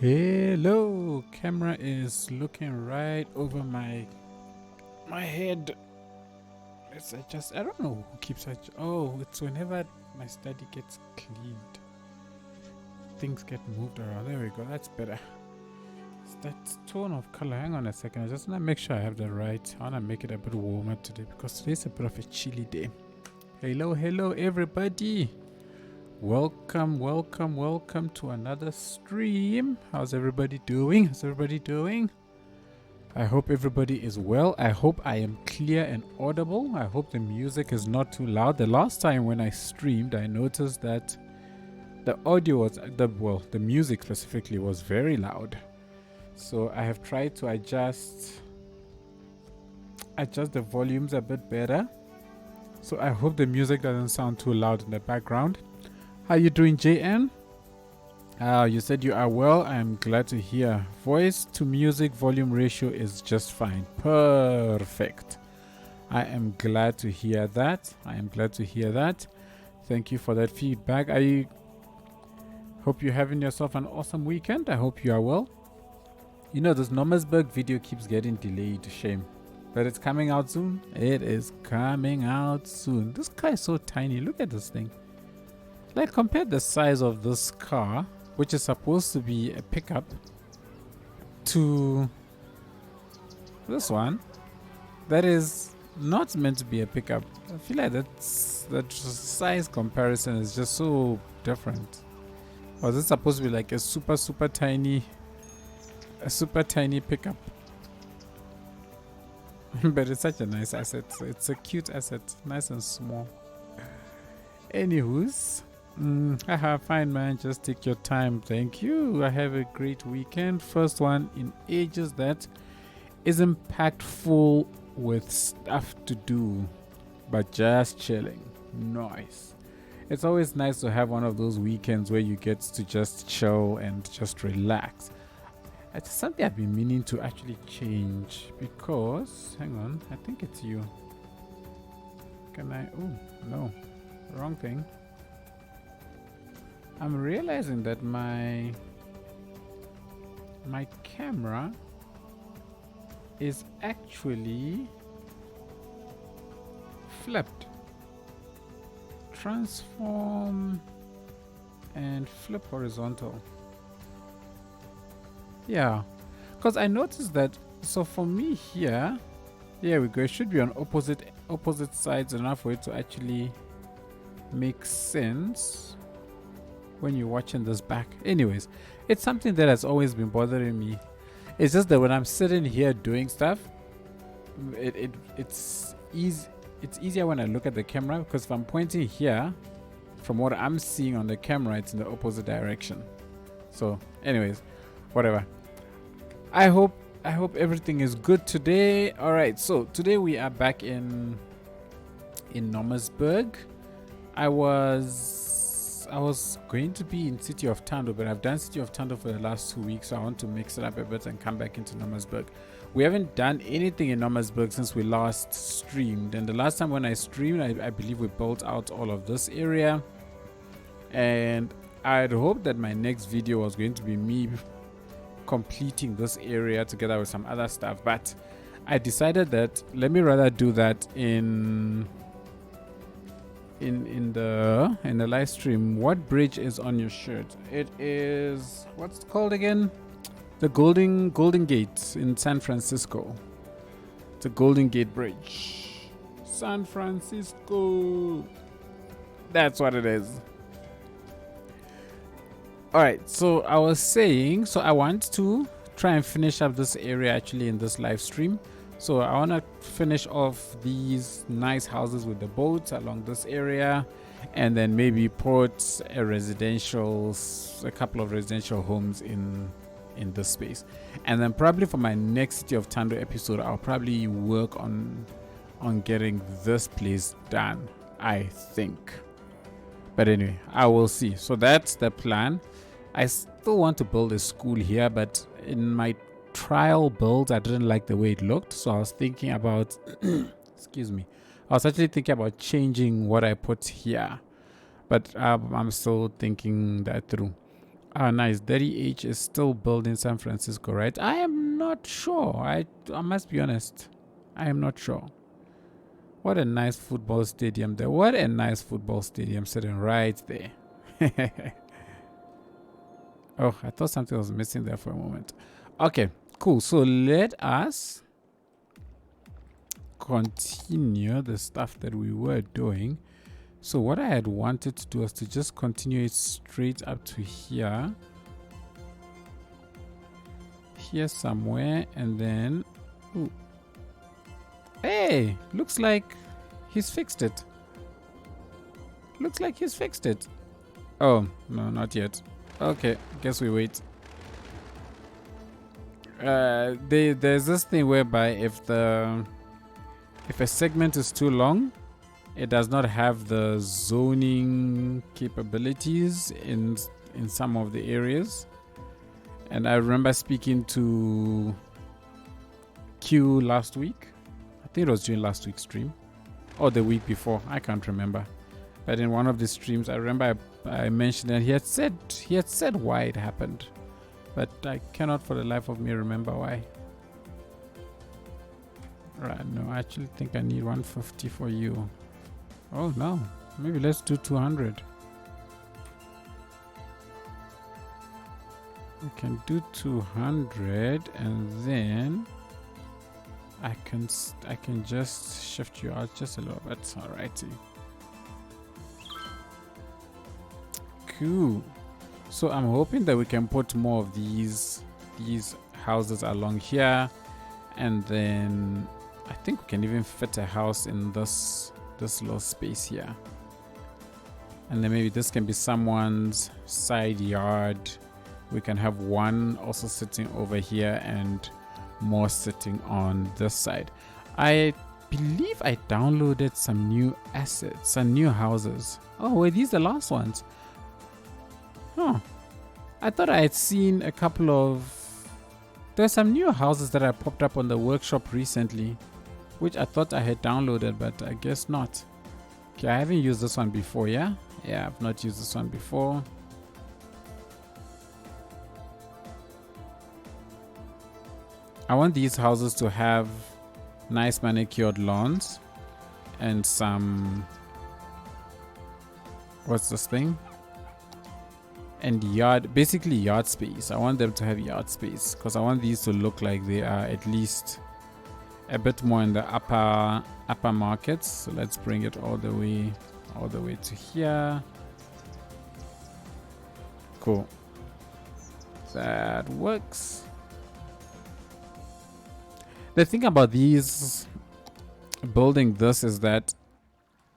Hello, camera is looking right over my head. Let's adjust. I don't know who keeps adjust. Oh, it's whenever my study gets cleaned, things get moved around. There we go. That's better. It's that tone of color. Hang on a second. I just want to make sure I have the right. I want to make it a bit warmer today because today's a bit of a chilly day. Hello, everybody. Welcome to another stream. How's everybody doing? I hope everybody is well. I hope I am clear and audible. I hope the music is not too loud. The last time when I streamed, I noticed that the audio was the music specifically was very loud. So I have tried to adjust the volumes a bit better. So I hope the music doesn't sound too loud in the background. How you doing, JN? You said you are well. I'm glad to hear. Voice to music volume ratio is just fine. Perfect. I am glad to hear that. Thank you for that feedback. I hope you're having yourself an awesome weekend. I hope you are well. You know, this Nomasburg video keeps getting delayed. Shame. But it's coming out soon. It is coming out soon. This car is so tiny. Look at this thing. Like, compare the size of this car, which is supposed to be a pickup, to this one that is not meant to be a pickup. I feel like that size comparison is just so different. Or is it supposed to be like a super tiny pickup? But it's such a nice asset. It's a cute asset, nice and small. Anywho's. Fine, man. Just take your time. Thank you. I have a great weekend. First one in ages that isn't packed full with stuff to do, but just chilling. Nice. It's always nice to have one of those weekends where you get to just chill and just relax. It's something I've been meaning to actually change because, hang on, I think it's you. Can I? Oh, no. Wrong thing. I'm realizing that my camera is actually flipped. Transform and flip horizontal. Yeah, because I noticed that. So for me here we go. It should be on opposite sides enough for it to actually make sense when you're watching this back. Anyways, it's something that has always been bothering me. It's just that when I'm sitting here doing stuff, it's easier when I look at the camera, because if I'm pointing here, from what I'm seeing on the camera, it's in the opposite direction. So anyways, whatever. I hope everything is good today. All right, so today we are back in Nomasburg. I was going to be in City of Tando, but I've done City of Tando for the last 2 weeks, so I want to mix it up a bit and come back into Nomasburg. We haven't done anything in Nomasburg since we last streamed, and the last time when I streamed, I believe we built out all of this area, and I'd hoped that my next video was going to be me completing this area together with some other stuff, but I decided that let me rather do that in the live stream. What bridge is on your shirt? It is, what's it called again? The Golden Gate in San Francisco. It's a Golden Gate Bridge. San Francisco. That's what it is. Alright, so I was saying, so I want to try and finish up this area actually in this live stream. So I want to finish off these nice houses with the boats along this area, and then maybe put a couple of residential homes in this space. And then probably for my next City of Tando episode, I'll probably work on getting this place done, I think. But anyway, I will see. So that's the plan. I still want to build a school here, but in my trial build, I didn't like the way it looked, so I was thinking about excuse me, I was actually thinking about changing what I put here, but I'm still thinking that through. Ah, nice. Daddy H is still building San Francisco, right? I am not sure. I must be honest. I am not sure. What a nice football stadium there. What a nice football stadium sitting right there. Oh, I thought something was missing there for a moment. Okay, cool. So let us continue the stuff that we were doing. So what I had wanted to do was to just continue it straight up to here. Here somewhere, and then... Ooh. Hey, looks like he's fixed it. Looks like he's fixed it. Oh, no, not yet. Okay, guess we wait. There's this thing whereby if a segment is too long, it does not have the zoning capabilities in some of the areas. And I remember speaking to Q last week. I think it was during last week's stream or the week before. I can't remember. But in one of the streams, I remember I mentioned that he had said why it happened. But I cannot for the life of me remember why. Right, no, I actually think I need 150 for you. Oh no, maybe let's do 200. We can do 200 and then I can just shift you out just a little bit. Alrighty. Cool. So I'm hoping that we can put more of these houses along here, and then I think we can even fit a house in this little space here. And then maybe this can be someone's side yard. We can have one also sitting over here and more sitting on this side. I believe I downloaded some new assets, some new houses. Oh, were these the last ones? Huh. I thought I had seen a couple of... There's some new houses that have popped up on the workshop recently, which I thought I had downloaded, but I guess not. Okay, I haven't used this one before, yeah? Yeah, I've not used this one before. I want these houses to have nice manicured lawns and some... What's this thing? And basically yard space. I want them to have yard space because I want these to look like they are at least a bit more in the upper markets. So let's bring it all the way to here. Cool. That works. The thing about building this is that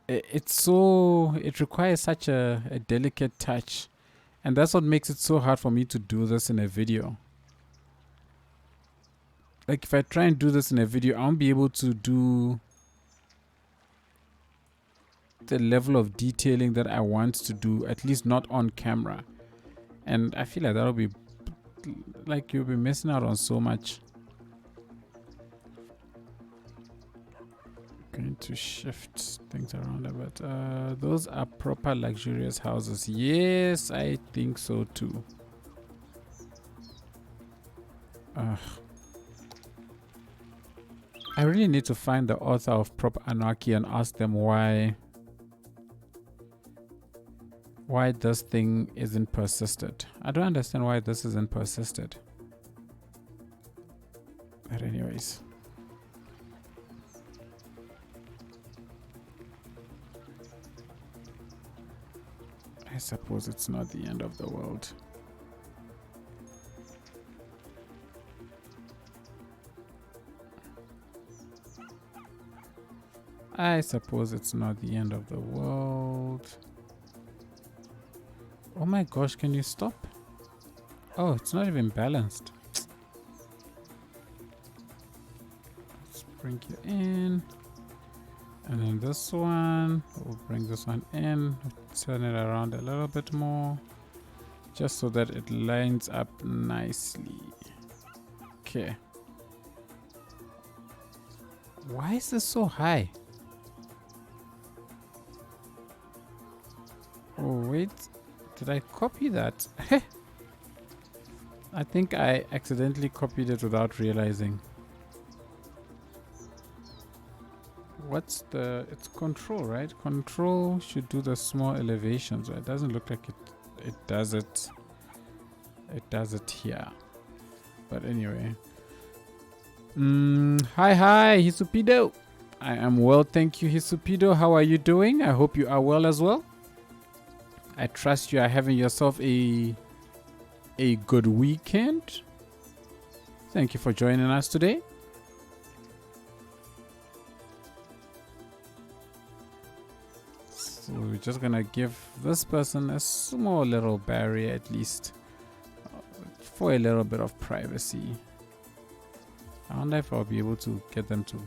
it requires such a delicate touch. And that's what makes it so hard for me to do this in a video. Like if I try and do this in a video, I won't be able to do the level of detailing that I want to do, at least not on camera. And I feel like that'll be like you'll be missing out on so much. Going to shift things around a bit. Those are proper luxurious houses. Yes, I think so too. I really need to find the author of Proper Anarchy and ask them why this thing isn't persisted. I don't understand why this isn't persisted. But anyways. I suppose it's not the end of the world. I suppose it's not the end of the world. Oh my gosh, can you stop? Oh, it's not even balanced. Let's bring you in. And then this one, we'll bring this one in, turn it around a little bit more, just so that it lines up nicely. Okay. Why is this so high? Oh, wait. Did I copy that? I think I accidentally copied it without realizing. What's the... It's control, right? Control should do the small elevations, right? It doesn't look like it does it. It does it here. But anyway. Hi, Hisupido. I am well, thank you, Hisupido. How are you doing? I hope you are well as well. I trust you are having yourself a good weekend. Thank you for joining us today. So we're just gonna give this person a small little barrier at least for a little bit of privacy. I wonder if I'll be able to get them to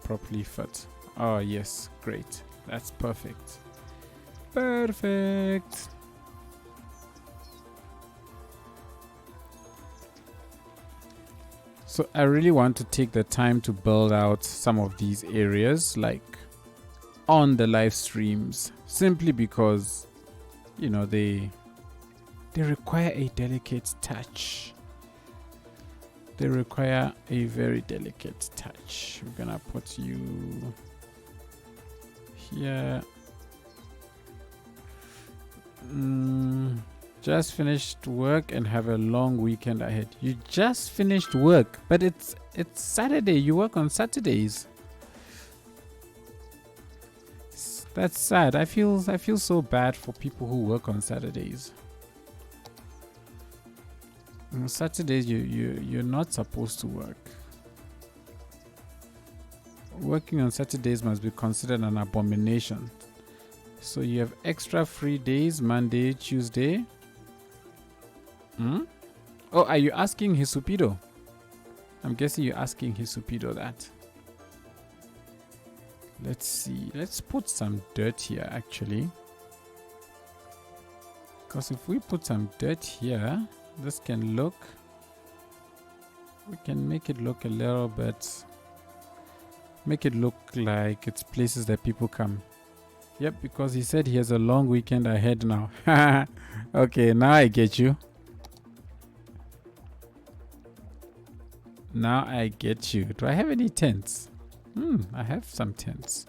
properly fit. Oh yes, great. That's perfect. Perfect. So I really want to take the time to build out some of these areas, like on the live streams, simply because, you know, they require a delicate touch. They require a very delicate touch. We're gonna put you here. Just finished work and have a long weekend ahead. You just finished work, but it's Saturday. You work on Saturdays. That's sad. I feel so bad for people who work on Saturdays. On Saturdays, you're not supposed to work. Working on Saturdays must be considered an abomination. So you have extra free days, Monday, Tuesday. Oh, are you asking Hisupido? I'm guessing you're asking Hisupido that. Let's see. Let's put some dirt here, actually. Because if we put some dirt here, this can look... We can make it look a little bit... Make it look like it's places that people come. Yep, because he said he has a long weekend ahead now. Okay, now I get you. Now I get you. Do I have any tents? I have some tents.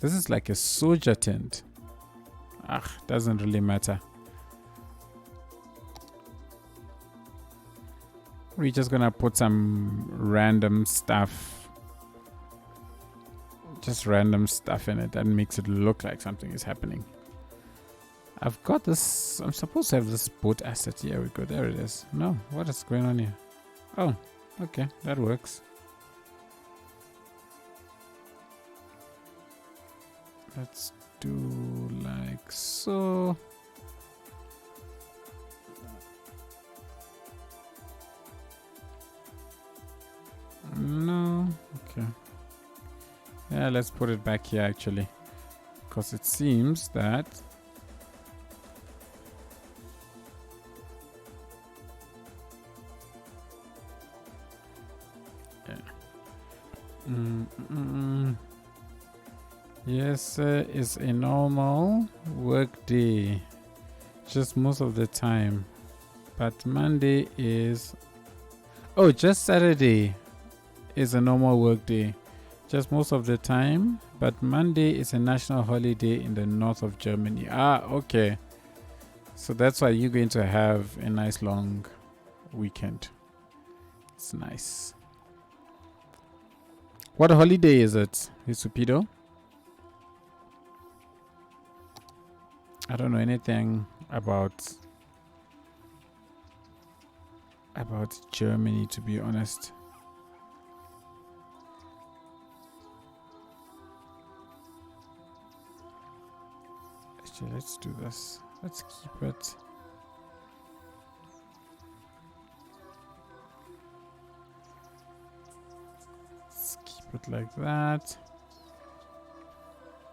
This is like a soldier tent. Doesn't really matter. We're just gonna put some random stuff. Just random stuff in it that makes it look like something is happening. I've got this. I'm supposed to have this boat asset. Here we go. There it is. No, what is going on here? Oh, okay. That works. Let's do like so. No. Okay. Yeah, let's put it back here actually. Because it seems that yes, it's a normal work day, just most of the time. But Monday is... Oh, just Saturday is a normal work day, just most of the time. But Monday is a national holiday in the north of Germany. Okay. So that's why you're going to have a nice long weekend. It's nice. What holiday is it, Hisupido? I don't know anything about Germany, to be honest. Actually, let's do this. Let's keep it. Let's keep it like that.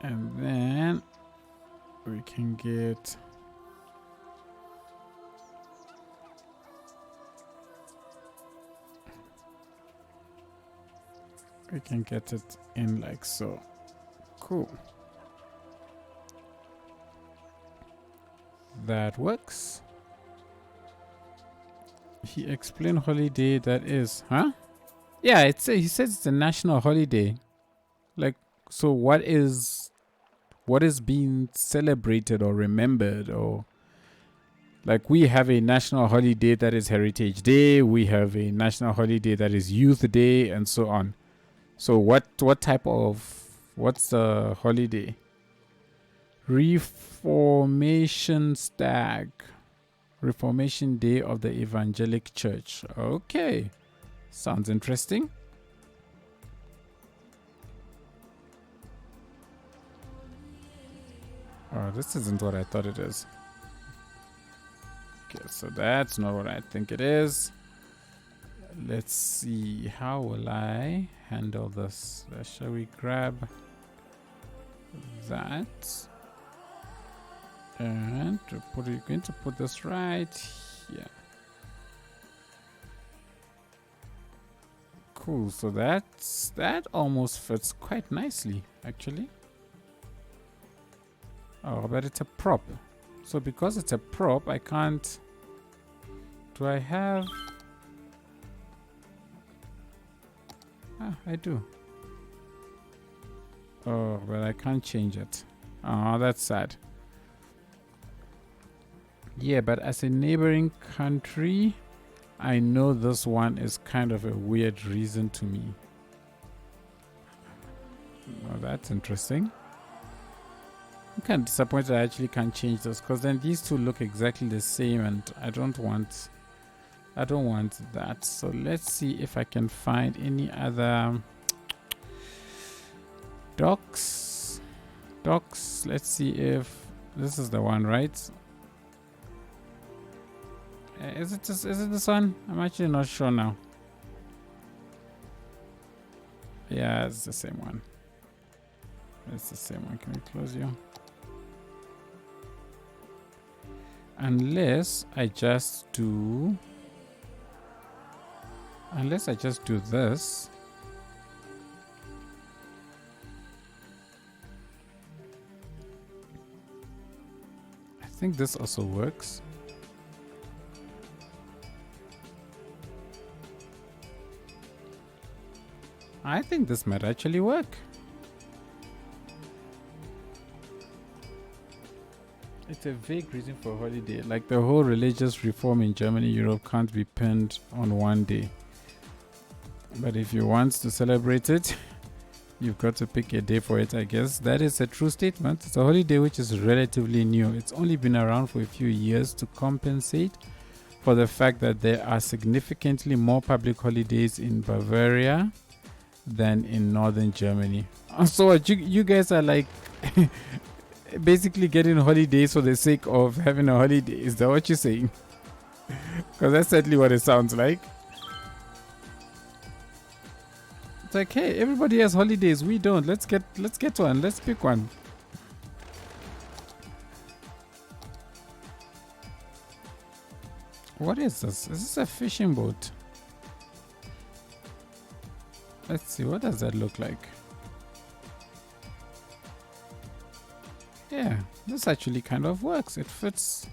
And then we can get... We can get it in like so. Cool. That works. He explained holiday that is, huh? Yeah, he says it's a national holiday. Like, so what is being celebrated or remembered, or like we have a national holiday that is Heritage Day, we have a national holiday that is Youth Day, and so on. So what's the holiday? Reformation Stag. Reformation Day of the Evangelic Church. Okay. Sounds interesting. Oh, this isn't what I thought it is. Okay, so that's not what I think it is. Let's see. How will I handle this? Shall we grab that? And you're going to put this right here. Cool. So that almost fits quite nicely, actually. Oh, but it's a prop. So because it's a prop, I can't. Do I have? Ah, I do. Oh, but I can't change it. Oh, that's sad. Yeah, but as a neighboring country, I know this one is kind of a weird reason to me. Oh, that's interesting. I'm kind of disappointed I actually can't change this, because then these two look exactly the same, and I don't want that. So let's see if I can find any other docs. Let's see if this is the one, right? Is it this one? I'm actually not sure now. Yeah, it's the same one. It's the same one. Can we close you? Unless I just do this. I think this also works. I think this might actually work. It's a vague reason for a holiday. Like the whole religious reform in Germany, Europe can't be pinned on one day. But if you want to celebrate it, you've got to pick a day for it, I guess. That is a true statement. It's a holiday which is relatively new. It's only been around for a few years to compensate for the fact that there are significantly more public holidays in Bavaria than in northern Germany. So you guys are like basically getting holidays for the sake of having a holiday. Is that what you're saying? Because that's certainly what it sounds like. It's like, hey, everybody has holidays, we don't. Let's get one. Let's pick one. What is this? Is this a fishing boat? Let's see, what does that look like? Yeah, this actually kind of works. It fits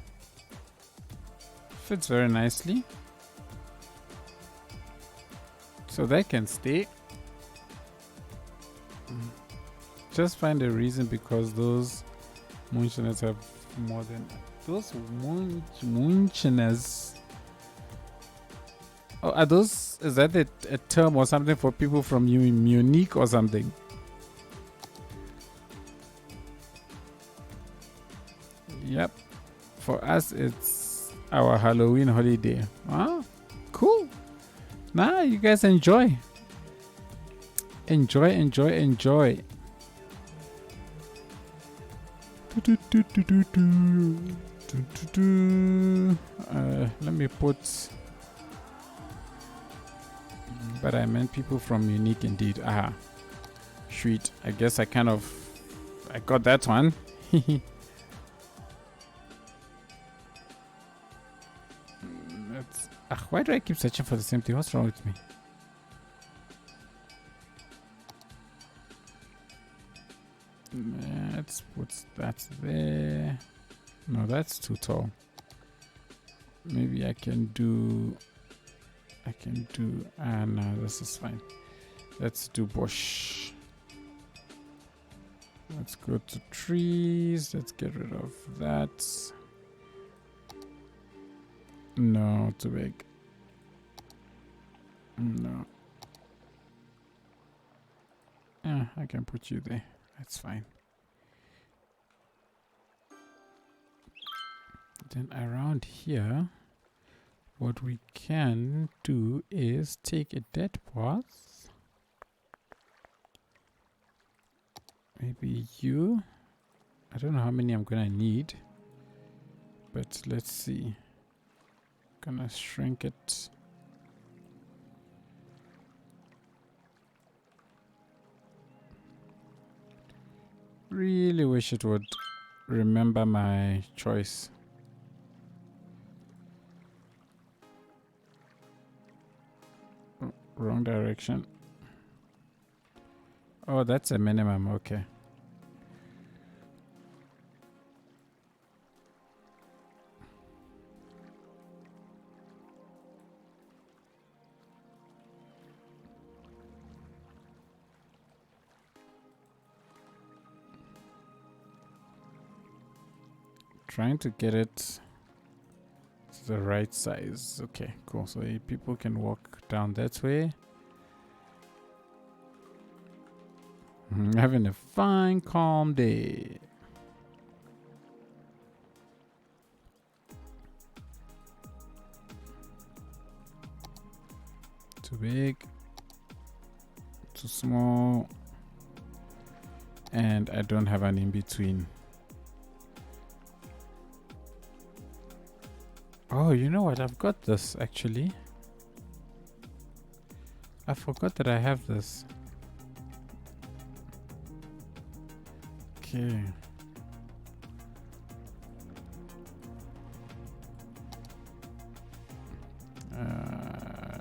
very nicely. So that can stay. Just find a reason, because those Muncheners have more than those Muncheners. Oh, are those? Is that a term or something for people from Munich or something? Yep. For us, it's our Halloween holiday. Ah, cool. Nah, you guys enjoy. Enjoy. Let me put. But I meant people from Munich indeed. Aha. Sweet. I guess I got that one. Why do I keep searching for the same thing? What's wrong with me? Let's put that there. No, that's too tall. Maybe I can do I can do. No, this is fine. Let's do bush. Let's go to trees. Let's get rid of that. No, too big. No. Yeah, I can put you there. That's fine. Then around here, what we can do is take a dead path. Maybe you. I don't know how many I'm gonna need, but let's see. Gonna shrink it. Really wish it would remember my choice. Wrong direction. Oh, that's a minimum. Okay. Trying to get it to the right size. Okay, cool. So people can walk down that way. Having a fine, calm day. Too big. Too small. And I don't have an in-between. Oh, you know what? I've got this actually. I forgot that I have this. Okay.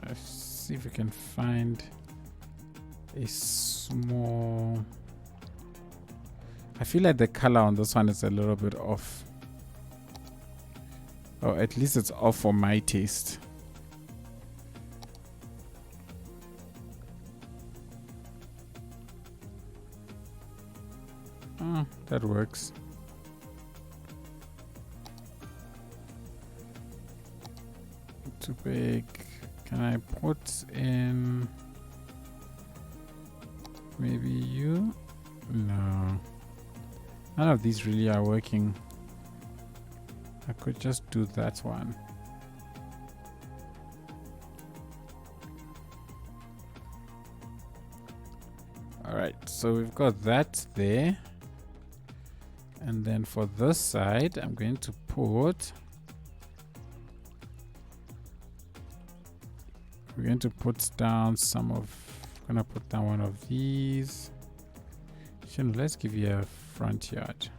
Let's see if we can find a small. I feel like the color on this one is a little bit off. Or at least it's off for my taste. Oh, that works. Too big. Can I put in maybe you? No. None of these really are working. I could just do that one. Alright, so we've got that there. And then for this side, I'm going to put... We're going to put down some of... I'm going to put down one of these. Let's give you a front yard.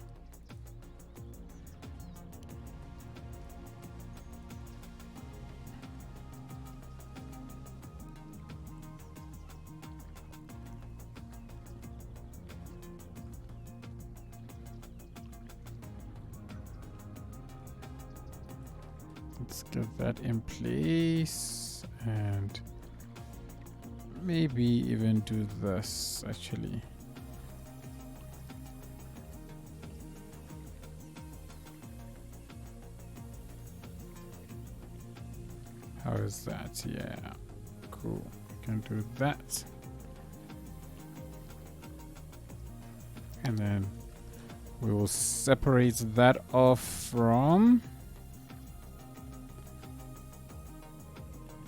Let's get that in place and maybe even do this actually. How is that? Yeah, cool. We can do that. And then we will separate that off from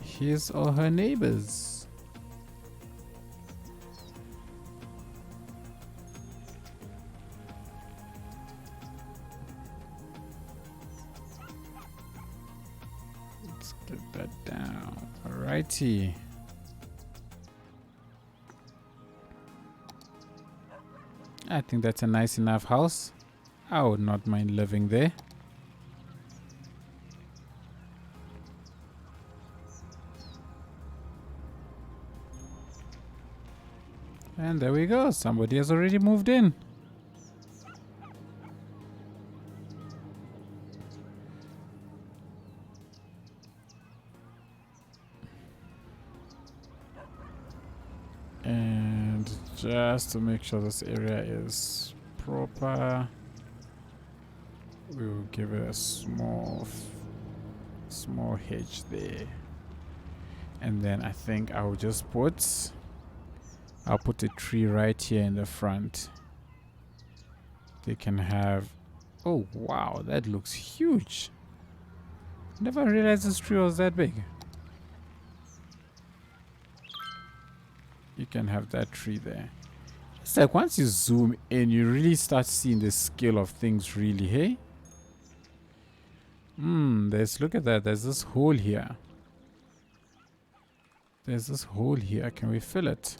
his or her neighbors. Let's get that down. Alrighty. I think that's a nice enough house. I would not mind living there. And there we go. Somebody has already moved in. Just to make sure this area is proper, we will give it a small hedge there. And then I think I'll just I'll put a tree right here in the front. They can have, oh wow, that looks huge. Never realized this tree was that big. You can have that tree there. It's like once you zoom in, you really start seeing the scale of things really, hey? Look at that. There's this hole here. There's this hole here. Can we fill it?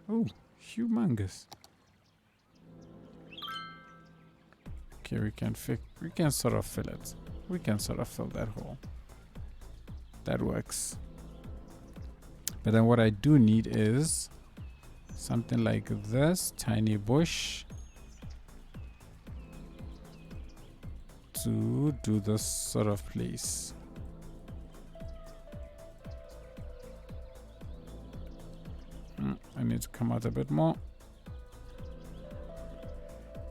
Oh, humongous. Okay, we can sort of fill it. We can sort of fill that hole. That works. But then what I do need is something like this tiny bush to do this sort of place. I need to come out a bit more.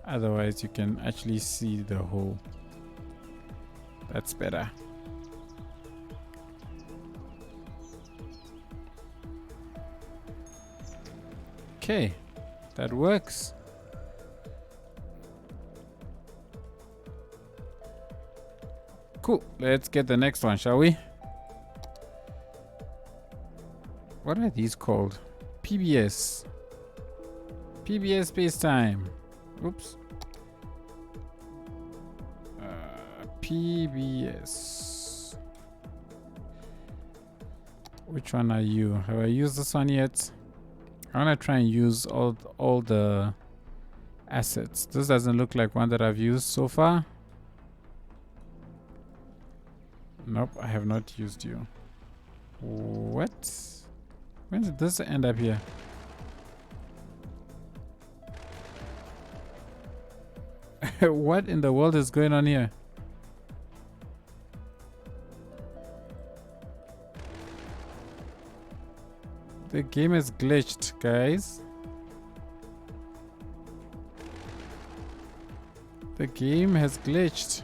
Otherwise you can actually see the hole. That's better. Okay, that works. Cool, let's get the next one, shall we? What are these called? PBS. PBS space time. Oops. PBS. Which one are you? Have I used this one yet? I want to try and use all the assets. This doesn't look like one that I've used so far. Nope, I have not used you. What? When did this end up here? What in the world is going on here? The game is glitched, guys. The game has glitched.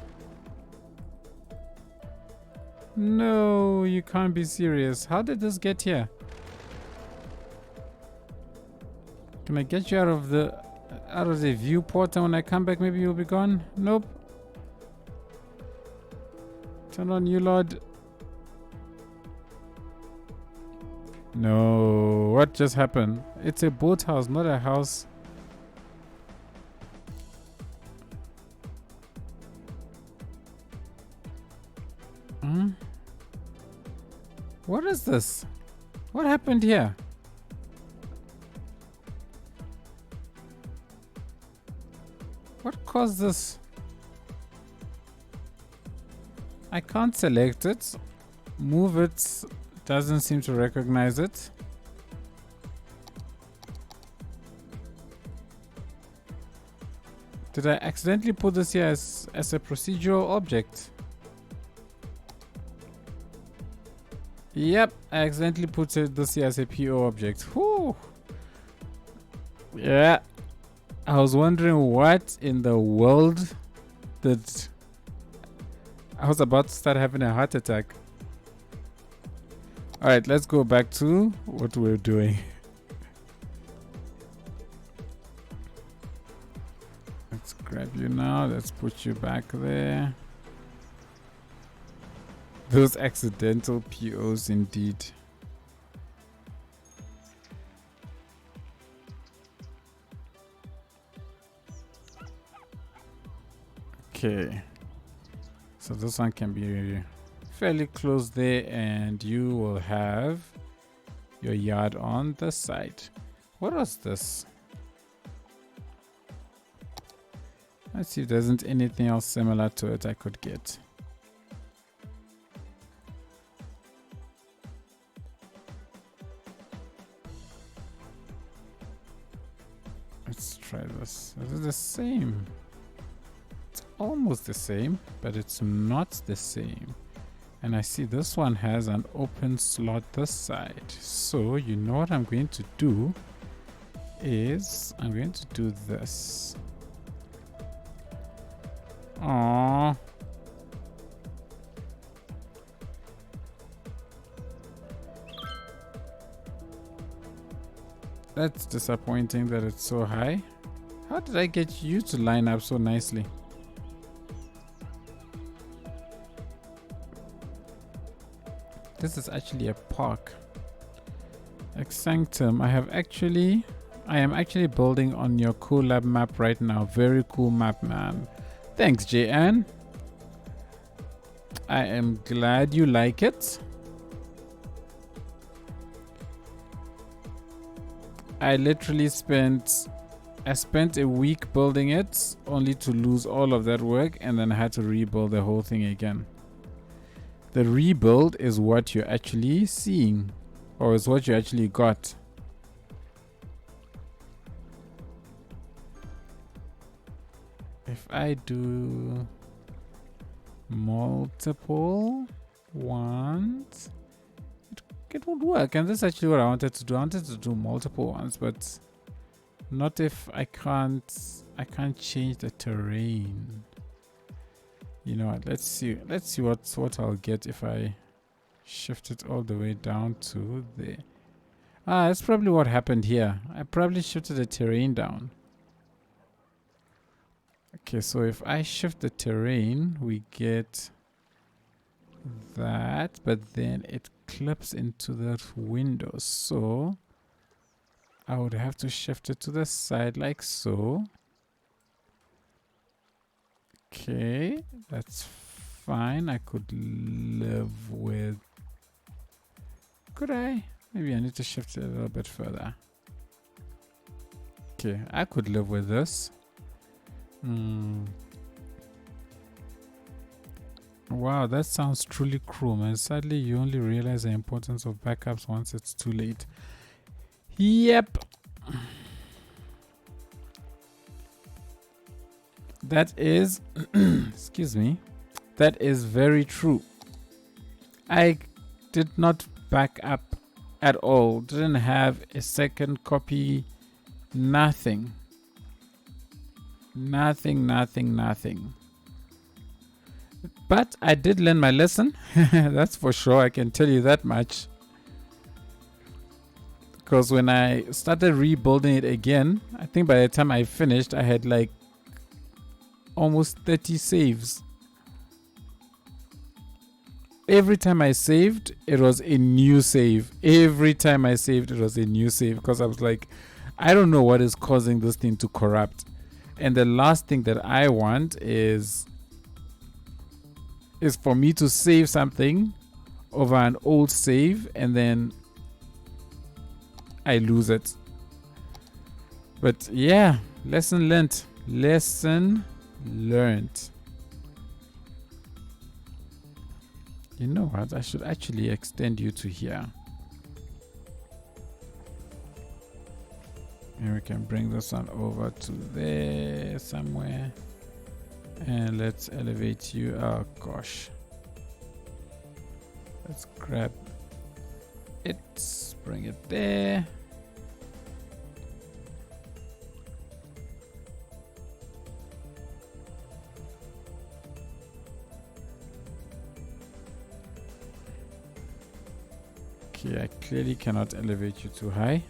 No, you can't be serious. How did this get here? Can I get you out of the viewport, and when I come back maybe you'll be gone? Nope. Turn on, you Lord. No, what just happened? It's a boathouse, not a house. What is this? What happened here? What caused this? I can't select it. Move it. Doesn't seem to recognize it. Did I accidentally put this here as a procedural object? Yep, I accidentally put this here as a PO object. Whew. Yeah. I was wondering what in the world did... I was about to start having a heart attack. Alright, let's go back to what we're doing. Let's grab you now. Let's put you back there. Those accidental POs indeed. Okay. So this one can be fairly close there, and you will have your yard on the side. What was this? Let's see if there isn't anything else similar to it I could get. Let's try this. Is it the same? It's almost the same, but it's not the same. And I see this one has an open slot this side. So you know what I'm going to do is I'm going to do this. Aww. That's disappointing that it's so high. How did I get you to line up so nicely? This is actually a park. Sanctum. I am actually building on your collab map right now. Very cool map, man. Thanks, JN. I am glad you like it. I literally spent a week building it, only to lose all of that work, and then I had to rebuild the whole thing again. The rebuild is what you're actually seeing, or is what you actually got. If I do multiple ones, it would work. And that's actually what I wanted to do. I wanted to do multiple ones, but not if I can't change the terrain. You know what? Let's see what I'll get if I shift it all the way down to there. That's probably what happened here. I probably shifted the terrain down. Okay, so if I shift the terrain, we get that, but then it clips into that window. So I would have to shift it to the side like so. Okay, that's fine. I could live with... Could I? Maybe I need to shift it a little bit further. Okay, I could live with this. Wow, that sounds truly cruel, man. Sadly, you only realize the importance of backups once it's too late. Yep. That is, excuse me, that is very true. I did not back up at all. Didn't have a second copy. Nothing. Nothing. But I did learn my lesson. That's for sure. I can tell you that much. Because when I started rebuilding it again, I think by the time I finished, I had like almost 30 saves. Every time I saved, it was a new save. Every time I saved, it was a new save. Because I was like, I don't know what is causing this thing to corrupt. And the last thing that I want is for me to save something over an old save and then I lose it. But yeah, lesson learned. Lesson learned. You know what? I should actually extend you to here. And we can bring this one over to there somewhere. And let's elevate you. Oh gosh. Let's grab it. Bring it there. Okay, I clearly cannot elevate you too high.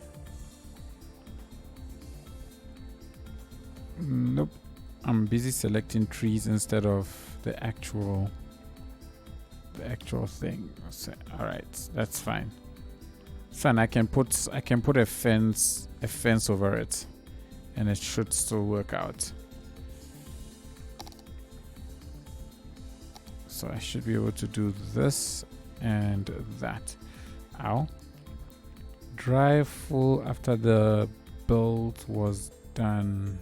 Nope. I'm busy selecting trees instead of the actual thing. All right, that's fine. It's fine. I can put a fence over it, and it should still work out. So I should be able to do this and that. Ow. Drive full after the build was done.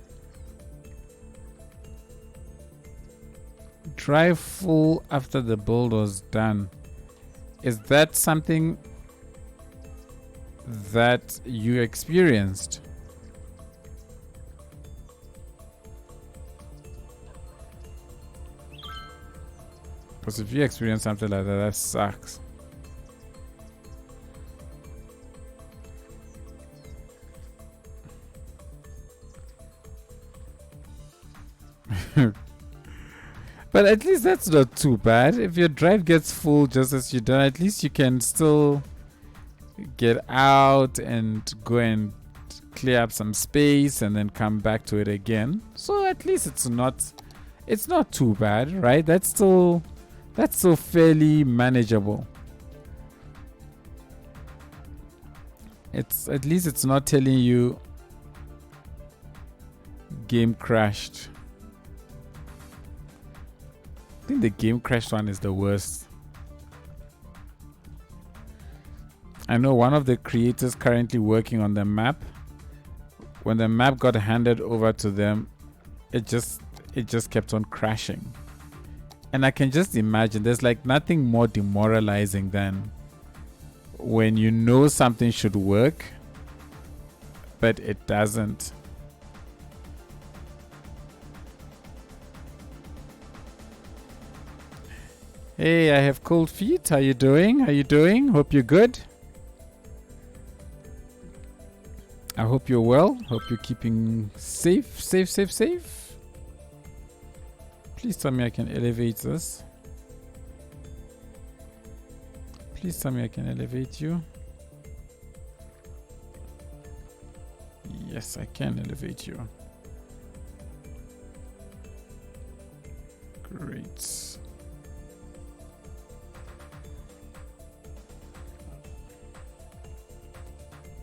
Drive full after the build was done. Is that something that you experienced? Because if you experience something like that, that sucks. But at least that's not too bad. If your drive gets full just as you're done, at least you can still get out and go and clear up some space and then come back to it again. So at least it's not too bad, right? That's still fairly manageable. At least it's not telling you game crashed. I think the game crashed one is the worst. I know one of the creators currently working on the map. When the map got handed over to them, it just kept on crashing. And I can just imagine there's like nothing more demoralizing than when you know something should work, but it doesn't. Hey, I have cold feet. How you doing? Hope you're good. I hope you're well. Hope you're keeping safe. Please tell me I can elevate this. Please tell me I can elevate you. Yes, I can elevate you. Great.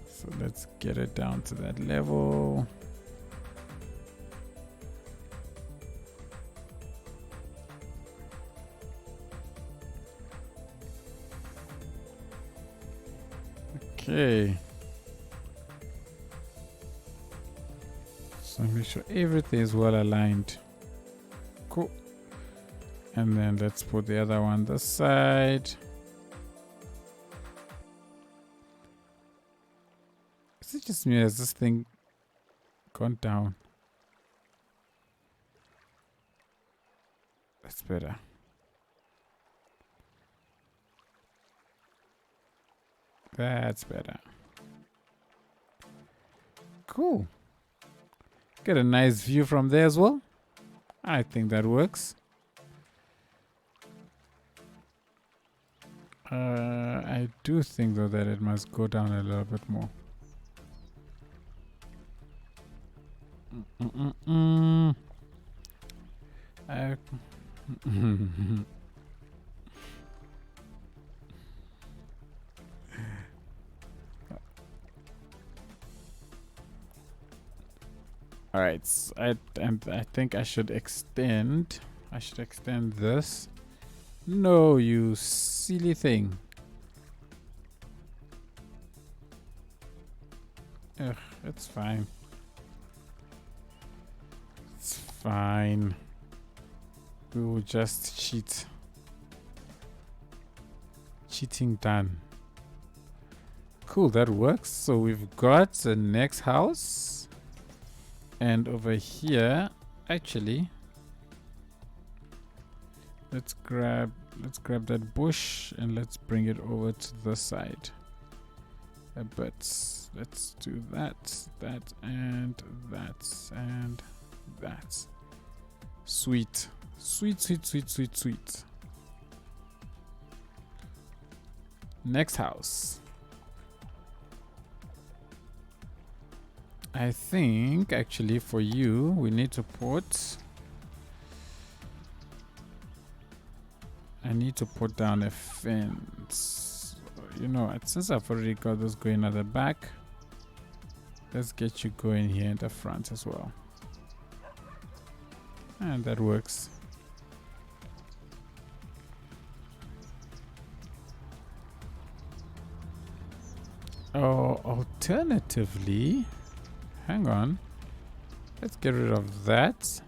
So let's get it down to that level. Okay. So make sure everything is well aligned. Cool. And then let's put the other one this side. Is it just me? Has this thing gone down? That's better. That's better. Cool. Get a nice view from there as well. I think that works. I do think though that it must go down a little bit more. All right, so I think I should extend. I should extend this. No, you silly thing. Ugh, it's fine. It's fine. We will just cheat. Cheating done. Cool, that works. So we've got the next house. And over here, actually, let's grab that bush and let's bring it over to this side a bit. Let's do that and that. Sweet. Next house. I think actually for you we need to put, I need to put down a fence. You know what, since I've already got this going at the back, let's get you going here in the front as well. And that works. Oh, alternatively, hang on. Let's get rid of that.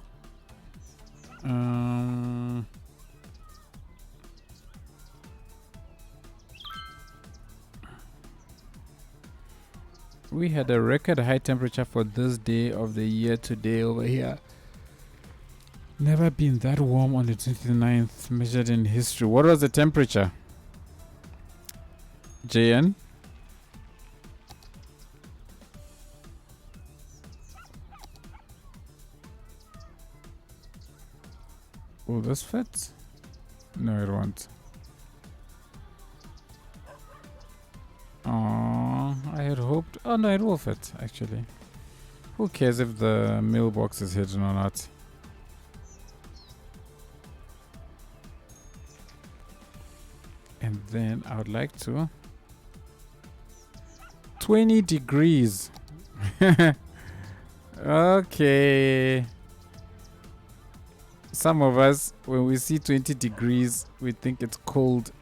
We had a record high temperature for this day of the year today over here. Never been that warm on the 29th measured in history. What was the temperature? JN? Will this fit? No, it won't. Oh, I had hoped. Oh no, it will fit actually. Who cares if the mailbox is hidden or not? And then I would like to 20 degrees. Okay. Some of us, when we see 20 degrees, we think it's cold.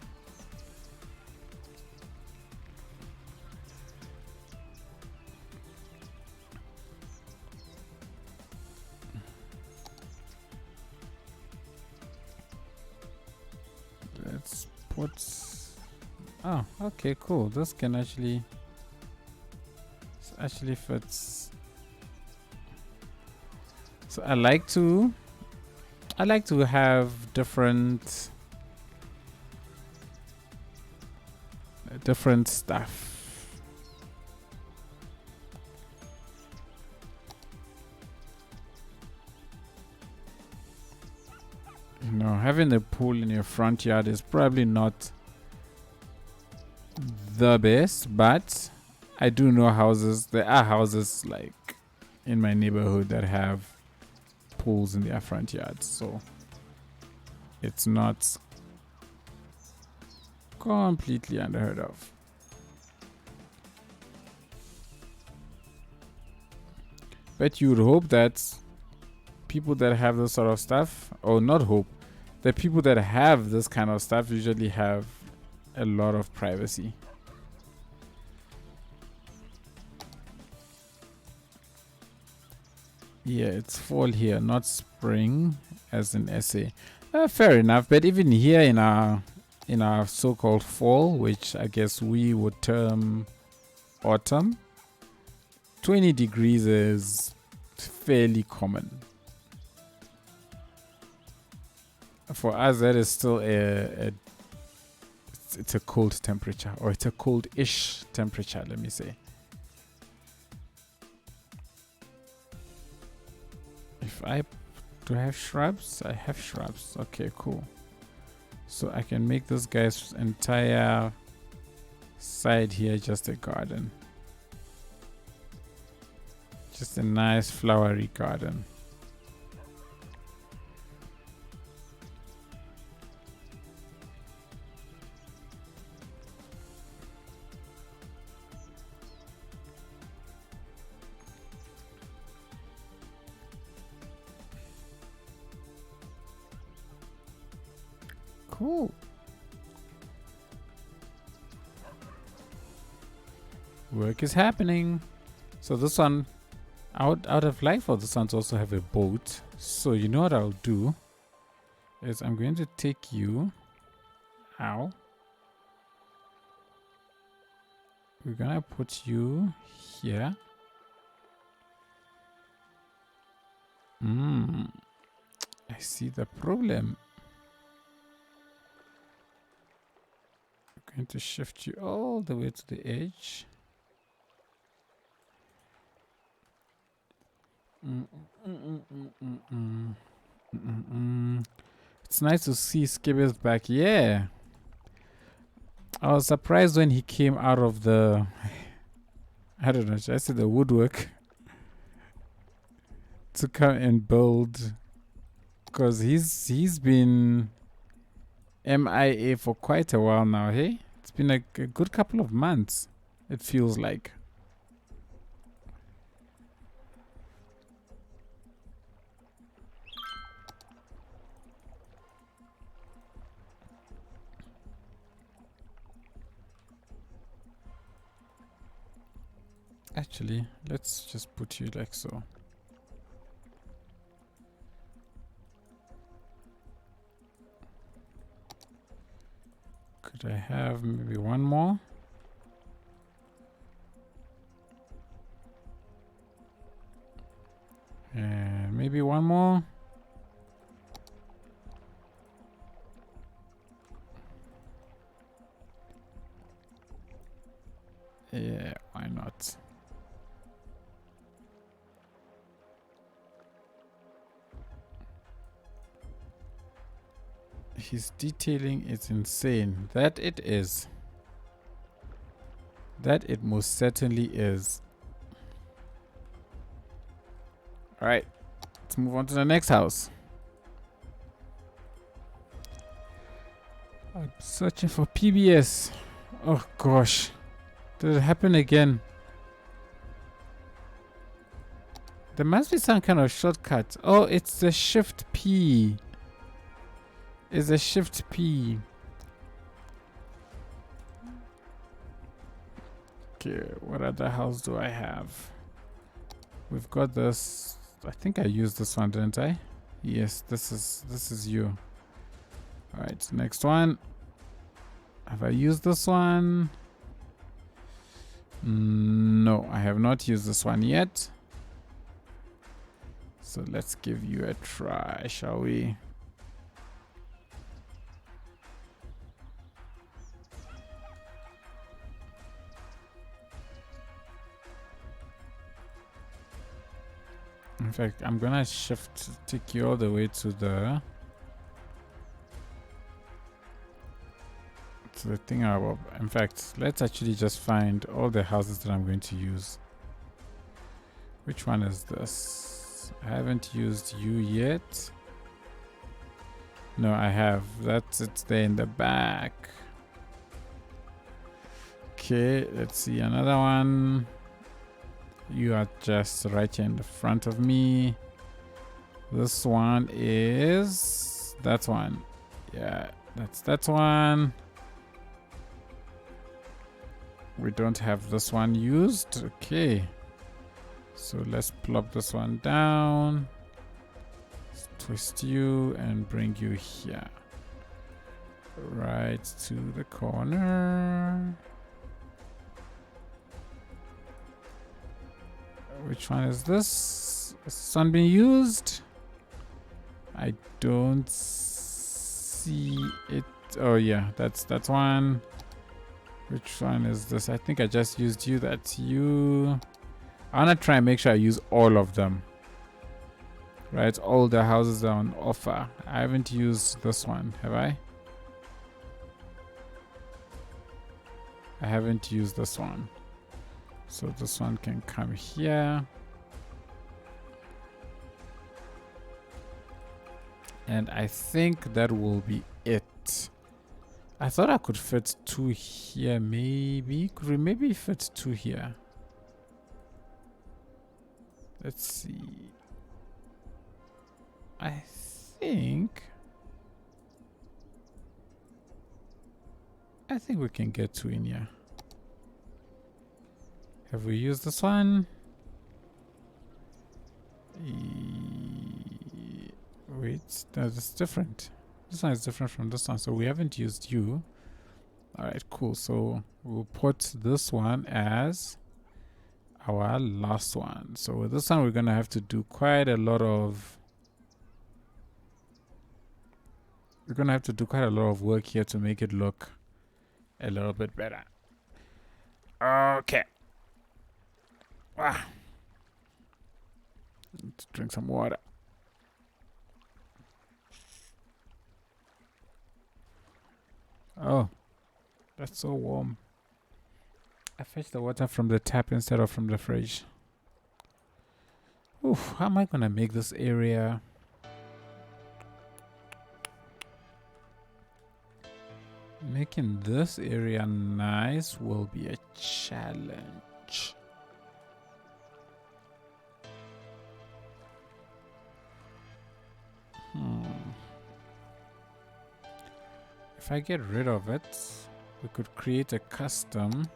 Let's put... Oh, okay, cool. This can actually... This actually fits. So I like to have different stuff. You know, having a pool in your front yard is probably not the best, but I do know houses. There are houses like in my neighborhood that have pools in their front yards, so it's not completely unheard of. But you would hope that people that have this sort of stuff, or not hope, the people that have this kind of stuff usually have a lot of privacy. Yeah, it's fall here, not spring, as in SA. Fair enough, but even here in our so-called fall, which I guess we would term autumn, 20 degrees is fairly common. For us, that is still it's a cold temperature, or it's a cold-ish temperature, let me say. If I do I have shrubs? I have shrubs. Okay, cool. So I can make this guy's entire side here just a garden. Just a nice flowery garden. Cool. Work is happening. So this one, I would have liked for this one to also have a boat. So you know what I'll do is I'm going to take you. Ow. We're gonna put you here. I see the problem. Going to shift you all the way to the edge. It's nice to see Skibber's back. Yeah. I was surprised when he came out of the I don't know, should I say the woodwork to come and build, because he's been MIA for quite a while now. Hey, it's been a good couple of months, it feels like. Actually, let's just put you like so. Could I have maybe one more? And maybe one more. Yeah, why not? His detailing is insane. That it is. That it most certainly is. Alright. Let's move on to the next house. I'm searching for PBS. Oh gosh. Did it happen again? There must be some kind of shortcut. Oh, it's the Shift P. It's a Shift P. Okay, what other house do I have? We've got this. I think I used this one, didn't I? Yes, this is you. Alright, next one. Have I used this one? No, I have not used this one yet. So let's give you a try, shall we? In fact, I'm gonna take you all the way to the thing above. In fact, let's actually just find all the houses that I'm going to use. Which one is this? I haven't used you yet. No, I have. It's there in the back. Okay, let's see another one. You are just right here in the front of me. This one is that one. Yeah, that's that one. We don't have this one used. Okay. So let's plop this one down. Let's twist you and bring you here. Right to the corner. Which one is this? Is this one being used? I don't see it. Oh yeah, that's that one. Which one is this? I think I just used you. That's you. I want to try and make sure I use all of them. Right, all the houses are on offer. I haven't used this one, have I? I haven't used this one. So this one can come here. And I think that will be it. I thought I could fit 2 here, maybe. Could we maybe fit 2 here? Let's see. I think we can get 2 in here. Have we used this one? Wait, that's different. This one is different from this one, so we haven't used you. Alright, cool. So we'll put this one as our last one. So with this one, we're gonna have to do quite a lot of work here to make it look a little bit better. Okay. Let's drink some water. Oh, that's so warm. I fetched the water from the tap instead of from the fridge. Oof, how am I gonna make this area? Making this area nice will be a challenge. If I get rid of it, we could create a custom.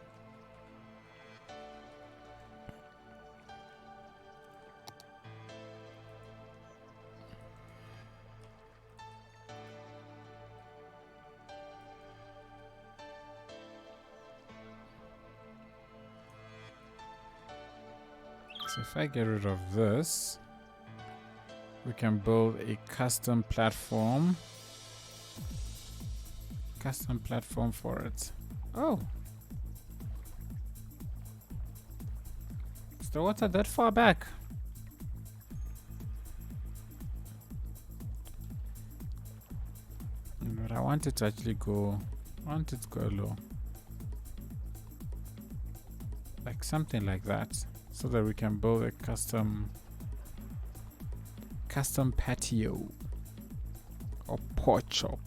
So if I get rid of this, we can build a custom platform. Custom platform for it. Oh. Is the water that far back? But I want it to actually go. I want it to go low. Like something like that. So that we can build a custom patio. Or porch or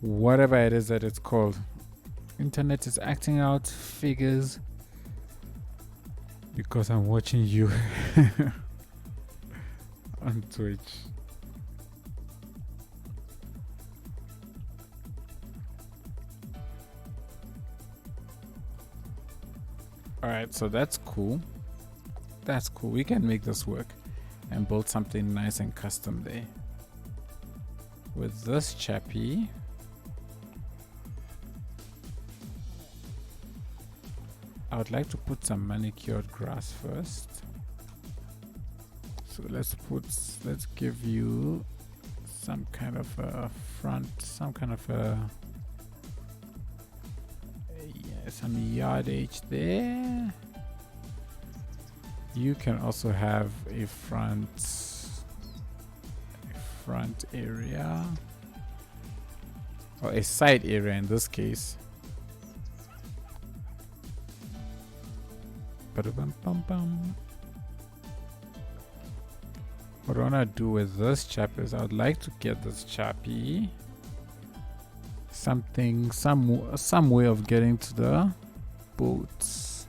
whatever it is that it's called. Internet is acting out figures because I'm watching you on Twitch. Alright, so that's cool. That's cool. We can make this work and build something nice and custom there. With this chappy, I would like to put some manicured grass first. So let's give you some kind of a front, some kind of a some yardage there. You can also have a front area, or a side area in this case. Ba-da-bum-bum-bum. What I want to do with this chap is I would like to get this chappy some way of getting to the boats.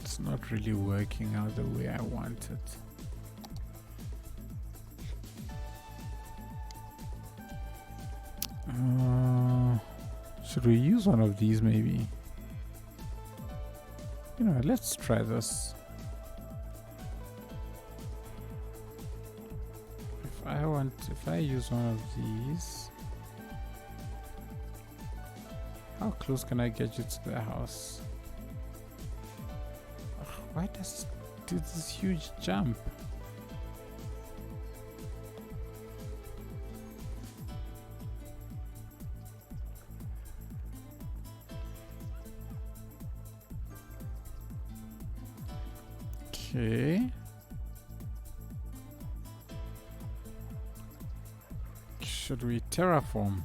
It's not really working out the way I want it. Should we use one of these maybe? You know, let's try this. If I use one of these, how close can I get you to the house? Ugh, why does it do this huge jump? Okay. Should we terraform?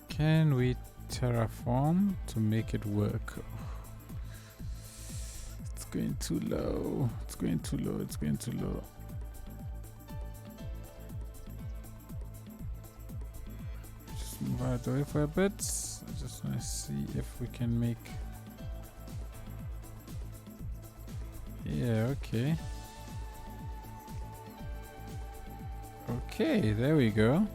Can we terraform to make it work? It's going too low. It's going too low. It's going too low. Move out of the way for a bit. I just want to see if we can make. Yeah, okay. Okay, there we go.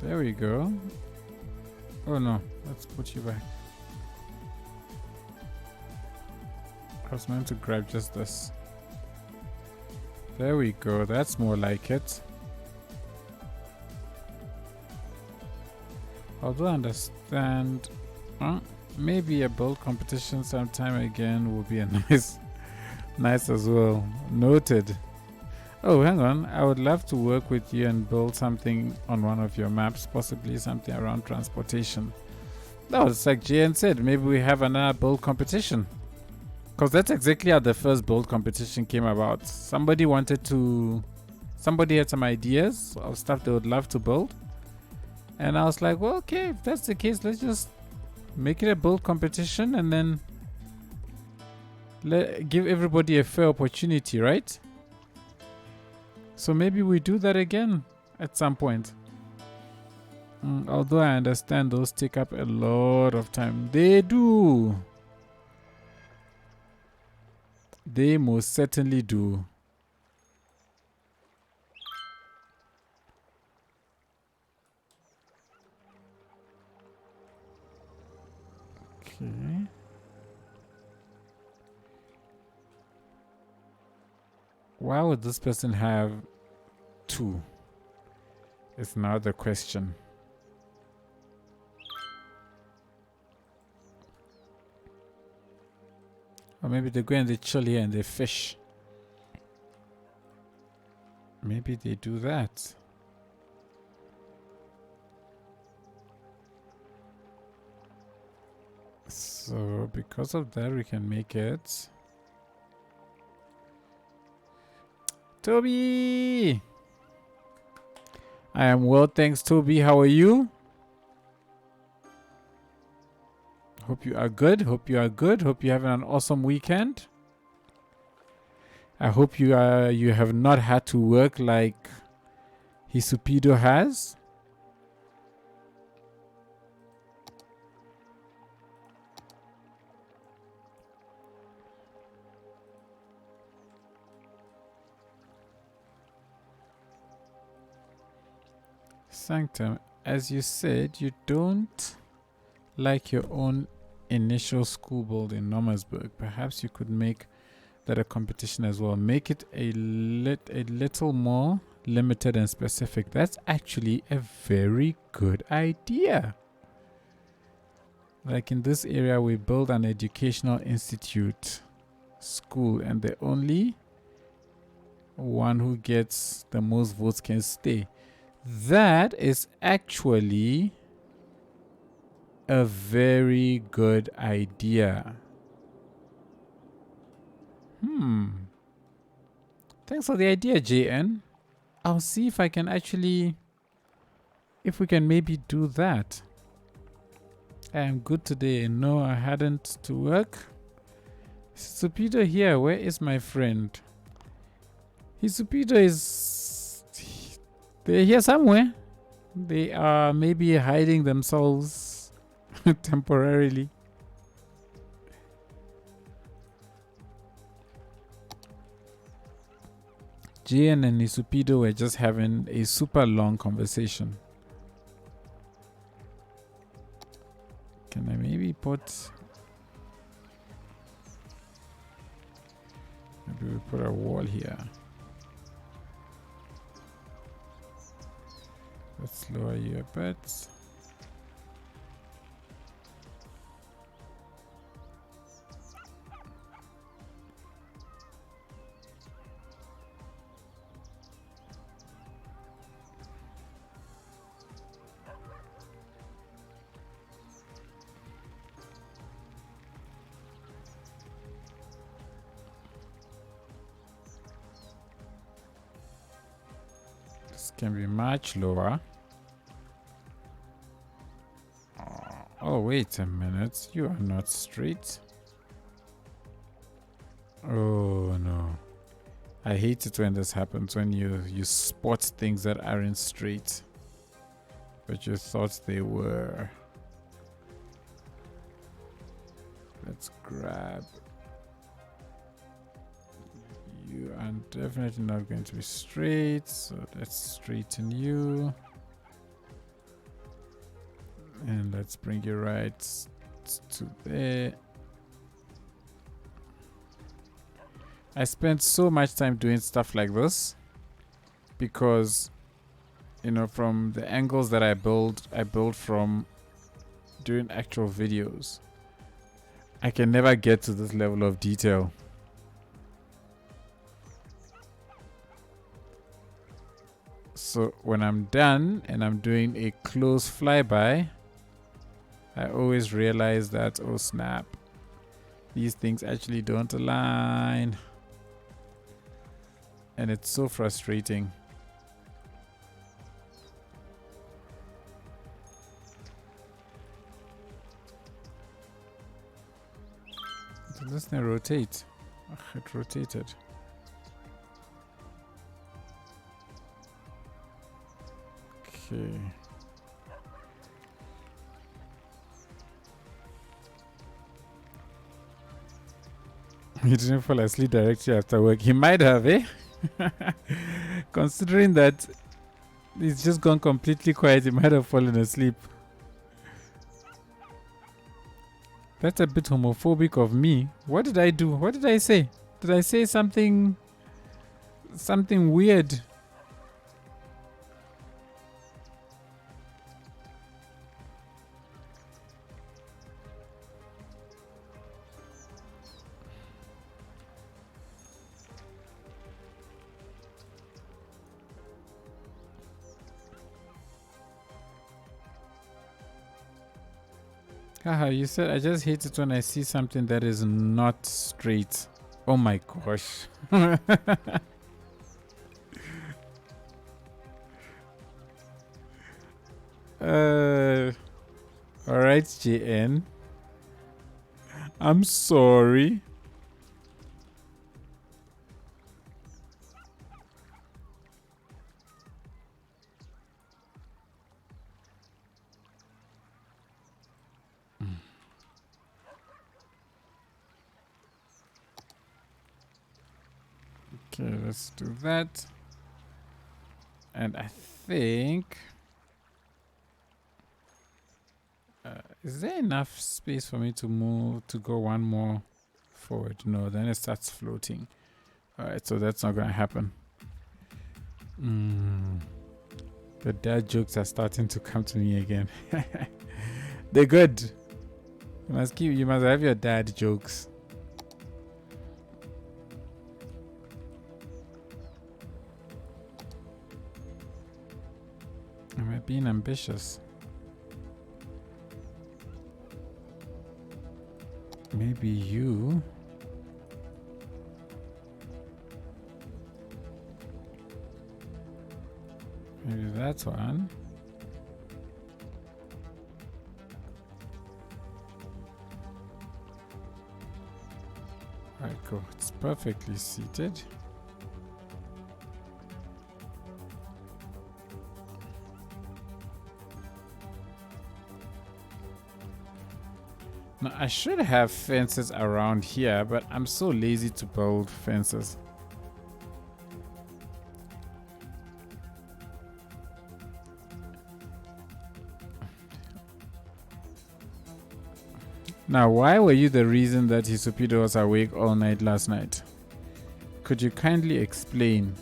There we go. Oh no, let's put you back. I was meant to grab just this. There we go, that's more like it. Although I understand, maybe a build competition sometime again will be a nice as well. Noted. Oh, hang on, I would love to work with you and build something on one of your maps, possibly something around transportation. No, it's like JN said, maybe we have another build competition. Because that's exactly how the first build competition came about. Somebody had some ideas of stuff they would love to build. And I was like, well, okay, if that's the case, let's just make it a build competition and then give everybody a fair opportunity, right? So maybe we do that again at some point. Although I understand those take up a lot of time. They do. They most certainly do. Okay. Why would this person have 2? It's now the question. maybe they go and they chill here and they fish. Maybe they do that. So because of that, we can make it. Toby! I am well, thanks, Toby. How are you? Hope you are good. Hope you are good. Hope you're having an awesome weekend. I hope you have not had to work like Hisupido has. Sanctum, as you said, you don't like your own initial school build in Nomasburg. Perhaps you could make that a competition as well. Make it a little more limited and specific. That's actually a very good idea. Like in this area, we build an educational institute school, and the only one who gets the most votes can stay. That is actually a very good idea. Thanks for the idea, JN. I'll see if I can actually, if we can maybe do that. I am good today. No, I hadn't to work. Hisupido here. Where is my friend? Hisupido is... They're here somewhere. They are maybe hiding themselves temporarily. Jian and Hisupido were just having a super long conversation. Can I maybe put... Maybe we put a wall here. Let's lower you a bit. This can be much lower. Oh, wait a minute. You are not straight. Oh, no. I hate it when this happens, when you spot things that aren't straight, but you thought they were. Let's grab. You are definitely not going to be straight, so let's straighten you. And let's bring you right to there. I spent so much time doing stuff like this because, you know, from the angles that I build from doing actual videos. I can never get to this level of detail. So when I'm done and I'm doing a close flyby, I always realize that, oh snap, these things actually don't align. And it's so frustrating. Did this thing rotate? Ugh, it rotated. Okay. He didn't fall asleep directly after work. He might have, eh? Considering that he's just gone completely quiet, he might have fallen asleep. That's a bit homophobic of me. What did I do? What did I say? Did I say something weird? Haha, you said I just hate it when I see something that is not straight. Oh my gosh. Alright, JN. I'm sorry. Okay, let's do that. And I think... is there enough space for me to move, to go one more forward? No, then it starts floating. Alright, so that's not going to happen. The dad jokes are starting to come to me again. They're good. You must have your dad jokes. Am I being ambitious? Maybe you. Maybe that's one. Alright, cool. It's perfectly seated. Now, I should have fences around here, but I'm so lazy to build fences. Now, why were you the reason that Hisupito was awake all night last night? Could you kindly explain?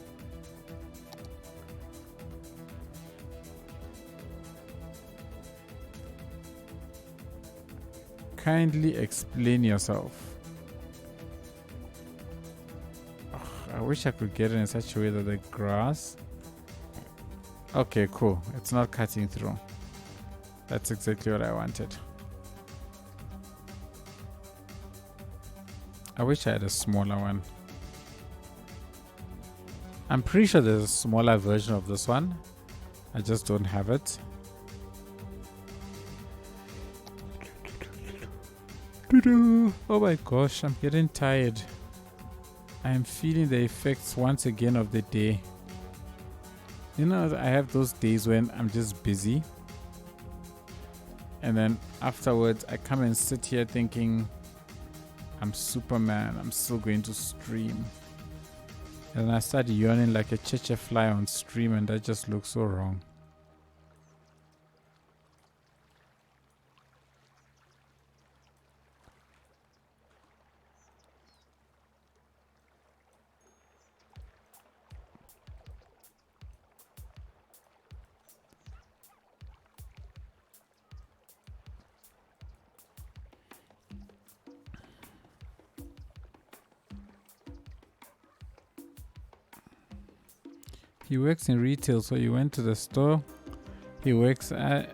Kindly explain yourself. Ugh, I wish I could get it in such a way that the grass... Okay, cool. It's not cutting through. That's exactly what I wanted. I wish I had a smaller one. I'm pretty sure there's a smaller version of this one. I just don't have it. Oh my gosh, I'm getting tired. I am feeling the effects once again of the day. You know, I have those days when I'm just busy. And then afterwards, I come and sit here thinking, I'm Superman, I'm still going to stream. And then I start yawning like a cheche fly on stream, and that just looks so wrong. He works in retail, so he went to the store. He works and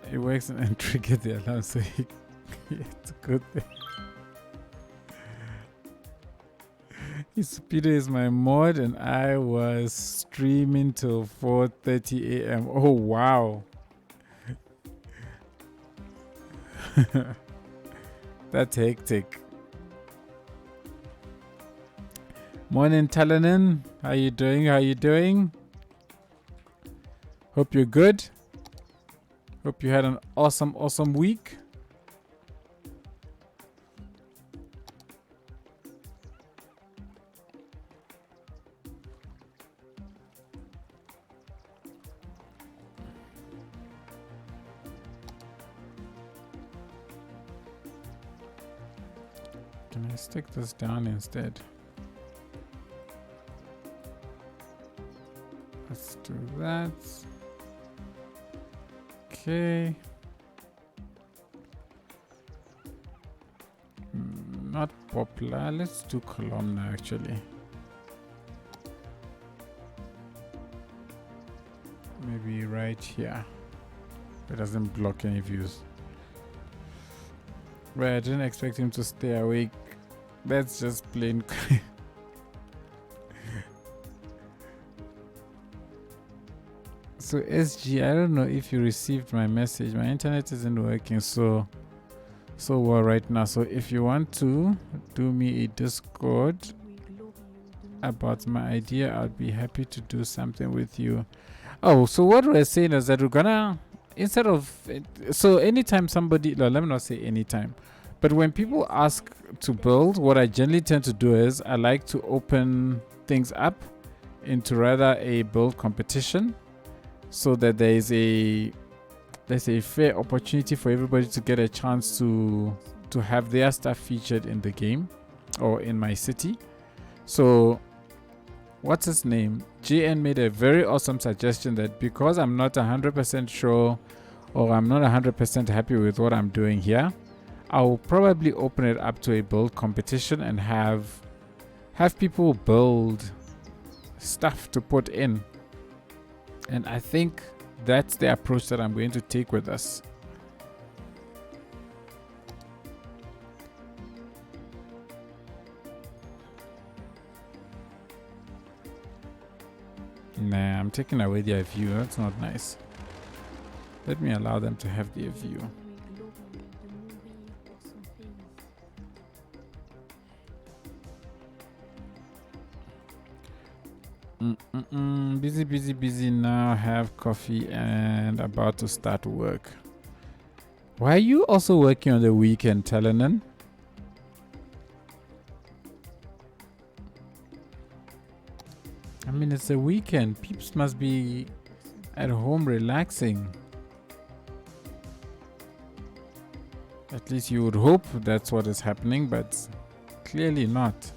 triggered the alarm, so it's a good thing. Peter is my mod, and I was streaming till 4:30 a.m. Oh wow. That's hectic. Morning, Talanin. How you doing? How you doing? Hope you're good. Hope you had an awesome week. Can I stick this down instead? Let's do that. Okay. Not popular. Let's do columnar actually. Maybe right here. It doesn't block any views. But I didn't expect him to stay awake. That's just plain. So SG, I don't know if you received my message. My internet isn't working so well right now. So if you want to do me a Discord about my idea, I'd be happy to do something with you. Oh, so what we're saying is that we're gonna, instead of, so anytime somebody, no, let me not say anytime, but when people ask to build, what I generally tend to do is I like to open things up into rather a build competition, so that there is a, let's say, fair opportunity for everybody to get a chance to have their stuff featured in the game or in my city. So what's his name? JN made a very awesome suggestion that because I'm not 100% sure or I'm not 100% happy with what I'm doing here, I'll probably open it up to a build competition and have people build stuff to put in. And I think that's the approach that I'm going to take with us. Nah, I'm taking away their view. That's not nice. Let me allow them to have their view. Busy now. Have coffee and about to start work. Why are you also working on the weekend, Telenan? I mean, it's a weekend. Peeps must be at home relaxing. At least you would hope that's what is happening, but clearly not.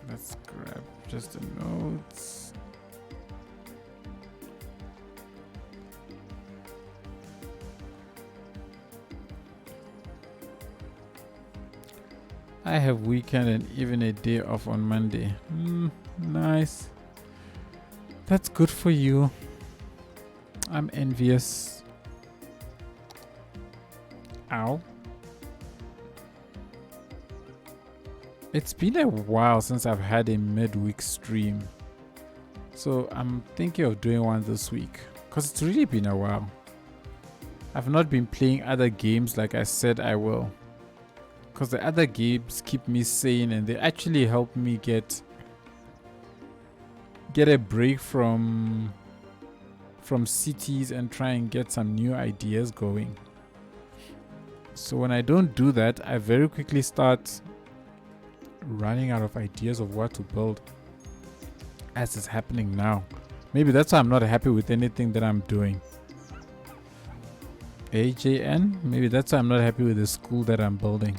Let's grab just the notes. I have weekend and even a day off on Monday. Nice. That's good for you. I'm envious. Ow. It's been a while since I've had a midweek stream. So I'm thinking of doing one this week. Because it's really been a while. I've not been playing other games like I said I will. Because the other games keep me sane and they actually help me get a break from cities and try and get some new ideas going. So when I don't do that, I very quickly start running out of ideas of what to build, as is happening now. Maybe that's why I'm not happy with anything that I'm doing. AJN, maybe that's why I'm not happy with the school that I'm building.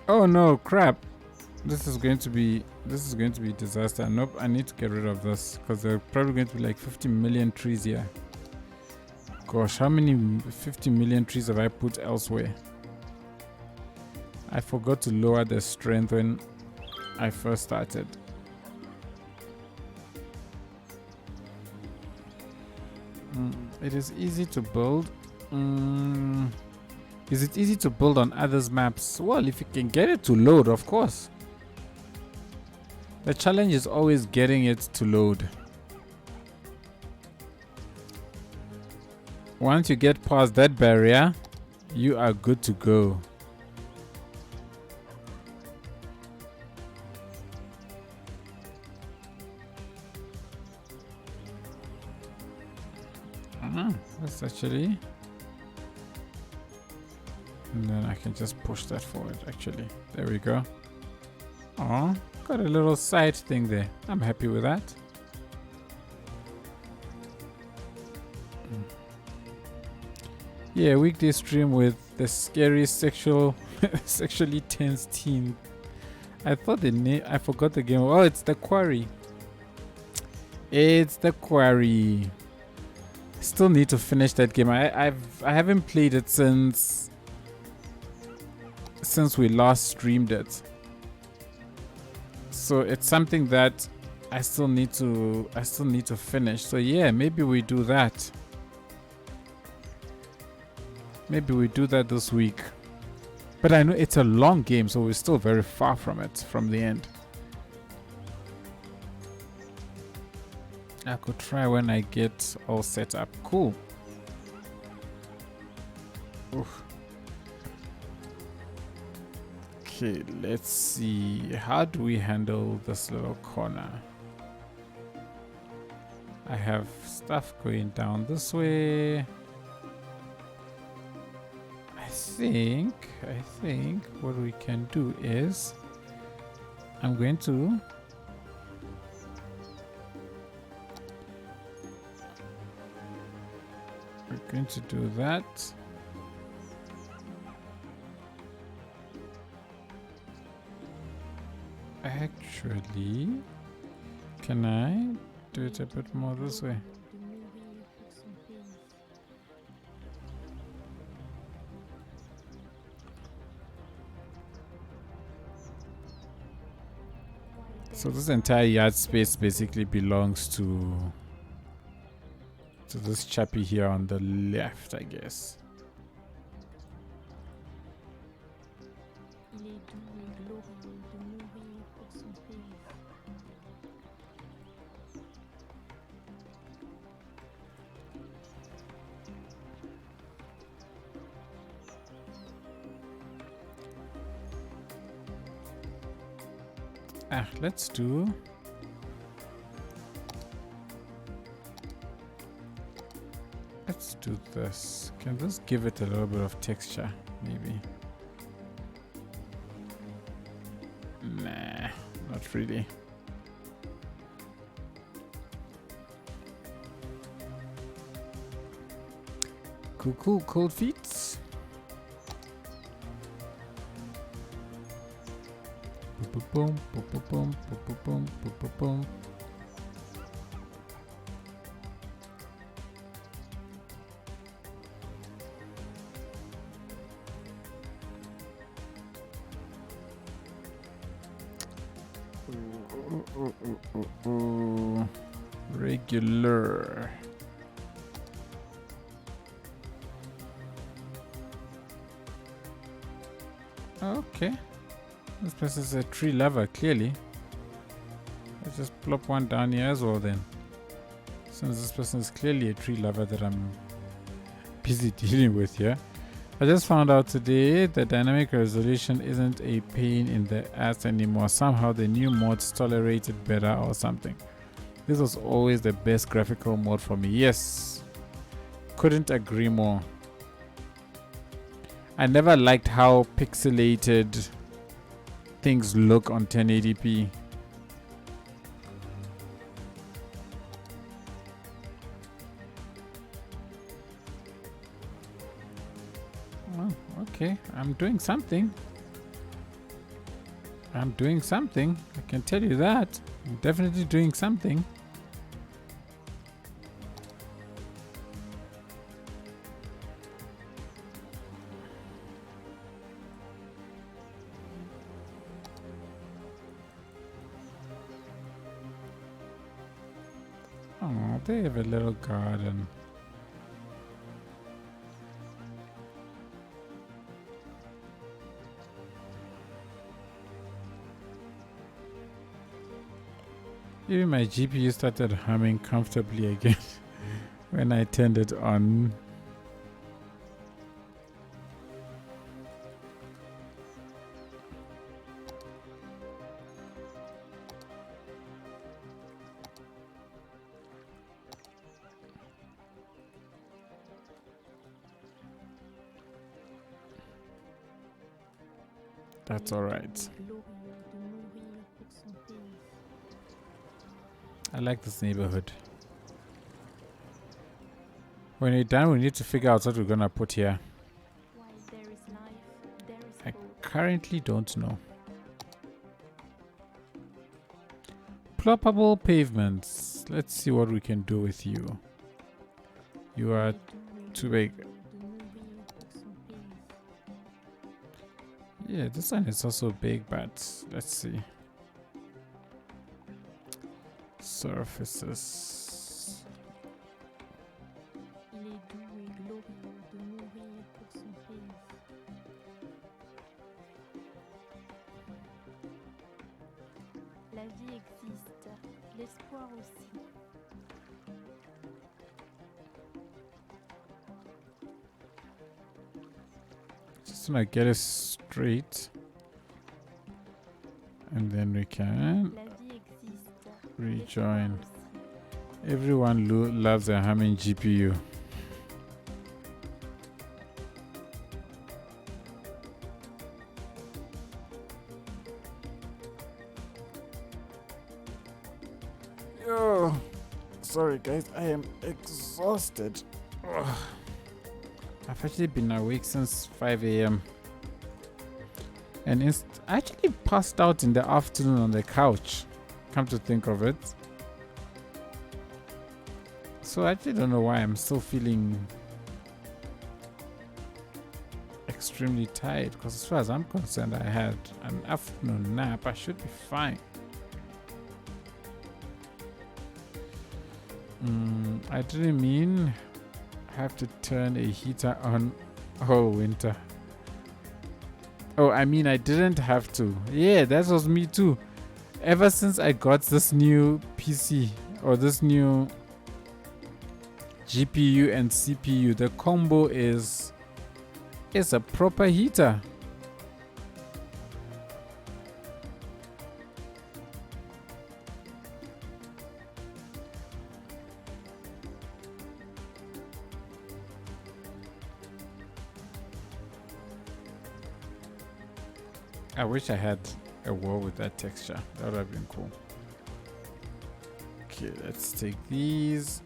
Oh no, crap. This is going to be disaster. Nope, I need to get rid of this because there are probably going to be like 50 million trees here. Gosh, how many 50 million trees have I put elsewhere? I forgot to lower the strength when I first started. It is easy to build. Is it easy to build on others' maps? Well, if you can get it to load, of course. The challenge is always getting it to load. Once you get past that barrier, you are good to go. That's actually... And then I can just push that forward, actually. There we go. Oh, got a little side thing there. I'm happy with that. Yeah, weekday stream with the scary sexually tense teen. I thought the name, I forgot the game. Oh, it's The Quarry. It's The Quarry. Still need to finish that game. I haven't played it since since we last streamed it. So it's something that I still need to finish. So yeah, maybe we do that. Maybe we do that this week. But I know it's a long game, so we're still very far from it, from the end. I could try when I get all set up. Cool. Oof. Okay, let's see. How do we handle this little corner? I have stuff going down this way. I think what we can do is we're going to do that. Actually, can I do it a bit more this way? So this entire yard space basically belongs to this chappy here on the left, I guess. Let's do this. Can this give it a little bit of texture, maybe? Nah, not really. Cool, cold feet. Boom, boom, boom, boom, boom, boom, boom, boom. Regular. Okay. This person is a tree lover, clearly. Let's just plop one down here as well then. Since this person is clearly a tree lover that I'm busy dealing with here. I just found out today that dynamic resolution isn't a pain in the ass anymore. Somehow the new mods tolerate it better or something. This was always the best graphical mode for me. Yes. Couldn't agree more. I never liked how pixelated things look on 1080p. Oh, okay, I'm doing something. I can tell you that. I'm definitely doing something. Oh, they have a little garden. Even my GPU started humming comfortably again when I turned it on. That's all right. I like this neighborhood. When we're done, we need to figure out what we're gonna put here. I currently don't know. Ploppable pavements. Let's see what we can do with you. You are too big. Yeah, this one is also big, but let's see. Surfaces. Il est doux et glorieux de mourir pour son pays. La vie existe, l'espoir aussi. Just want to get it straight. And then we can La vie existe, rejoin. l'espoir aussi. Everyone loves a humming GPU. Oh, sorry guys, I am exhausted. Ugh. I've actually been awake since 5 a.m. and I actually passed out in the afternoon on the couch, come to think of it. So I actually don't know why I'm still feeling extremely tired, because as far as I'm concerned, I had an afternoon nap. I should be fine. I didn't mean have to turn a heater on all winter. Oh, I mean I didn't have to. Yeah, that was me too. Ever since I got this new PC or this new GPU and CPU, the combo is a proper heater. I wish I had a wall with that texture. That would have been cool. Okay, let's take these.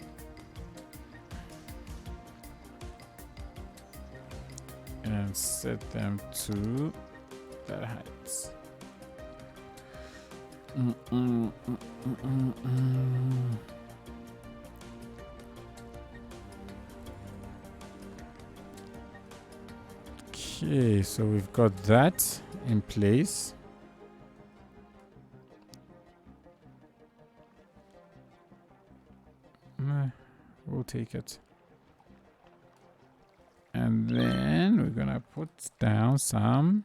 And set them to that height. Okay, so we've got that in place. We'll take it. And then we're gonna put down some.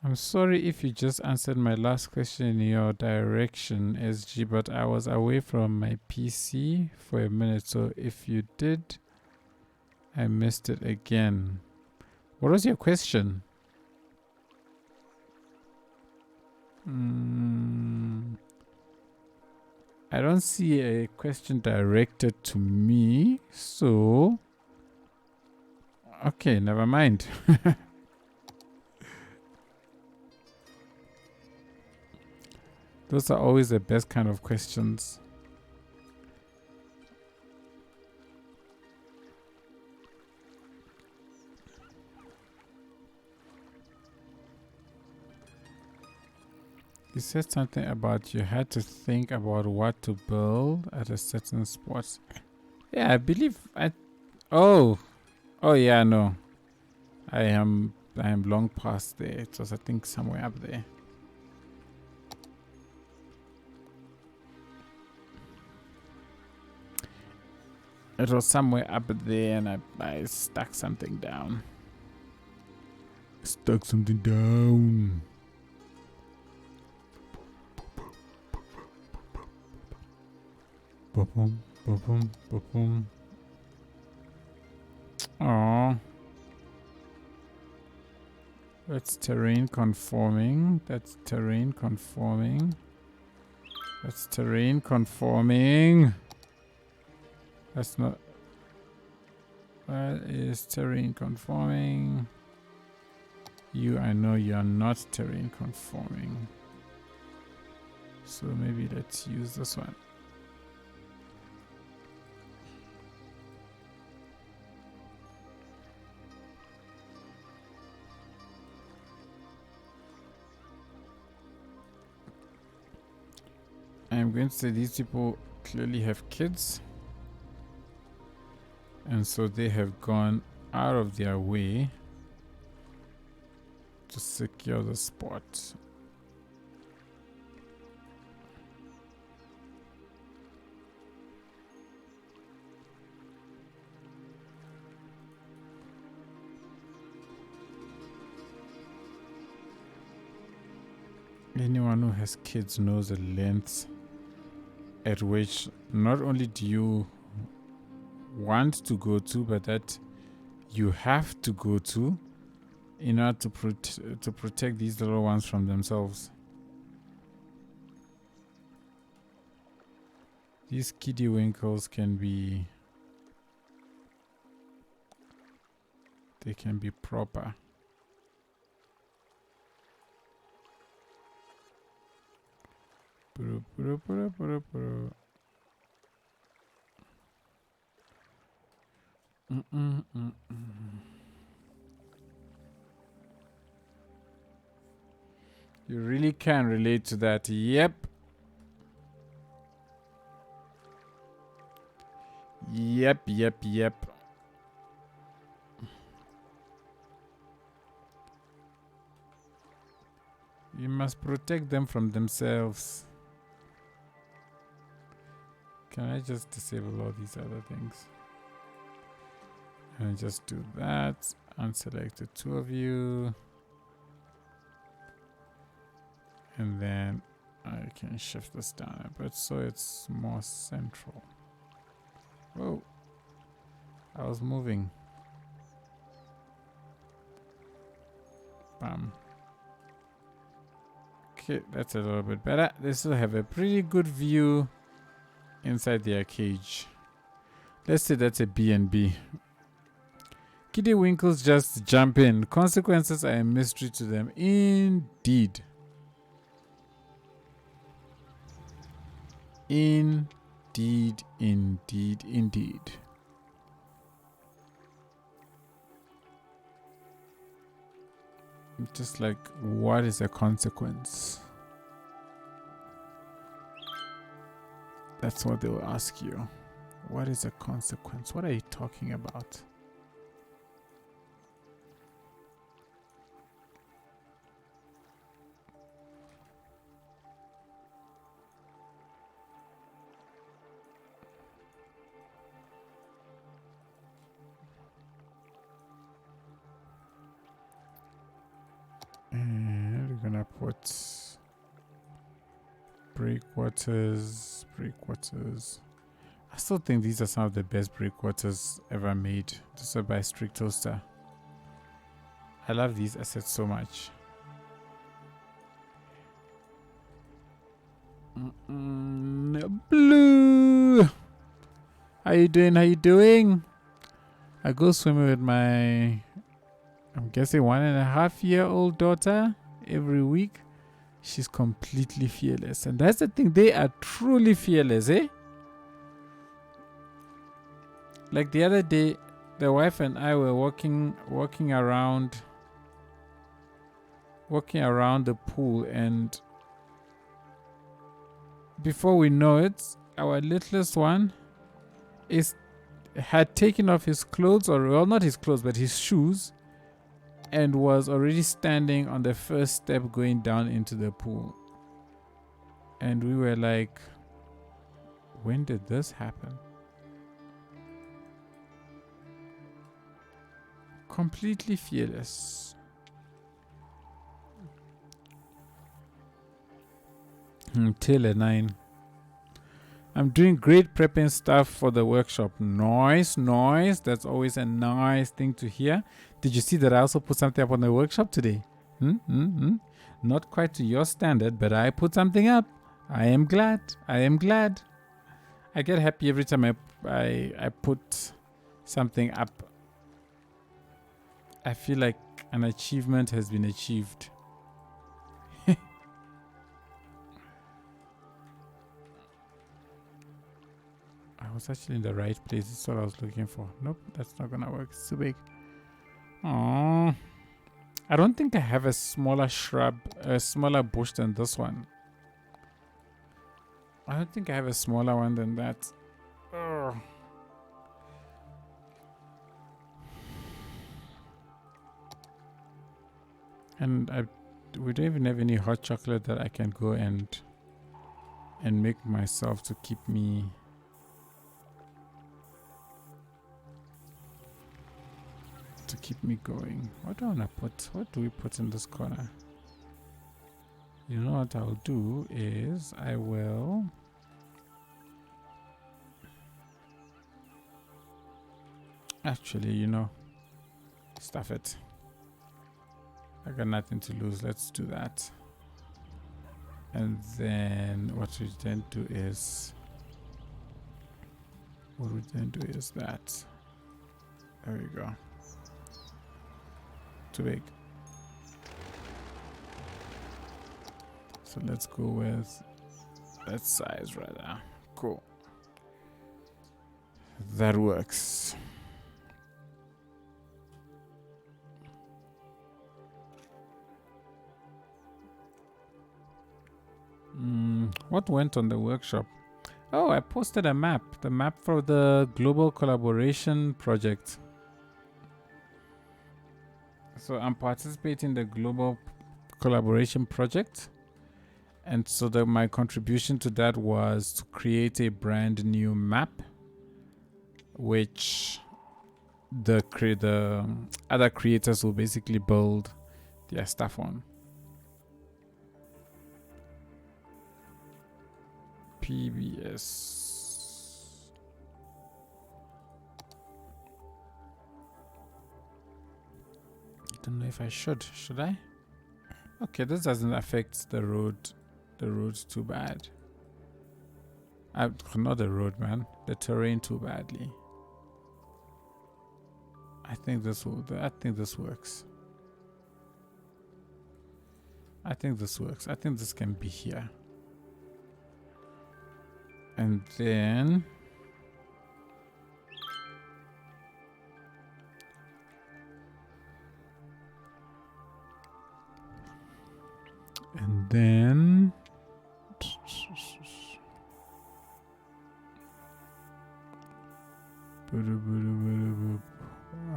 I'm sorry if you just answered my last question in your direction, SG, but I was away from my PC for a minute, so if you did, I missed it again. What was your question? I don't see a question directed to me, so okay, never mind. Those are always the best kind of questions. You said something about you had to think about what to build at a certain spot. Yeah, I believe oh yeah, no. I am long past there. It was, I think, somewhere up there. It was somewhere up there, and I stuck something down. Stuck something down. Ba-boom, ba-boom, ba-boom. Aww. That's terrain conforming. That's terrain conforming. That's terrain conforming. That's not. That is terrain conforming. You, I know you're not terrain conforming. So maybe let's use this one. I'm going to say these people clearly have kids, and so they have gone out of their way to secure the spot. Anyone who has kids knows the lengths at which not only do you want to go to, but that you have to go to in order to protect these little ones from themselves. These kiddie winkles can be proper. You really can relate to that. Yep. Yep. You must protect them from themselves. Can I just disable all these other things? And just do that. Unselect the two of you. And then I can shift this down a bit so it's more central. Whoa. I was moving. Bam. Okay, that's a little bit better. They still have a pretty good view inside their cage. Let's say that's a B&B. Kiddie Winkles just jump in. Consequences are a mystery to them. Indeed. Indeed. Just like, what is the consequence? That's what they will ask you. What is the consequence? What are you talking about? And we're gonna put breakwaters. I still think these are some of the best breakwaters ever made. This is by Strict Toaster. I love these assets so much. Blue! How you doing? I go swimming with my, I'm guessing 1.5-year-old daughter every week. She's completely fearless. And that's the thing. They are truly fearless, eh? Like the other day, the wife and I were walking around the pool, and before we know it, our littlest one had taken off his clothes, or well, not his clothes, but his shoes, and was already standing on the first step going down into the pool. And we were like, when did this happen? Completely fearless. Taylor 9. I'm doing great prepping stuff for the workshop. Nice. That's always a nice thing to hear. Did you see that I also put something up on the workshop today? Not quite to your standard, but I put something up. I am glad. I get happy every time I put something up. I feel like an achievement has been achieved. I was actually in the right place. That's what I was looking for. Nope, that's not gonna work. It's too big. Oh, I don't think I have a smaller bush than this one. I don't think I have a smaller one than that. Ugh. And we don't even have any hot chocolate that I can go and make myself to keep me going. What do I wanna put? What do we put in this corner? You know what I'll do is I will actually, you know, stuff it. I got nothing to lose. Let's do that. And then what we then do is that. There we go. Too big. So let's go with that size rather. Cool. That works. What went on the workshop? Oh, I posted a map. The map for the global collaboration project. So I'm participating in the global collaboration project. And so my contribution to that was to create a brand new map, which the other creators will basically build their stuff on. PBS. I don't know if I should. Should I? Okay, this doesn't affect the road. The road's too bad. Not the road, man. The terrain too badly. I think this works. I think this works. I think this can be here. And then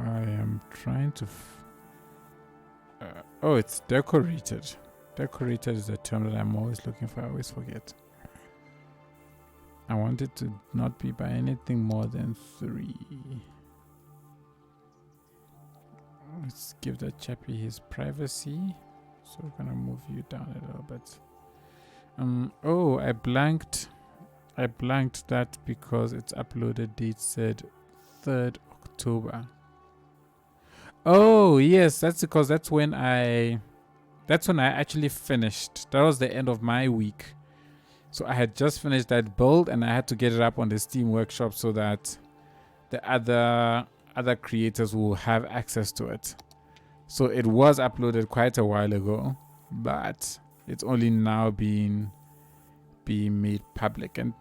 I am trying to oh, it's decorated. Decorated is the term that I'm always looking for. I always forget. I want it to not be by anything more than 3. Let's give that chappy his privacy. So we're gonna move you down a little bit. Oh, I blanked that because its uploaded date said 3rd October. Oh yes, that's because that's when I actually finished. That was the end of my week. So I had just finished that build and I had to get it up on the Steam Workshop so that the other creators will have access to it. So it was uploaded quite a while ago, but it's only now being made public. And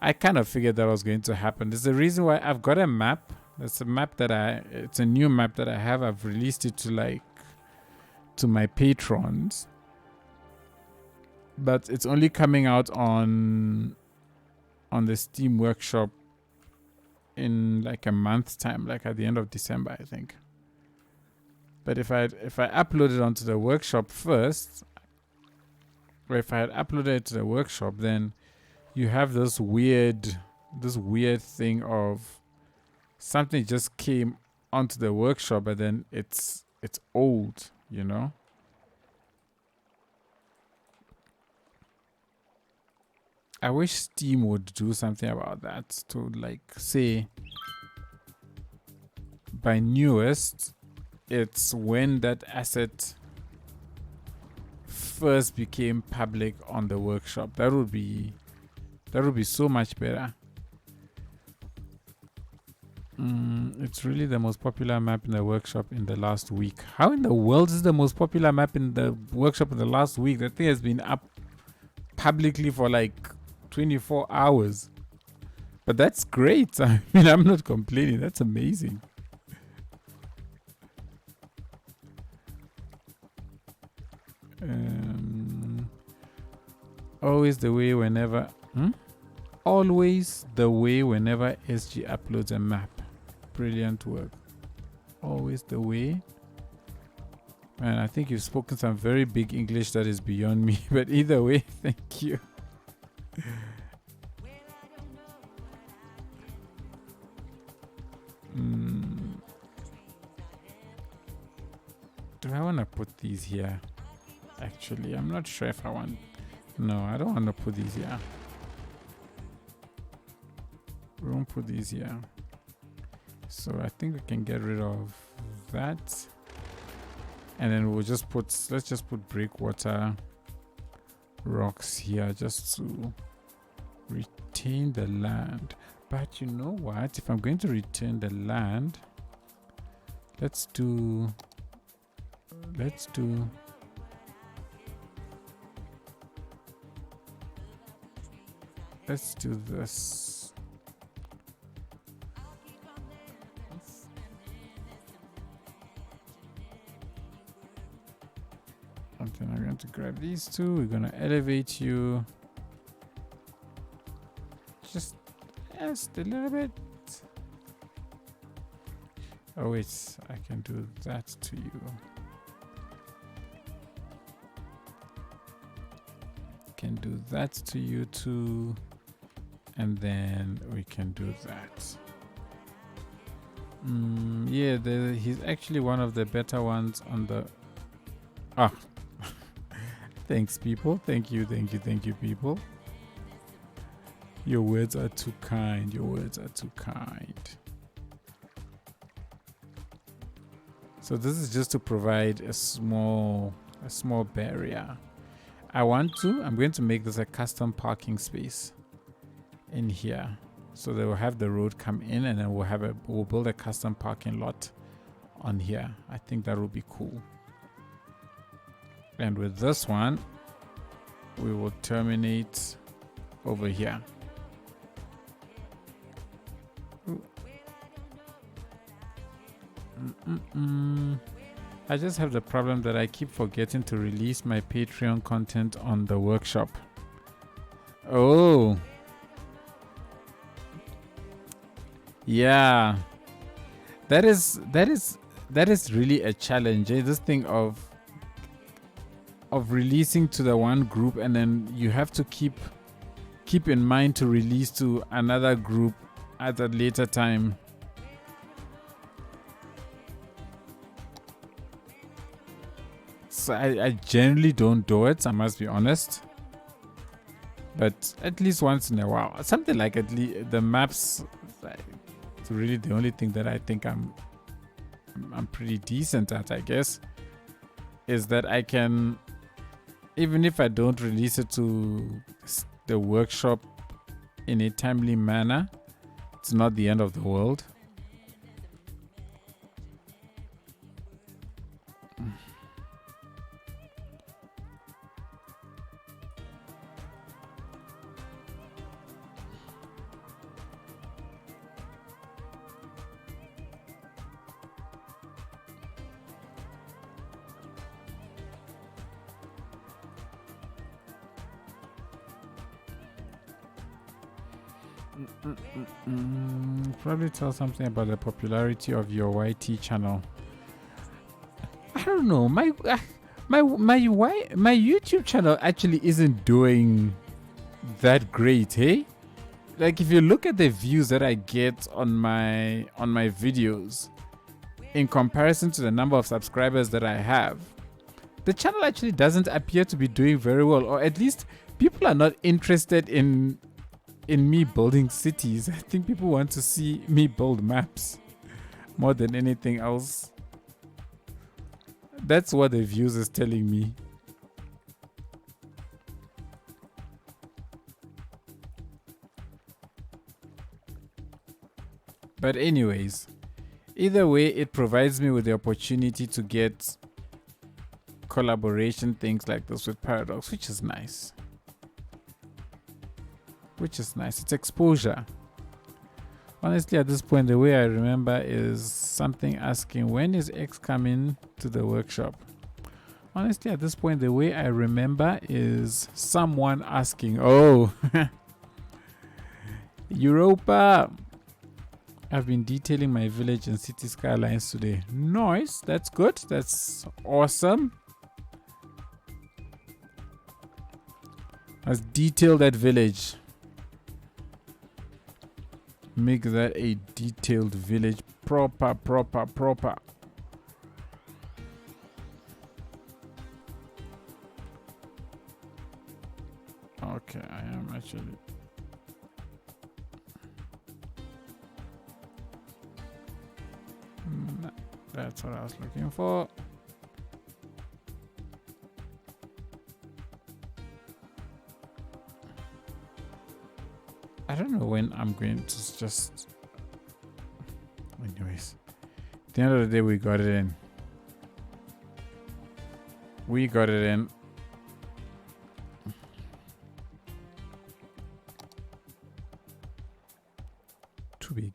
I kind of figured that was going to happen. There's a reason why I've got a map. It's a map it's a new map that I have. I've released it to my patrons. But it's only coming out on the Steam Workshop in like a month's time, like at the end of December, I think. But if I upload it onto the workshop first, or if I had uploaded it to the workshop, then you have this weird thing of something just came onto the workshop, but then it's old, you know. I wish Steam would do something about that, to like say by newest, it's when that asset first became public on the workshop. That would be so much better. It's really the most popular map in the workshop in the last week. How in the world is the most popular map in the workshop in the last week? That thing has been up publicly for like 24 hours. But that's great. I mean, I'm not complaining. That's amazing. Always the way whenever SG uploads a map. Brilliant work. Always the way Man, I think you've spoken some very big English that is beyond me. But either way, thank you. Do I want to put these here? Actually, I'm not sure if I want. No, I don't want to put these here. We won't put these here. So I think we can get rid of that. And then we'll just put, let's just put breakwater rocks here just to retain the land. But you know what? If I'm going to retain the land, let's do this. And then I'm going to grab these two. We're going to elevate you just a little bit. Oh wait, I can do that to you. Can do that to you too. And then we can do that. Yeah, he's actually one of the better ones on the... Ah. Thanks, people. Thank you, people. Your words are too kind. So this is just to provide a small barrier. I'm going to make this a custom parking space in here. So they will have the road come in, and then we'll build a custom parking lot on here. I think that will be cool. And with this one, we will terminate over here. I just have the problem that I keep forgetting to release my Patreon content on the workshop. Oh. Yeah. That is really a challenge. This thing of releasing to the one group, and then you have to keep in mind to release to another group at a later time. So I generally don't do it, I must be honest. But at least once in a while, something like at least the maps, it's really the only thing that I think I'm pretty decent at, I guess, is that I can, even if I don't release it to the workshop in a timely manner, it's not the end of the world. Probably tell something about the popularity of your YT channel. I don't know. My YouTube channel actually isn't doing that great, hey? Like if you look at the views that I get on my videos in comparison to the number of subscribers that I have, the channel actually doesn't appear to be doing very well, or at least people are not interested in me building cities. I think people want to see me build maps more than anything else. That's what the views is telling me. But anyways, either way, it provides me with the opportunity to get collaboration things like this with Paradox, which is nice. It's exposure. Honestly, at this point, the way I remember is something asking, when is X coming to the workshop? Honestly, at this point, the way I remember is someone asking, oh, Europa, I've been detailing my village and city skylines today. Nice. That's good. That's awesome. Let's detail that village. Make that a detailed village. Proper. Okay, I am actually. That's what I was looking for. I don't know when I'm going to just. Anyways, at the end of the day, we got it in. We got it in. Too big.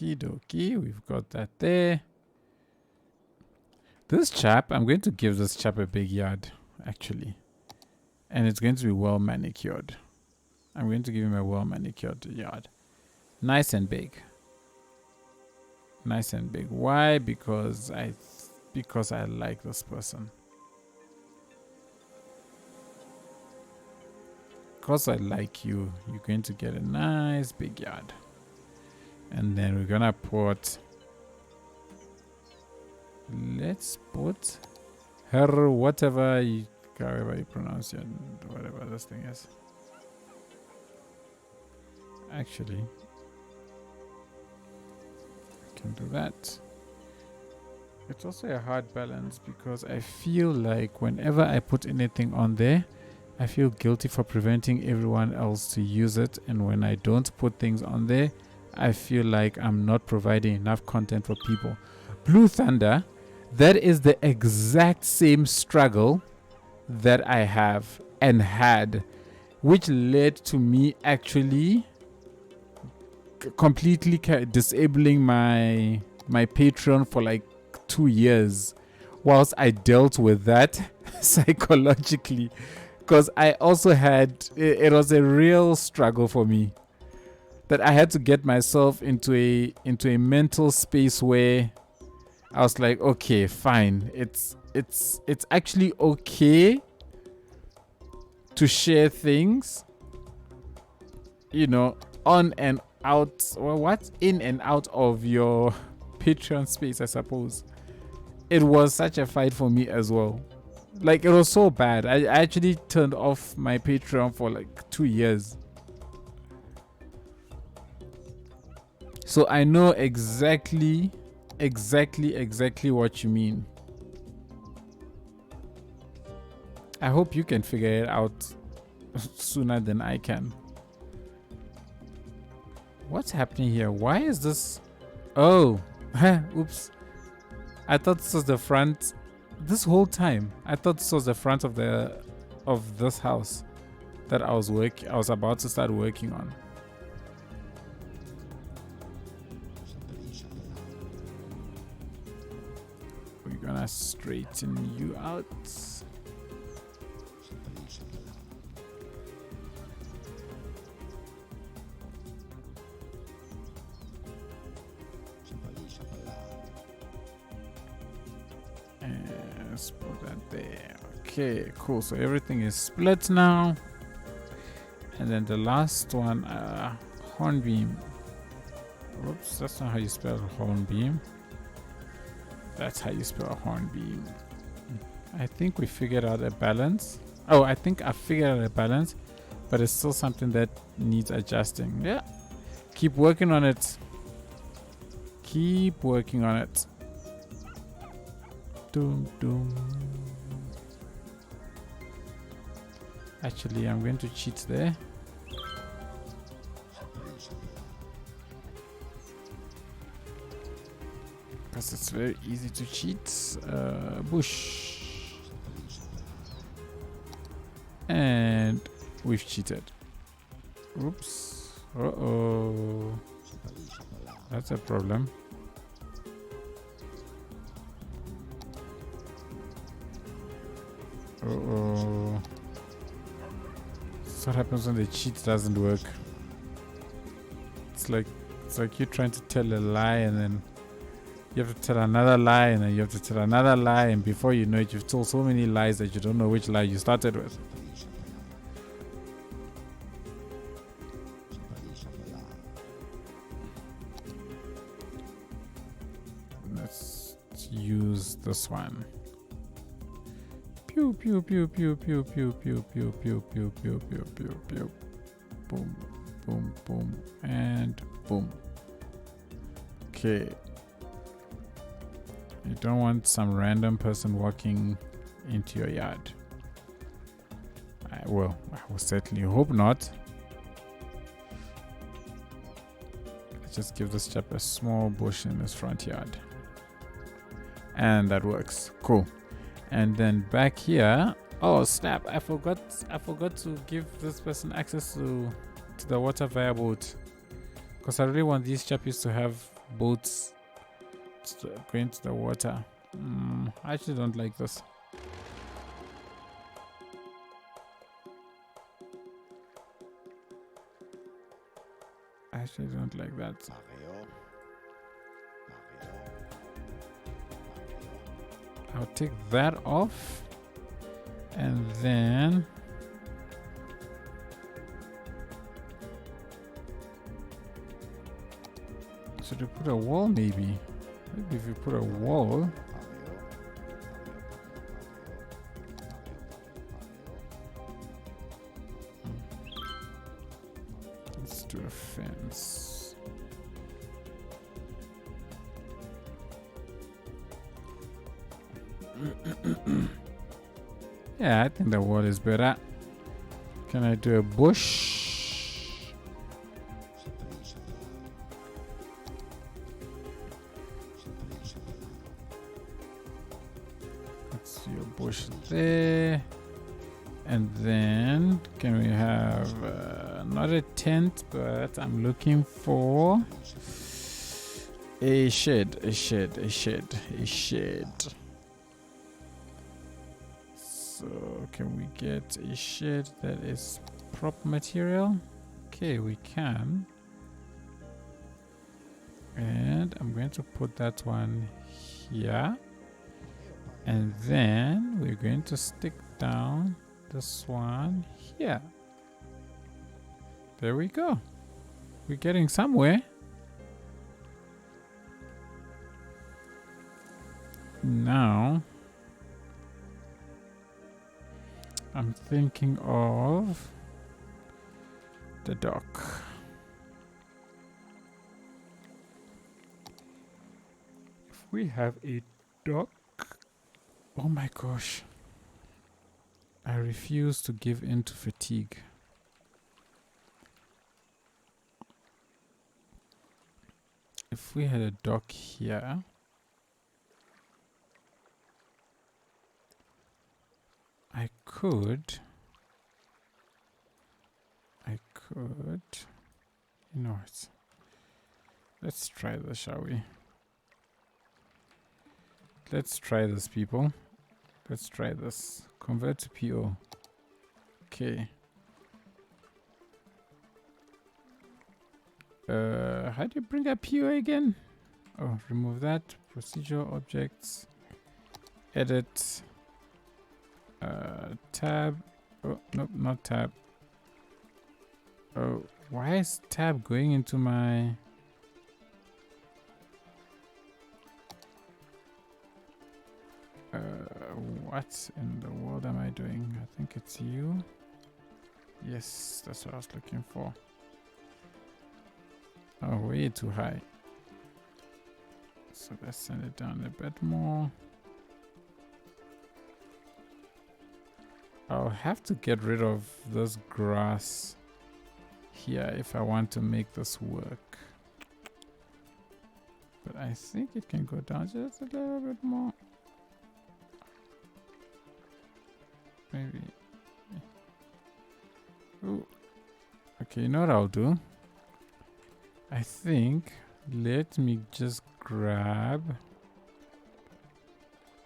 Okie, we've got that there. This chap, I'm going to give this chap a big yard, actually. And it's going to be well manicured. I'm going to give him a well manicured yard. Nice and big. Nice and big. Why? Because I like this person. Because I like you, you're going to get a nice big yard. And then we're gonna put, let's put her, whatever you pronounce it, whatever this thing is. Actually, I can do that. It's also a hard balance because I feel like whenever I put anything on there, I feel guilty for preventing everyone else to use it. And when I don't put things on there, I feel like I'm not providing enough content for people. Blue Thunder, that is the exact same struggle that I have and had, which led to me actually completely disabling my Patreon for like 2 years whilst I dealt with that psychologically, because I also had it was a real struggle for me that I had to get myself into a mental space where I was like, okay, fine. It's actually okay to share things, you know, on and out, or what? In and out of your Patreon space, I suppose. It was such a fight for me as well. Like, it was so bad. I actually turned off my Patreon for like 2 years. So I know exactly what you mean. I hope you can figure it out sooner than I can. What's happening here? Why is this? Oh, oops. I thought this was the front. This whole time, I thought this was the front of this house that I was about to start working on. We're gonna straighten you out. And let's put that there. Okay, cool. So everything is split now. And then the last one, hornbeam. Oops, that's not how you spell hornbeam. That's how you spell hornbeam. I think we figured out a balance. Oh, I think I figured out a balance, but it's still something that needs adjusting. Yeah. Keep working on it. Keep working on it. Doom, doom. Actually, I'm going to cheat there. Because it's very easy to cheat. Bush. And we've cheated. Oops. Uh-oh. That's a problem. Uh-oh. That's what happens when the cheat doesn't work. It's like you're trying to tell a lie and then you have to tell another lie and then you have to tell another lie, and before you know it, you've told so many lies that you don't know which lie you started with. Let's use this one. Pew pew pew pew pew pew pew pew pew pew pew pew pew pew. Boom, boom, boom, and boom. Okay. You don't want some random person walking into your yard. I will certainly hope not. Let's just give this chap a small bush in his front yard. And that works. Cool. And then back here, oh snap, I forgot to give this person access to the water via boat. Because I really want these chappies to have boats going to the water. I actually don't like this. I actually don't like that. I'll take that off, and then should we put a wall? Maybe if you put a wall, let's do a fence. Yeah, I think the wall is better. Can I do a bush? Let's do a bush there. And then can we have not a tent, but I'm looking for a shed. So can we get a shed that is prop material? Okay, we can. And I'm going to put that one here. And then we're going to stick down this one here. There we go. We're getting somewhere. Now I'm thinking of the dock. If we have a dock, oh my gosh, I refuse to give in to fatigue. If we had a dock here, I could, you know what, let's try this, shall we? Let's try this, people. Let's try this. Convert to PO. Okay. How do you bring up PO again? Oh, remove that. Procedural objects. Edit. Tab. Oh, nope, not tab. Oh, why is tab going into my... what in the world am I doing? I think it's you. Yes, that's what I was looking for. Oh, way too high. So let's send it down a bit more. I'll have to get rid of this grass here if I want to make this work. But I think it can go down just a little bit more. Maybe. Ooh. Okay, you know what I'll do? I think let me just grab.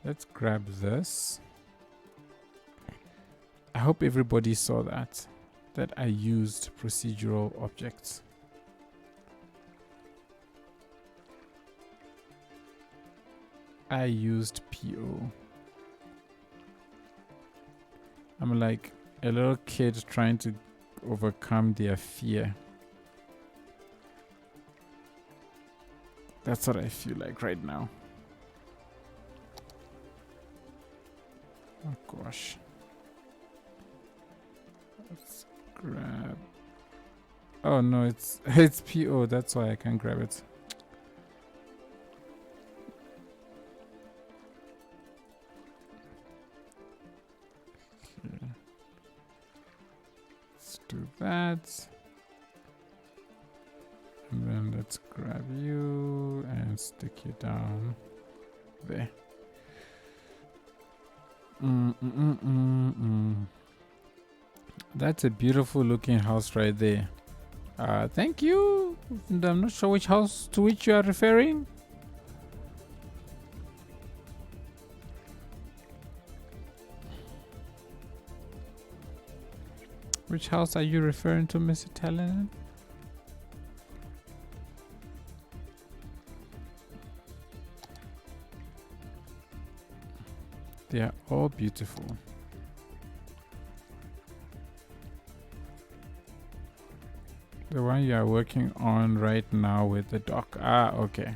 Let's grab this. I hope everybody saw that I used procedural objects. I used PO. I'm like a little kid trying to overcome their fear. That's what I feel like right now. Oh gosh. Let's grab. Oh no, it's PO. That's why I can't grab it. Okay. Let's do that. And then let's grab you and stick you down there. That's a beautiful looking house right there. Thank you. I'm not sure which house to which you are referring. Which house are you referring to, Mr. Talon? They are all beautiful. The one you are working on right now with the dock. Ah, okay.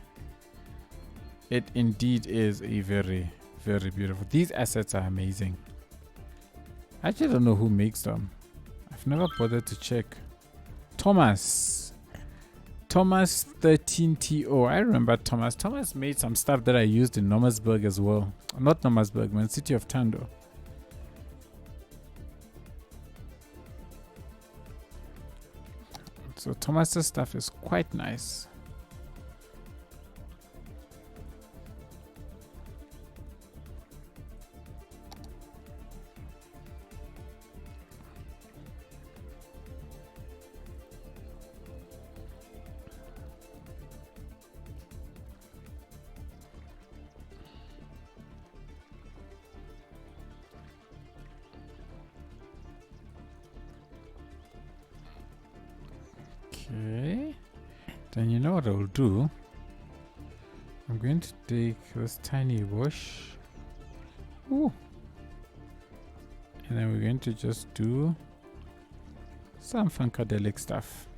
It indeed is a very, very beautiful. These assets are amazing. I actually don't know who makes them. I've never bothered to check. Thomas 13TO. I remember Thomas. Thomas made some stuff that I used in Nomasburg as well. Not Nomasburg, man. City of Tando. So Thomas's stuff is quite nice. Okay, then you know what I'll do? I'm going to take this tiny bush. Ooh. And then we're going to just do some funkadelic stuff.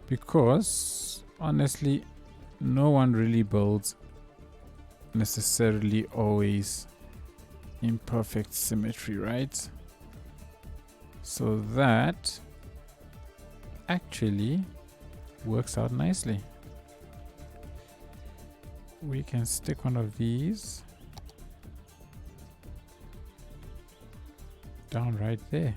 Because honestly, no one really builds necessarily always in perfect symmetry, right? So that actually works out nicely. We can stick one of these down right there.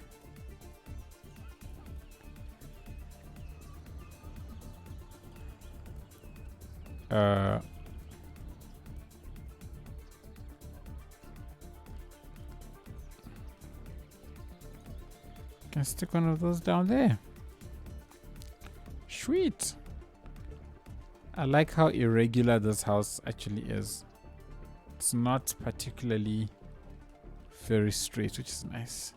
Can stick one of those down there. Sweet. I like how irregular this house actually is. It's not particularly very straight, which is nice.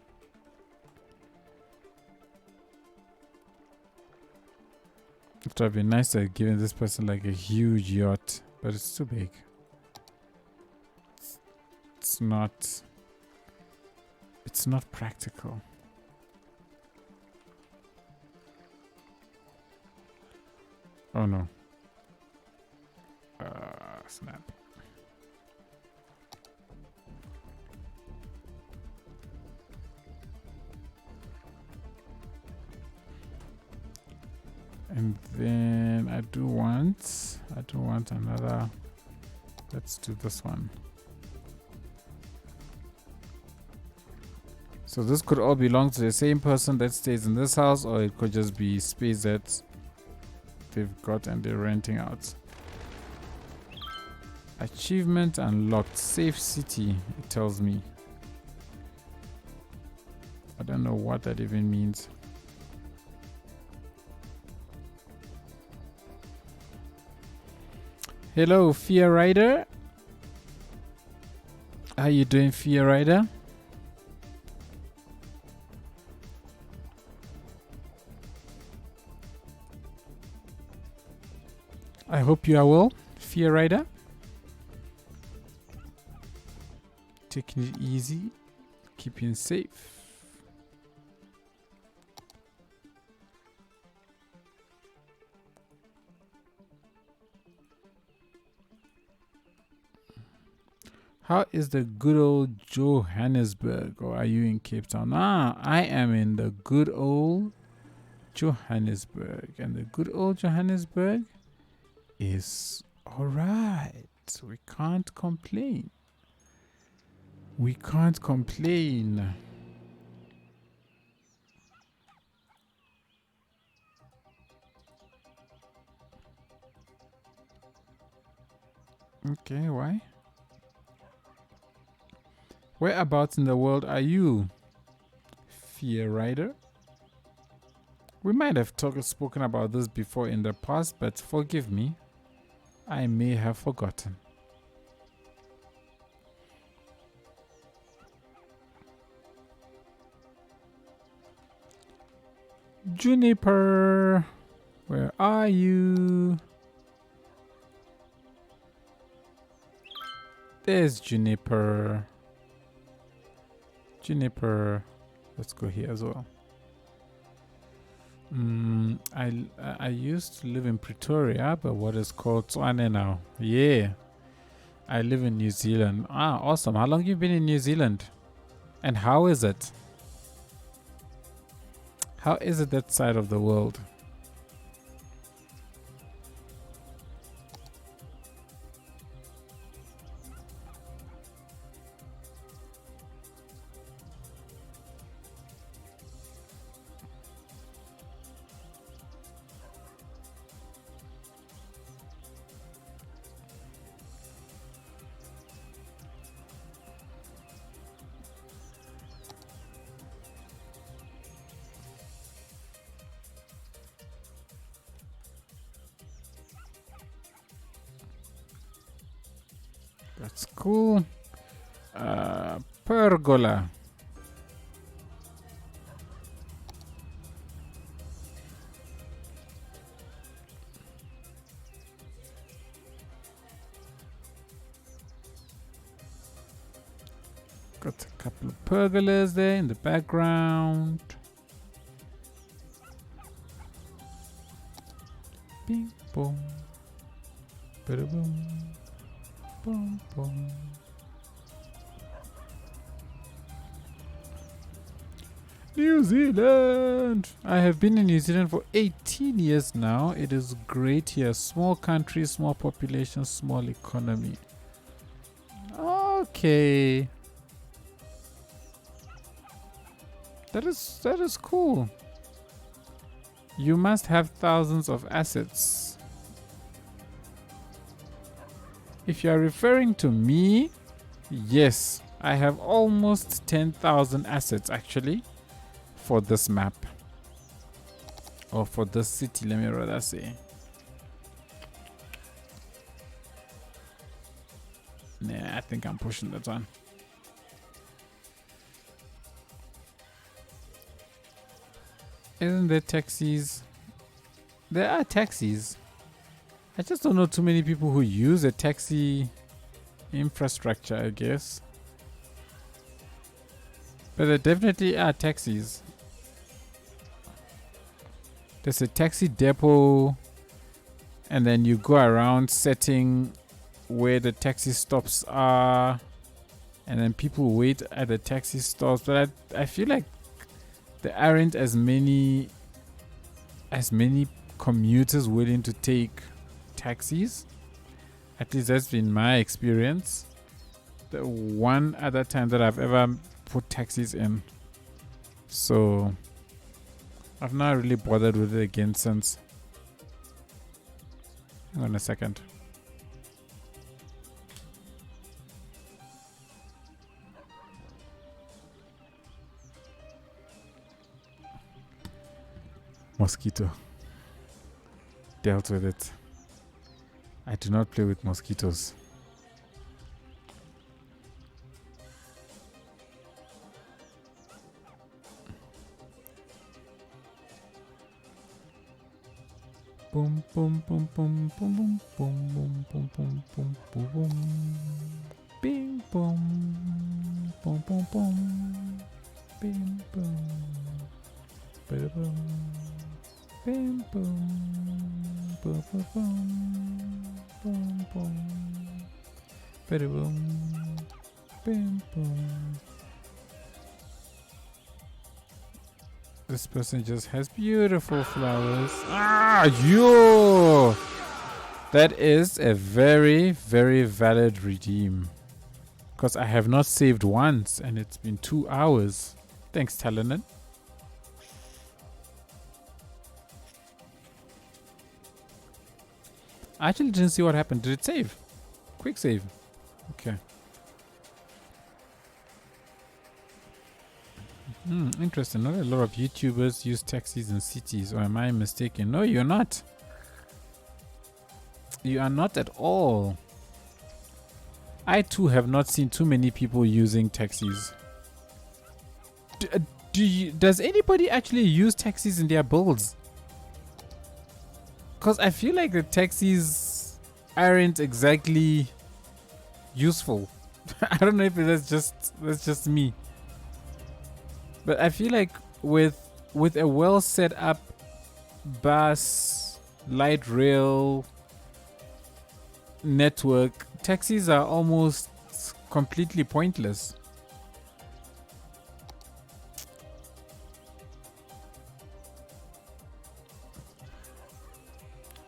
It would have been nicer giving this person like a huge yacht, but it's too big. It's not practical. Oh no. Snap. And then I do want another. Let's do this one. So this could all belong to the same person that stays in this house, or it could just be space that they've got and they're renting out. Achievement unlocked. Safe city, it tells me. I don't know what that even means. Hello, Fear Rider. How you doing, Fear Rider? hope you are well, Fear Rider. Taking it easy, keeping safe. How is the good old Johannesburg? Or are you in Cape Town? Ah, I am in the good old Johannesburg. And the good old Johannesburg is alright. We can't complain. We can't complain. Okay, why? Whereabouts in the world are you, Fear Rider? We might have spoken about this before in the past, but forgive me. I may have forgotten. Juniper, where are you? There's Juniper. Juniper. Let's go here as well. I used to live in Pretoria, but what is called Tswane now? Yeah. I live in New Zealand. Ah, awesome. How long have you been in New Zealand? And how is it? How is it that side of the world? That's cool. Pergola. Got a couple of pergolas there in the background. Bing boom. Bada boom. Boom boom. New Zealand! I have been in New Zealand for 18 years now. It is great here. Small country, small population, small economy. Okay. That is cool. You must have thousands of assets. If you are referring to me, yes, I have almost 10,000 assets actually for this map. Or for this city, let me rather say. Nah, I think I'm pushing that one. Isn't there taxis? There are taxis. I just don't know too many people who use a taxi infrastructure, I guess. But there definitely are taxis. There's a taxi depot, and then you go around setting where the taxi stops are, and then people wait at the taxi stops. But I feel like there aren't as many commuters willing to take taxis. At least that's been my experience. The one other time that I've ever put taxis in. So I've not really bothered with it again since. Hang on a second. Mosquito. Dealt with it. I do not play with mosquitoes. Boom, boom, boom, boom, boom, boom, boom, boom, boom, boom, boom, boom. Bing, boom, boom, boom, boom. Bing, boom. Bada boom. Bing, boom. Boom, boom, boom. Boom, boom. Bada boom. Bing, boom. This person just has beautiful flowers. Ah, yo! That is a very, very valid redeem. Because I have not saved once and it's been 2 hours. Thanks, Talanan. I actually didn't see what happened. Did it save? Quick save. Okay. Interesting. Not a lot of YouTubers use taxis in cities, or am I mistaken? No, you're not. You are not at all. I too have not seen too many people using taxis. Does anybody actually use taxis in their builds? Because I feel like the taxis aren't exactly useful. I don't know if that's just me. But I feel like with a well set up bus, light rail network, taxis are almost completely pointless.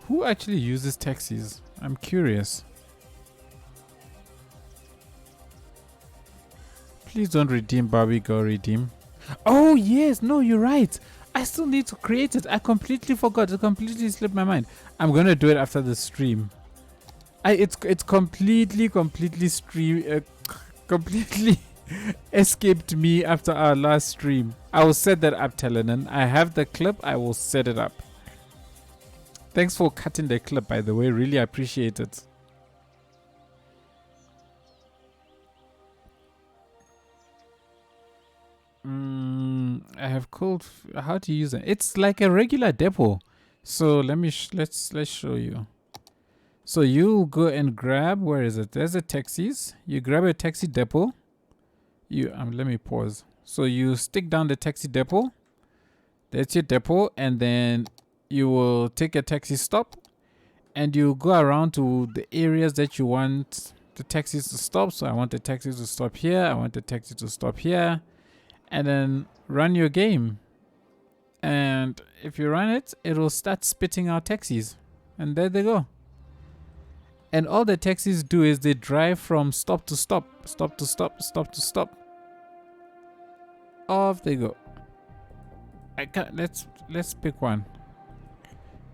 Who actually uses taxis? I'm curious. Please don't redeem Barbie Girl redeem. Oh yes, no, you're right. I still need to create it. I completely forgot. It completely slipped my mind. I'm gonna do it after the stream. It's completely escaped me after our last stream. I will set that up, Telenan. I have the clip. I will set it up. Thanks for cutting the clip, by the way. Really appreciate it. I have called. How to use it? It's like a regular depot. So let's show you. So you go and grab. Where is it? There's a taxis. You grab a taxi depot. You let me pause. So you stick down the taxi depot. That's your depot, and then you will take a taxi stop, and you go around to the areas that you want the taxis to stop. So I want the taxi to stop here. I want the taxi to stop here. And then run your game. And if you run it, it will start spitting out taxis. And there they go. And all the taxis do is they drive from stop to stop, stop to stop, stop to stop. Off they go. Let's pick one.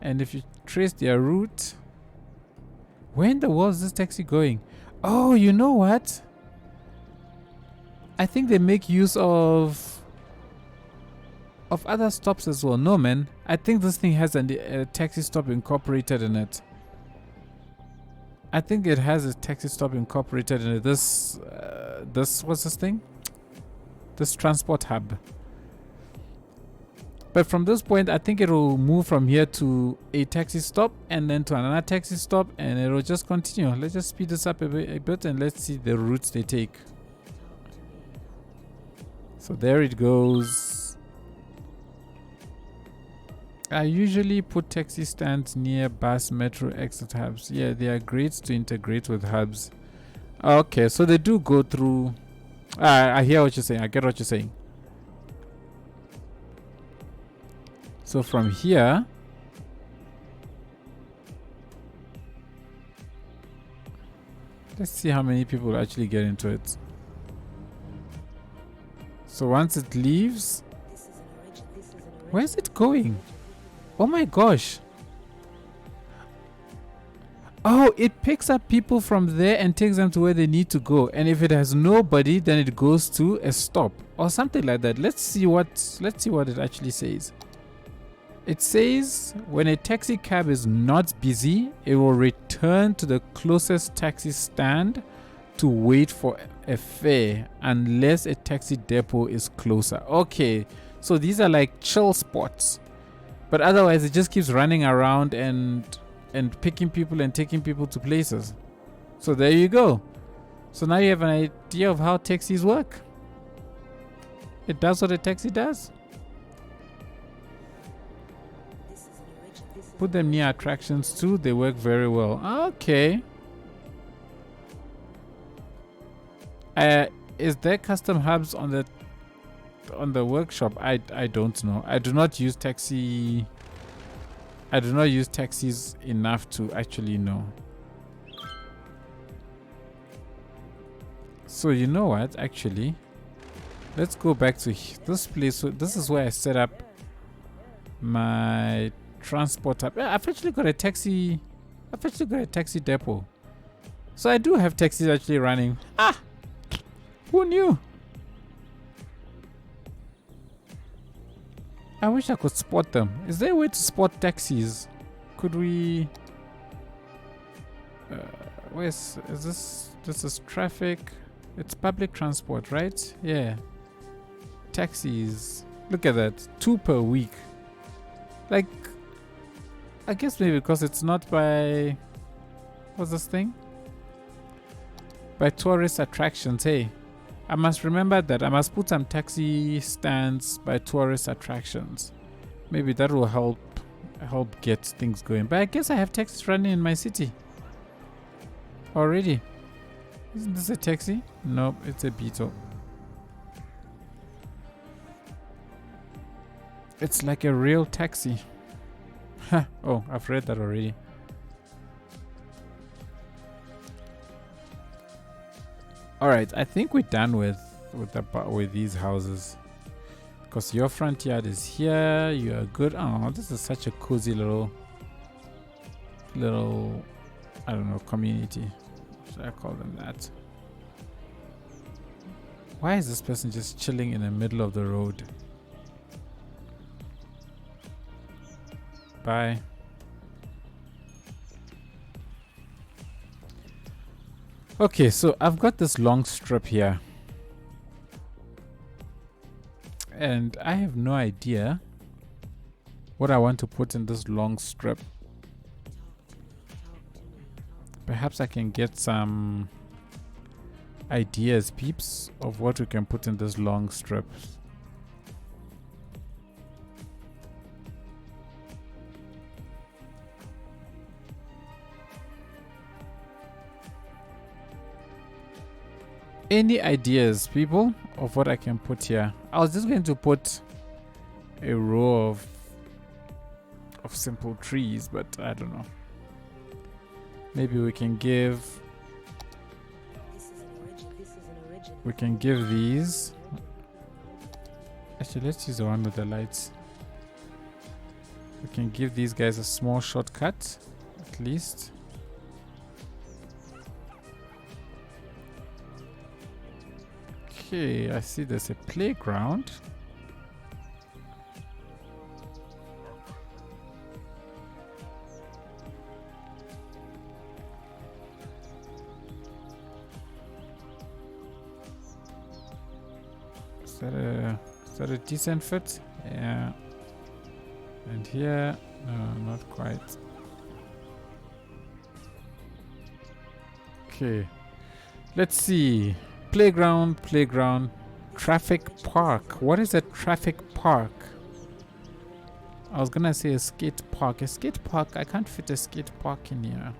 And if you trace their route, where in the world is this taxi going? Oh, you know what? I think they make use of other stops as well. No, man. I think this thing has a taxi stop incorporated in it. I think it has a taxi stop incorporated in it. This what's this thing? This transport hub. But from this point, I think it will move from here to a taxi stop and then to another taxi stop, and it will just continue. Let's just speed this up a bit and let's see the routes they take. So there it goes. I usually put taxi stands near bus metro exit hubs. Yeah, they are great to integrate with hubs. Okay, so they do go through. I hear what you're saying. I get what you're saying. So from here, let's see how many people actually get into it. So once it leaves, where's it going? Oh my gosh. Oh, it picks up people from there and takes them to where they need to go. And if it has nobody, then it goes to a stop or something like that. Let's see what it actually says. It says when a taxi cab is not busy, it will return to the closest taxi stand to wait for a fare unless a taxi depot is closer. Okay, so these are like chill spots. But otherwise, it just keeps running around and picking people and taking people to places. So there you go. So now you have an idea of how taxis work. It does what a taxi does. Put them near attractions too. They work very well. Okay. Is there custom hubs on the workshop? I don't know. I do not use taxis enough to actually know. So you know what? Actually, let's go back to this place. So this is where I set up my transport hub. I've actually got a taxi. I've actually got a taxi depot. So I do have taxis actually running. Ah, who knew? I wish I could spot them. Is there a way to spot taxis? Could we? Where's is this? This is traffic. It's public transport, right? Yeah. Taxis. Look at that. 2 per week. Like, I guess maybe because it's not by, what's this thing? By tourist attractions. Hey, I must remember that. I must put some taxi stands by tourist attractions. Maybe that will help get things going. But I guess I have taxis running in my city already. Isn't this a taxi? Nope, it's a Beetle. It's like a real taxi. Oh, I've read that already. All right, I think we're done with these houses. Because your front yard is here. You are good. Oh, this is such a cozy little, I don't know, community. Should I call them that? Why is this person just chilling in the middle of the road? Bye. Okay, so I've got this long strip here. And I have no idea what I want to put in this long strip. Perhaps I can get some ideas, peeps, of what we can put in this long strip. Any ideas, people, of what I can put here? I was just going to put a row of simple trees, but I don't know. Maybe we can give these. Actually, let's use the one with the lights. We can give these guys a small shortcut, at least. Okay, I see there's a playground. Is that a decent fit? Yeah. And here, no, not quite. Okay. Let's see. Playground. Traffic park. What is a traffic park? I was gonna say a skate park. A skate park? I can't fit a skate park in here.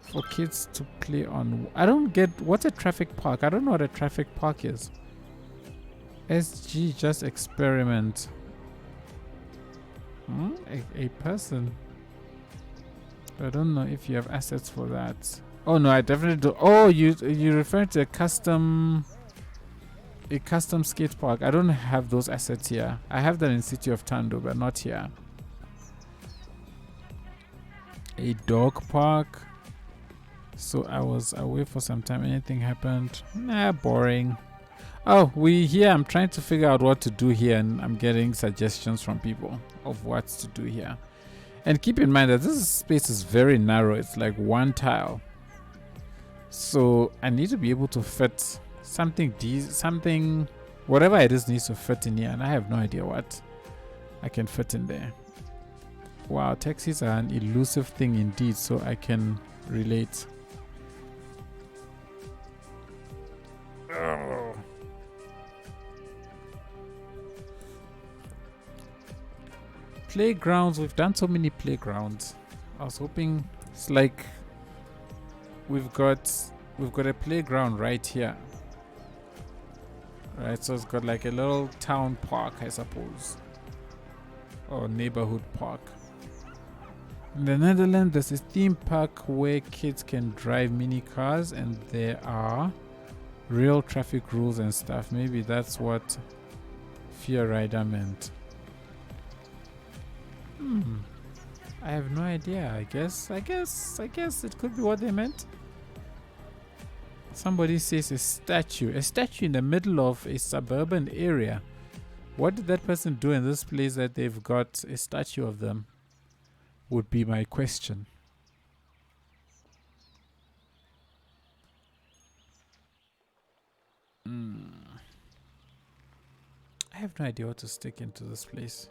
For kids to play on. I don't get. What's a traffic park? I don't know what a traffic park is. SG, just experiment. A person. I don't know if you have assets for that. Oh no, I definitely do. Oh, you refer to a custom skate park. I don't have those assets here. I have that in City of Tando, but not here. A dog park. So I was away for some time. Anything happened? Nah, boring. Oh, I'm trying to figure out what to do here, and I'm getting suggestions from people of what to do here. And keep in mind that this space is very narrow. It's like one tile. So I need to be able to fit something, whatever it is needs to fit in here, and I have no idea what. I can fit in there. Wow, taxis are an elusive thing indeed, so I can relate. Oh. Playgrounds, we've done so many playgrounds. I was hoping it's like we've got a playground right here. Right, so it's got like a little town park, I suppose. Or neighborhood park. In the Netherlands, there's a theme park where kids can drive mini cars and there are real traffic rules and stuff. Maybe that's what Fear Rider meant. I have no idea. I guess it could be what they meant. Somebody says a statue in the middle of a suburban area. What did that person do in this place that they've got a statue of them? Would be my question. I have no idea what to stick into this place.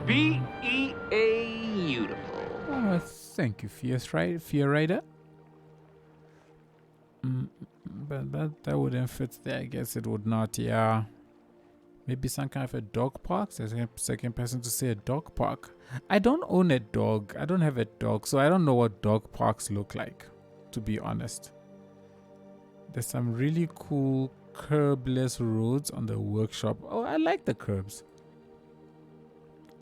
Beautiful. Oh, thank you, Fear Rider. But that wouldn't fit there. I guess it would not. Yeah. Maybe some kind of a dog park. There's a second person to say a dog park. I don't own a dog. I don't have a dog, so I don't know what dog parks look like, to be honest. There's some really cool curbless roads on the workshop. Oh, I like the curbs.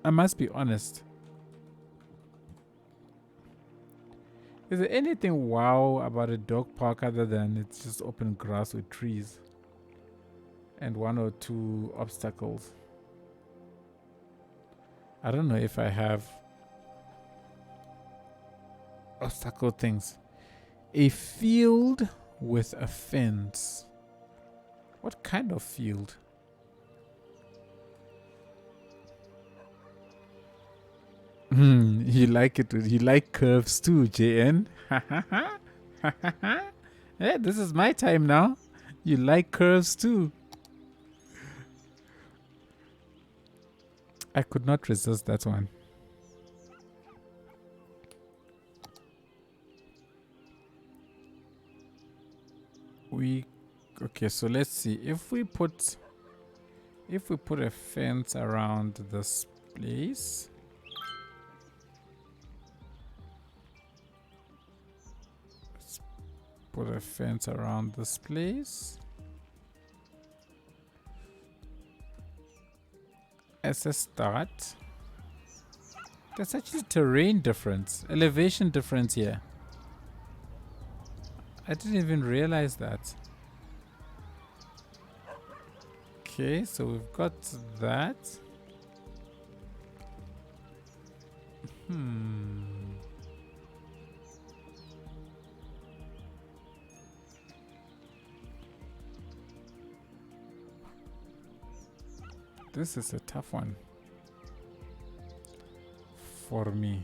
I must be honest. Is there anything wow about a dog park other than it's just open grass with trees and one or two obstacles? I don't know if I have obstacle things. A field with a fence. What kind of field? You like it. You like curves too, JN. Yeah, this is my time now. You like curves too. I could not resist that one. Okay, so let's see. If we put a fence around this place. Put a fence around this place. As a start. There's actually terrain difference, elevation difference here. I didn't even realize that. Okay, so we've got that. This is a tough one for me.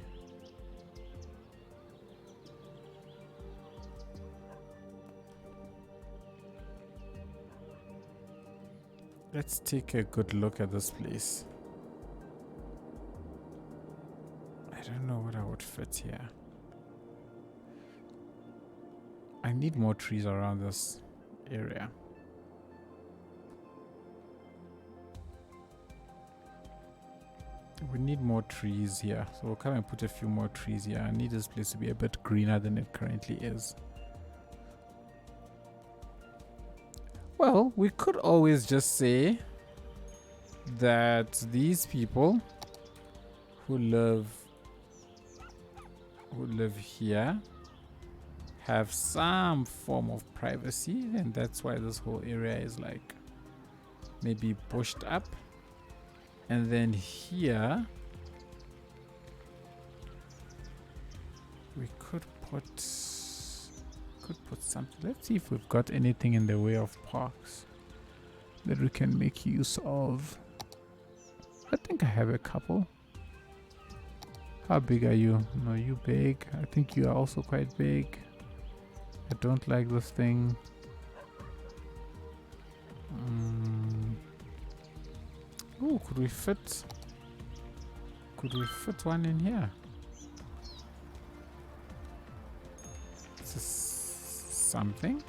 Let's take a good look at this place. I don't know what I would fit here. I need more trees around this area. We need more trees here, so we'll come and put a few more trees here. I need this place to be a bit greener than it currently is. Well, we could always just say that these people who live here have some form of privacy, and that's why this whole area is like maybe pushed up. And then here we could put something. Let's see if we've got anything in the way of parks that we can make use of. I think I have a couple. How big are you? No, you big. I think you are also quite big. I don't like this thing. Could we fit? Could we fit one in here? This is something.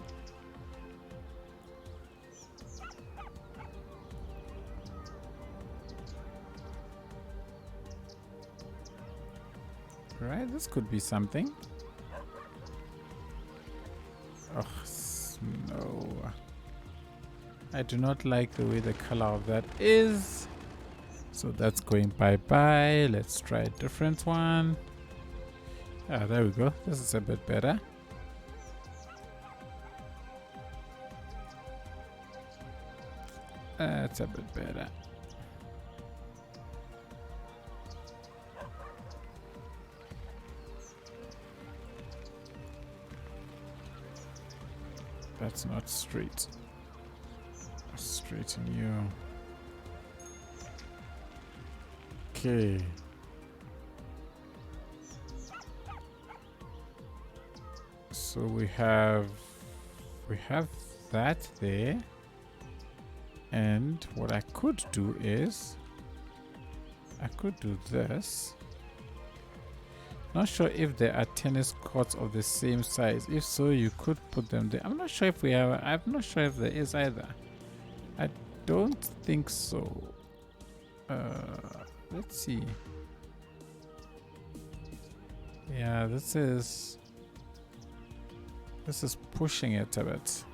Right, this could be something. Oh, no. I do not like the way the color of that is. So that's going bye-bye. Let's try a different one. Ah, there we go. This is a bit better. That's a bit better. That's not straight. Straighten you. Okay. So we have that there. And what I could do is I could do this. Not sure if there are tennis courts of the same size. If so, you could put them there. I'm not sure if we have. I'm not sure if there is either. I don't think so. Let's see. Yeah, this is pushing it a bit.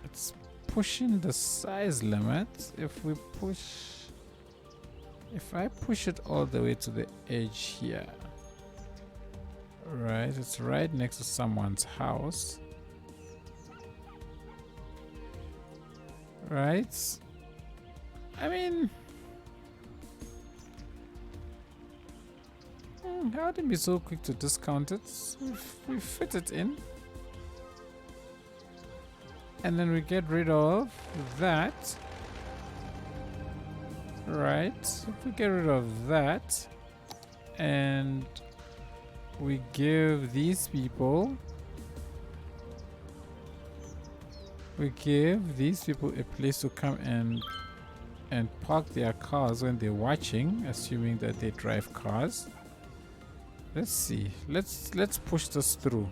It's pushing the size limit. If I push it all the way to the edge here, right, it's right next to someone's house, right? I mean, I wouldn't be so quick to discount it. We fit it in, and then we get rid of that. Right, if we get rid of that and we give these people a place to come and park their cars when they're watching, assuming that they drive cars. Let's see, let's push this through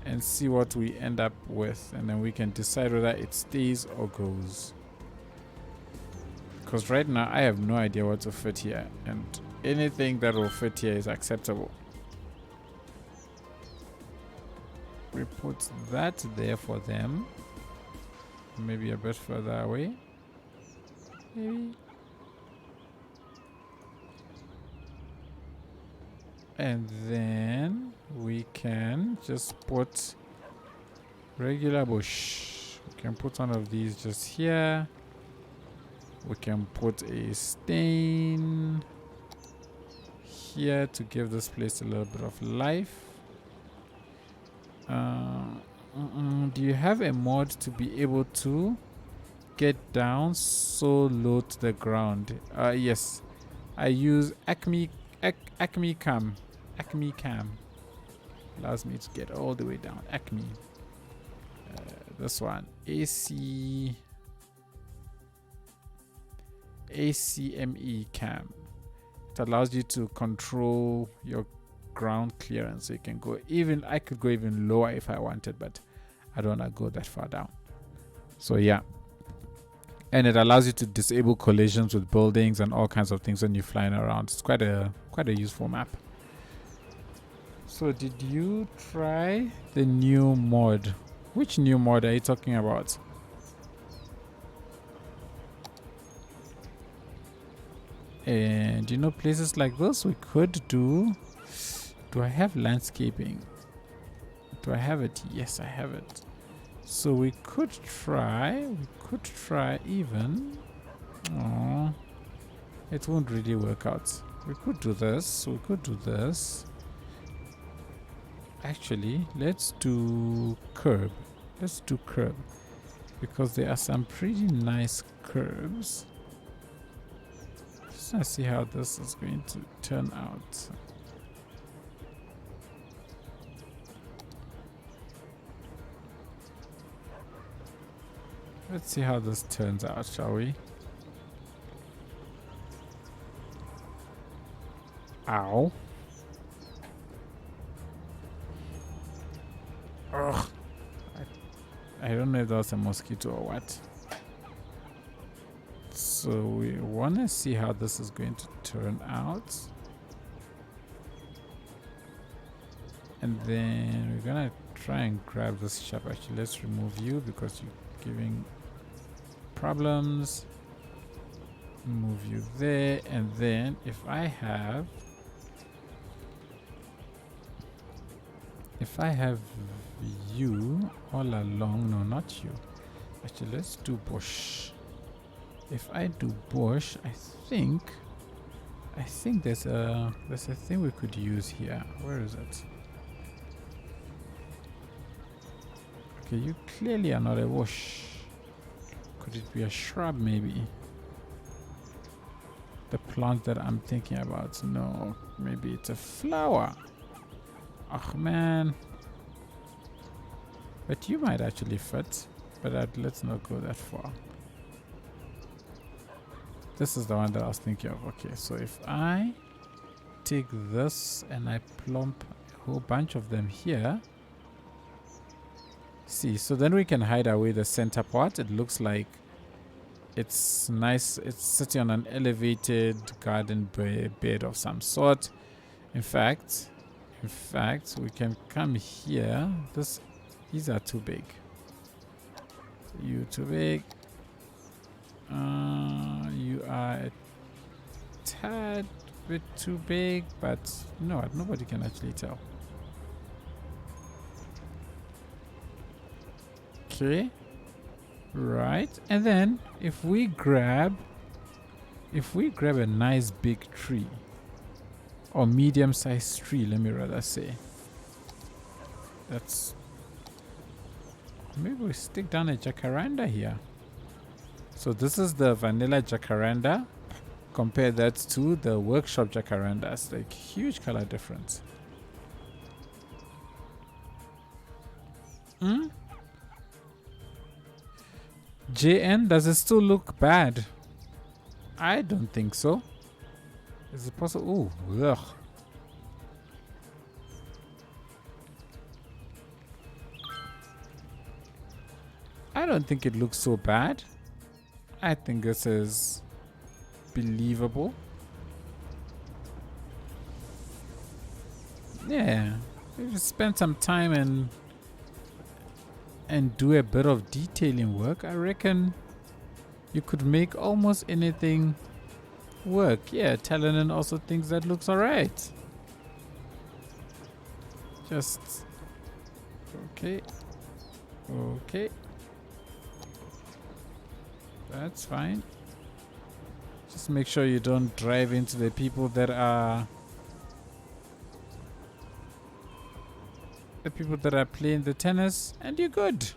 and see what we end up with, and then we can decide whether it stays or goes. Because right now I have no idea what to fit here, and anything that will fit here is acceptable. We put that there for them, maybe a bit further away, maybe. And then we can just put regular bush. We can put one of these just here. We can put a stain here to give this place a little bit of life. Do you have a mod to be able to get down so low to the ground? Yes, I use Acme Cam. Acme Cam allows me to get all the way down. Acme. This one, ACME Cam. It allows you to control your ground clearance, so you can go even. I could go even lower if I wanted, but I don't want to go that far down. So yeah, and it allows you to disable collisions with buildings and all kinds of things when you're flying around. It's quite a useful map. So did you try the new mod? Which new mod are you talking about? And you know, places like this we could do. Do I have landscaping? Do I have it? Yes, I have it. So we could try even. Oh, it won't really work out. We could do this. We could do this. Actually, let's do curb. Let's do curb. Because there are some pretty nice curbs. Just want to see how this is going to turn out. Let's see how this turns out, shall we? Ow. Ugh. I don't know if that was a mosquito or what. So we want to see how this is going to turn out. And then we're going to try and grab this shop. Actually, let's remove you because you're giving problems. Move you there. And then if I have you all along, no, not you. Actually, let's do bush. If I do bush, I think there's a thing we could use here. Where is it? Okay, you clearly are not a bush. Could it be a shrub maybe? The plant that I'm thinking about. No, maybe it's a flower. Oh man. But you might actually fit. But let's not go that far. This is the one that I was thinking of. Okay, so if I take this and I plump a whole bunch of them here. See, so then we can hide away the center part. It looks like it's nice. It's sitting on an elevated garden bed of some sort. In fact, we can come here. These are too big. You too big. You are a tad bit too big, but you know what? Nobody can actually tell. Okay. Right. And then if we grab a nice big tree or medium-sized tree, let me rather say. Maybe we stick down a jacaranda here. So this is the vanilla jacaranda. Compare that to the workshop jacaranda. It's like huge color difference. JN, does it still look bad? I don't think so. Is it possible? Ooh, ugh. I don't think it looks so bad. I think this is believable. Yeah, if you spend some time and do a bit of detailing work, I reckon you could make almost anything work. Yeah, Talanin also thinks that looks alright. Just okay. That's fine. Just make sure you don't drive into the people that are playing the tennis, and you're good.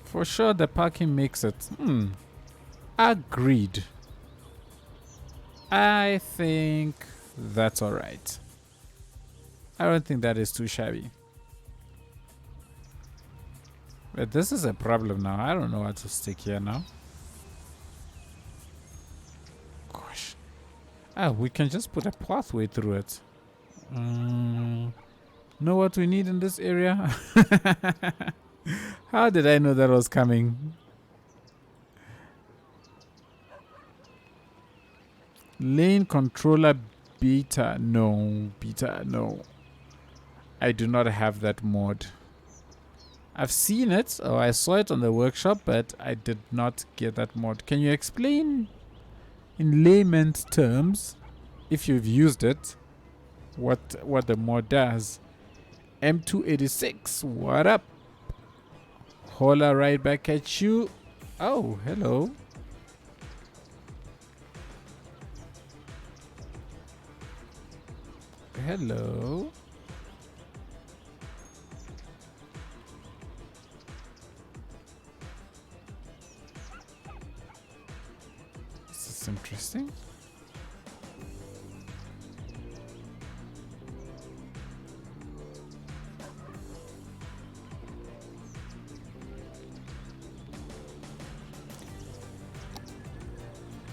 For sure the parking makes it. Agreed. I think that's alright. I don't think that is too shabby. But this is a problem now. I don't know what to stick here now. Gosh. We can just put a pathway through it. Know what we need in this area? How did I know that was coming? Lane controller beta. No, beta, no. I do not have that mod. I've seen it, or I saw it on the workshop, but I did not get that mod. Can you explain in layman's terms, if you've used it, what the mod does? M286, what up? Holla right back at you. Oh, hello. Hello. Interesting.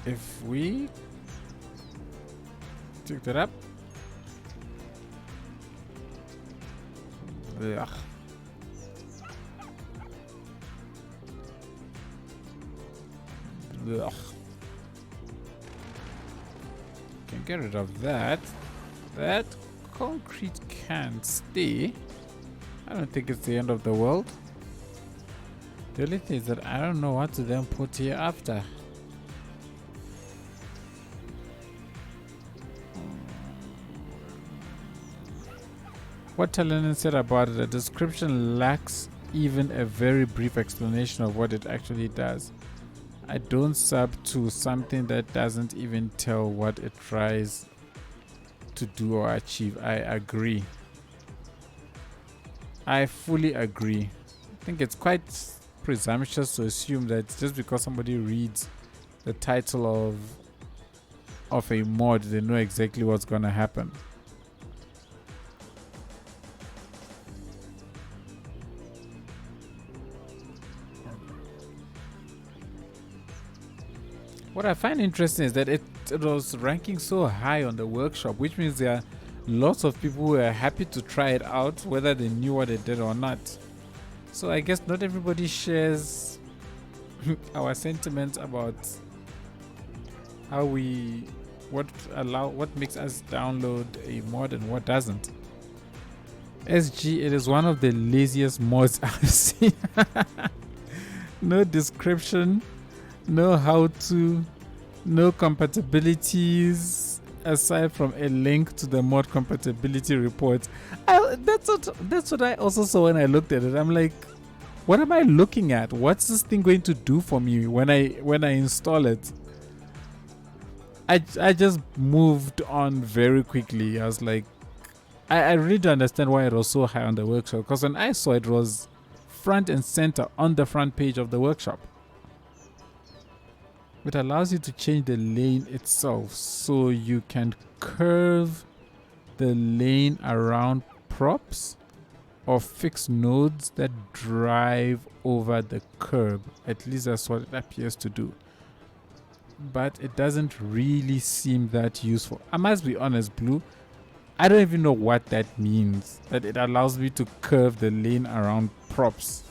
If we take that up. Ugh. Ugh. Can get rid of that. That concrete can't stay. I don't think it's the end of the world. The only thing is that I don't know what to then put here after. What Talanen said about it, the description lacks even a very brief explanation of what it actually does. I don't sub to something that doesn't even tell what it tries to do or achieve. I agree. I fully agree. I think it's quite presumptuous to assume that just because somebody reads the title of a mod, they know exactly what's going to happen. What I find interesting is that it was ranking so high on the workshop, which means there are lots of people who are happy to try it out, whether they knew what it did or not. So I guess not everybody shares our sentiments about how what makes us download a mod and what doesn't. SG, it is one of the laziest mods I've seen. No description, no how to, no compatibilities aside from a link to the mod compatibility report. That's what I also saw when I looked at it. I'm like, what am I looking at? What's this thing going to do for me when I install it? I just moved on very quickly. I was like, I really don't understand why it was so high on the workshop, because when I saw it was front and center on the front page of the workshop. It allows you to change the lane itself, so you can curve the lane around props or fix nodes that drive over the curb. At least that's what it appears to do. But it doesn't really seem that useful. I must be honest, Blue, I don't even know what that means, that it allows me to curve the lane around props.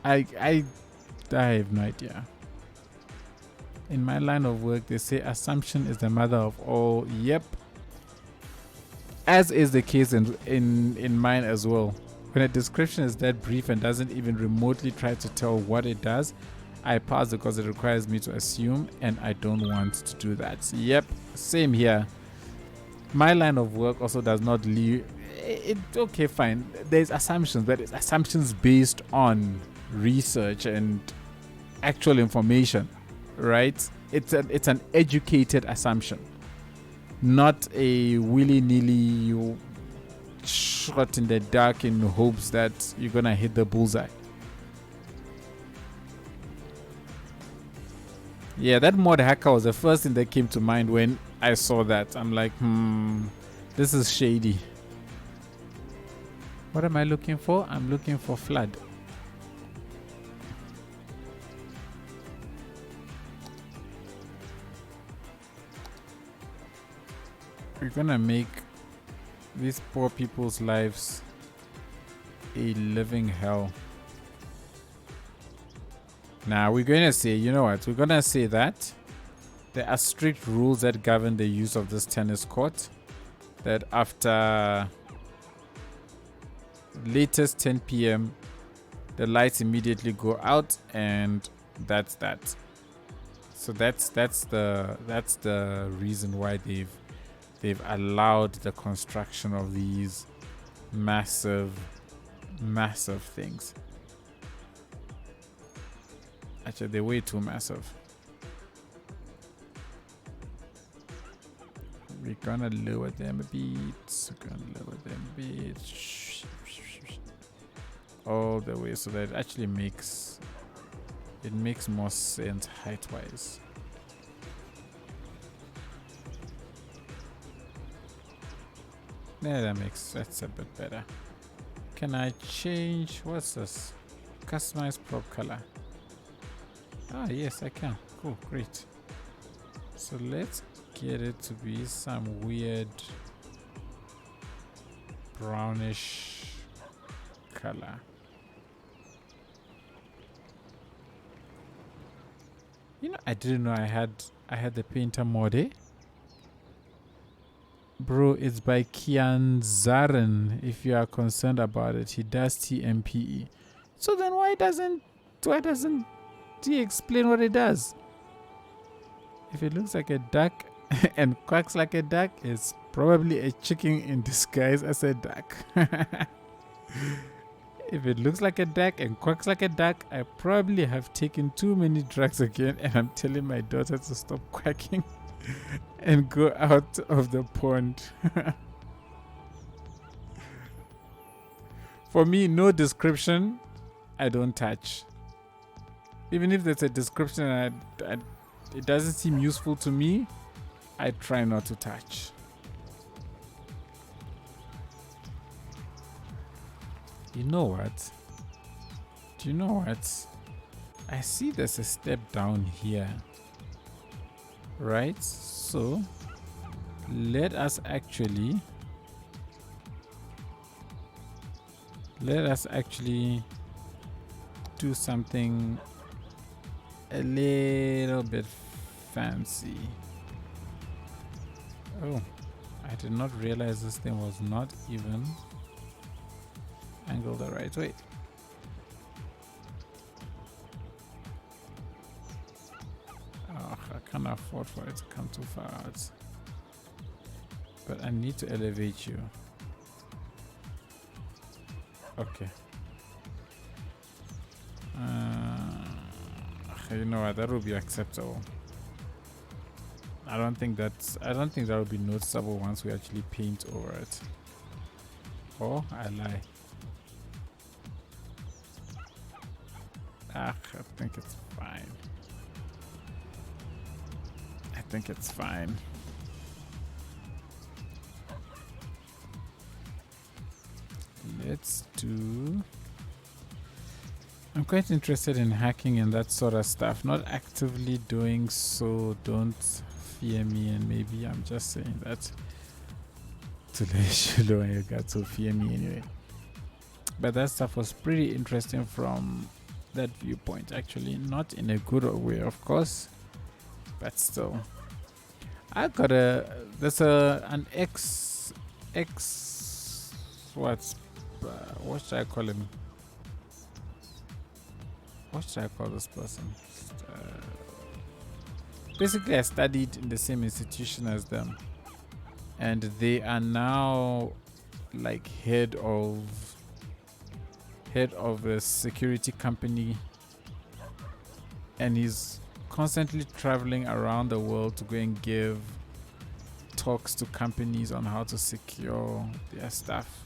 I have no idea. In my line of work, they say assumption is the mother of all. Yep. As is the case in mine as well. When a description is that brief and doesn't even remotely try to tell what it does, I pass because it requires me to assume, and I don't want to do that. Yep, same here. My line of work also does not leave it. Okay, fine. There's assumptions, but it's assumptions based on research and actual information. Right? It's an educated assumption, not a willy-nilly shot in the dark in hopes that you're gonna hit the bullseye. Yeah, that mod hacker was the first thing that came to mind when I saw that. I'm like, this is shady. What am I looking for? I'm looking for flood. We're gonna make these poor people's lives a living hell. Now we're going to say, you know what? We're going to say that there are strict rules that govern the use of this tennis court. That after latest 10 p.m., the lights immediately go out, and that's that. So that's the reason why they've allowed the construction of these massive things. Actually, they're way too massive. We're gonna lower them a bit. All the way, so that it actually makes more sense height-wise. Yeah, that's a bit better. Can I change? What's this? Customize prop color. Ah, yes, I can. Cool, great. So let's get it to be some weird brownish color. You know, I didn't know I had the painter mode. Bro, it's by Kian Zaren. If you are concerned about it, he does TMPE. So then why doesn't he explain what it does? If it looks like a duck and quacks like a duck, it's probably a chicken in disguise as a duck. If it looks like a duck and quacks like a duck, I probably have taken too many drugs again, and I'm telling my daughter to stop quacking and go out of the pond. For me, no description, I don't touch. Even if there's a description and it doesn't seem useful to me, I try not to touch. You know what? Do you know what? I see there's a step down here. Right? So, let us actually do something a little bit fancy. Oh, I did not realize this thing was not even angled the right way. Oh, I can't afford for it to come too far out. But I need to elevate you. Okay. You know what? That will be acceptable. I don't think that will be noticeable once we actually paint over it. Oh, I lie. I think it's fine. I think it's fine. Let's do... I'm quite interested in hacking and that sort of stuff. Not actively doing so, don't fear me, and maybe I'm just saying that to let you know you got to fear me anyway. But that stuff was pretty interesting from that viewpoint, actually. Not in a good way, of course, but still. I got there's an ex what should I call him? What should I call this person? Basically, I studied in the same institution as them, and they are now like head of a security company, and he's constantly traveling around the world to go and give talks to companies on how to secure their stuff.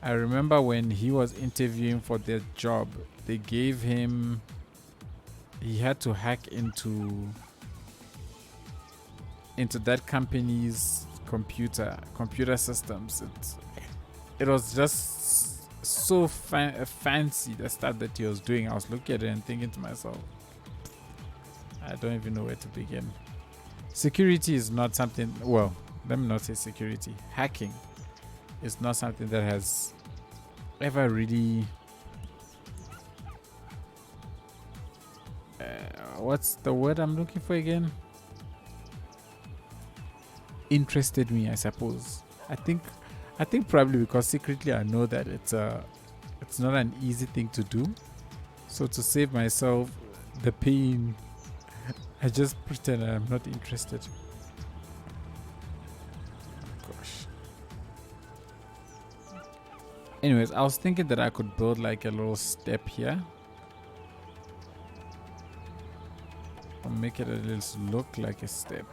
I remember when he was interviewing for their job, they gave him, he had to hack into that company's computer systems. It was just so fancy, the stuff that he was doing. I was looking at it and thinking to myself, I don't even know where to begin. Security is not something, well, let me not say security. Hacking is not something that has ever really what's the word I'm looking for again? Interested me, I suppose. I think probably because secretly I know that it's not an easy thing to do. So to save myself the pain, I just pretend I'm not interested. Gosh. Anyways, I was thinking that I could build like a little step here. Or make it a little look like a step.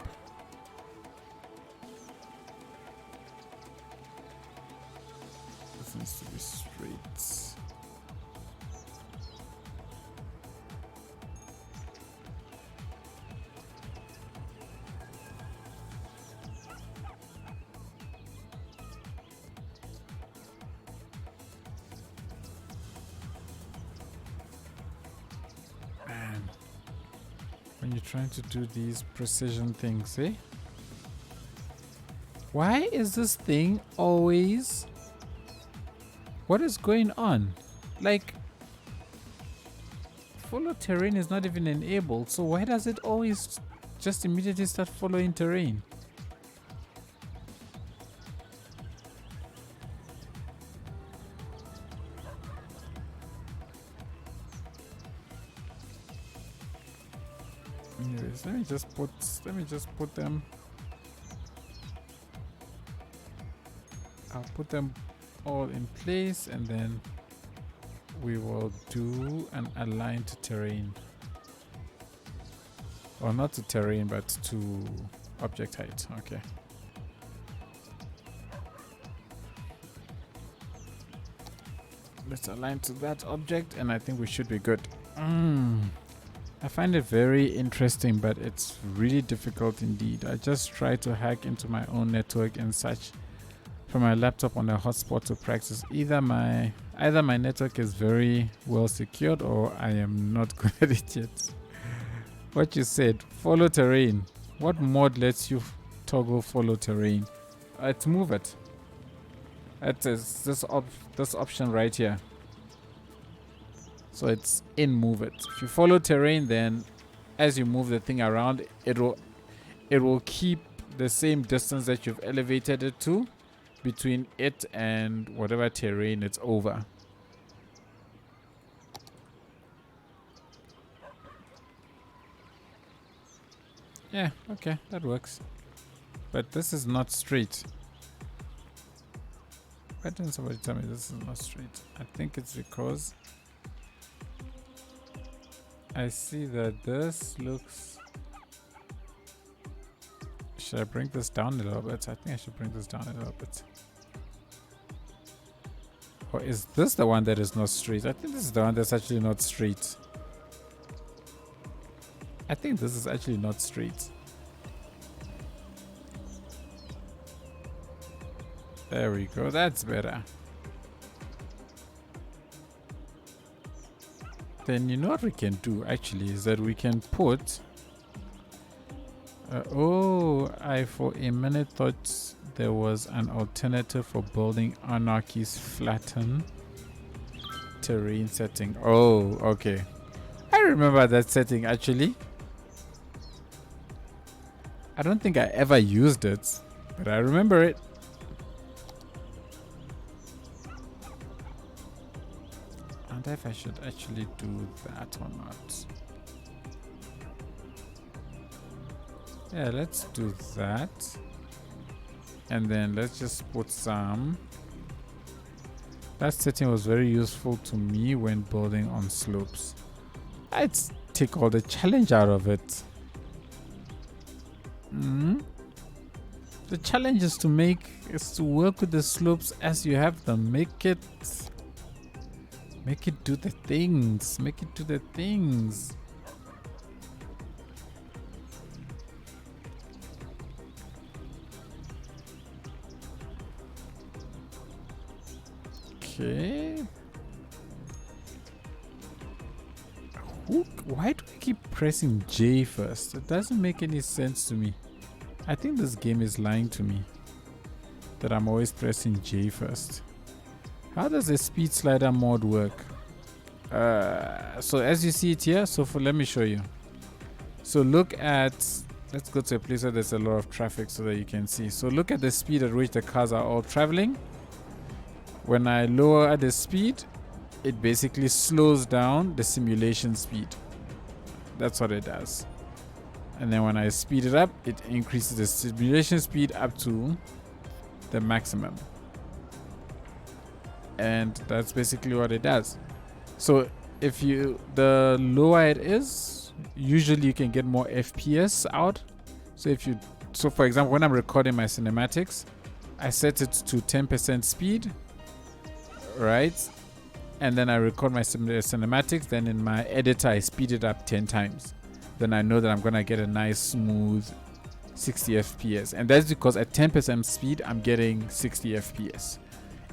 This needs to be straight. When you trying to do these precision things, eh? Why is this thing always... What is going on? Like, follow terrain is not even enabled, so why does it always just immediately start following terrain? Anyways, let me just put them. I'll put them all in place, and then we will do an align to terrain. Or not to terrain, but to object height. Okay. Let's align to that object, and I think we should be good. I find it very interesting, but it's really difficult indeed. I just try to hack into my own network and such from my laptop on a hotspot to practice. Either my network is very well secured, or I am not good at it yet. What you said, follow terrain. What mod lets you toggle follow terrain? Let's move it. That is this option right here. So it's in move it. If you follow terrain, then as you move the thing around, it will keep the same distance that you've elevated it to between it and whatever terrain it's over. Yeah, okay, that works. But this is not straight. Why didn't somebody tell me this is not straight? I think it's because I see that this looks... Should I bring this down a little bit? I think I should bring this down a little bit. Or is this the one that is not straight? I think this is the one that's actually not straight. I think this is actually not straight. There we go. That's better. Then you know what we can do actually is that we can put... I for a minute thought there was an alternative for building Anarchy's flatten terrain setting. Oh, okay. I remember that setting actually. I don't think I ever used it, but I remember it. I wonder if I should actually do that or not. Yeah, let's do that. And then let's just put some. That setting was very useful to me when building on slopes. I'd take all the challenge out of it. The challenge is to work with the slopes as you have them. Make it do the things. Make it do the things. Okay. Why do I keep pressing J first? It doesn't make any sense to me. I think this game is lying to me that I'm always pressing J first. How does the speed slider mod work? So as you see it here, let me show you. So look at, let's go to a place where there's a lot of traffic so that you can see. So look at the speed at which the cars are all traveling. When I lower the speed, it basically slows down the simulation speed. That's what it does. And then when I speed it up, it increases the simulation speed up to the maximum. And that's basically what it does. So if the lower it is, usually you can get more FPS out. So for example, when I'm recording my cinematics, I set it to 10% speed, right? And then I record my cinematics. Then in my editor, I speed it up 10 times. Then I know that I'm gonna get a nice smooth 60 FPS. And that's because at 10% speed, I'm getting 60 FPS.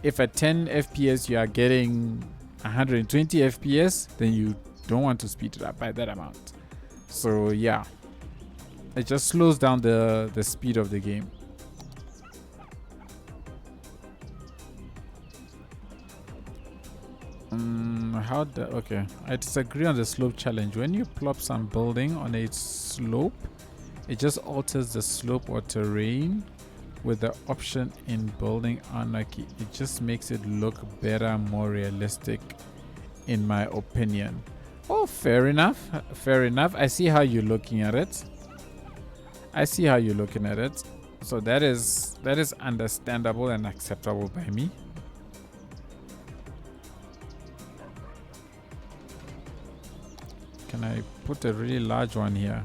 If at 10 FPS you are getting 120 FPS, then you don't want to speed it up by that amount. So yeah, It just slows down the speed of the game. Okay, I disagree on the slope challenge. When you plop some building on a slope, it just alters the slope or terrain with the option in building anarchy. It just makes it look better, more realistic, in my opinion. Oh, fair enough. Fair enough. I see how you're looking at it. I see how you're looking at it. So that is understandable and acceptable by me. Can I put a really large one here?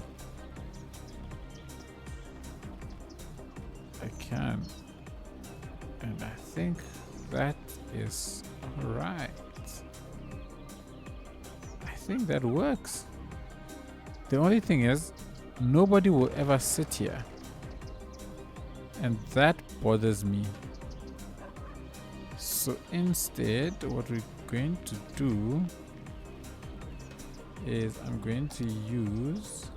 I can. And I think that is right. I think that works. The only thing is, nobody will ever sit here. And that bothers me. So instead, what we're going to do is I'm going to use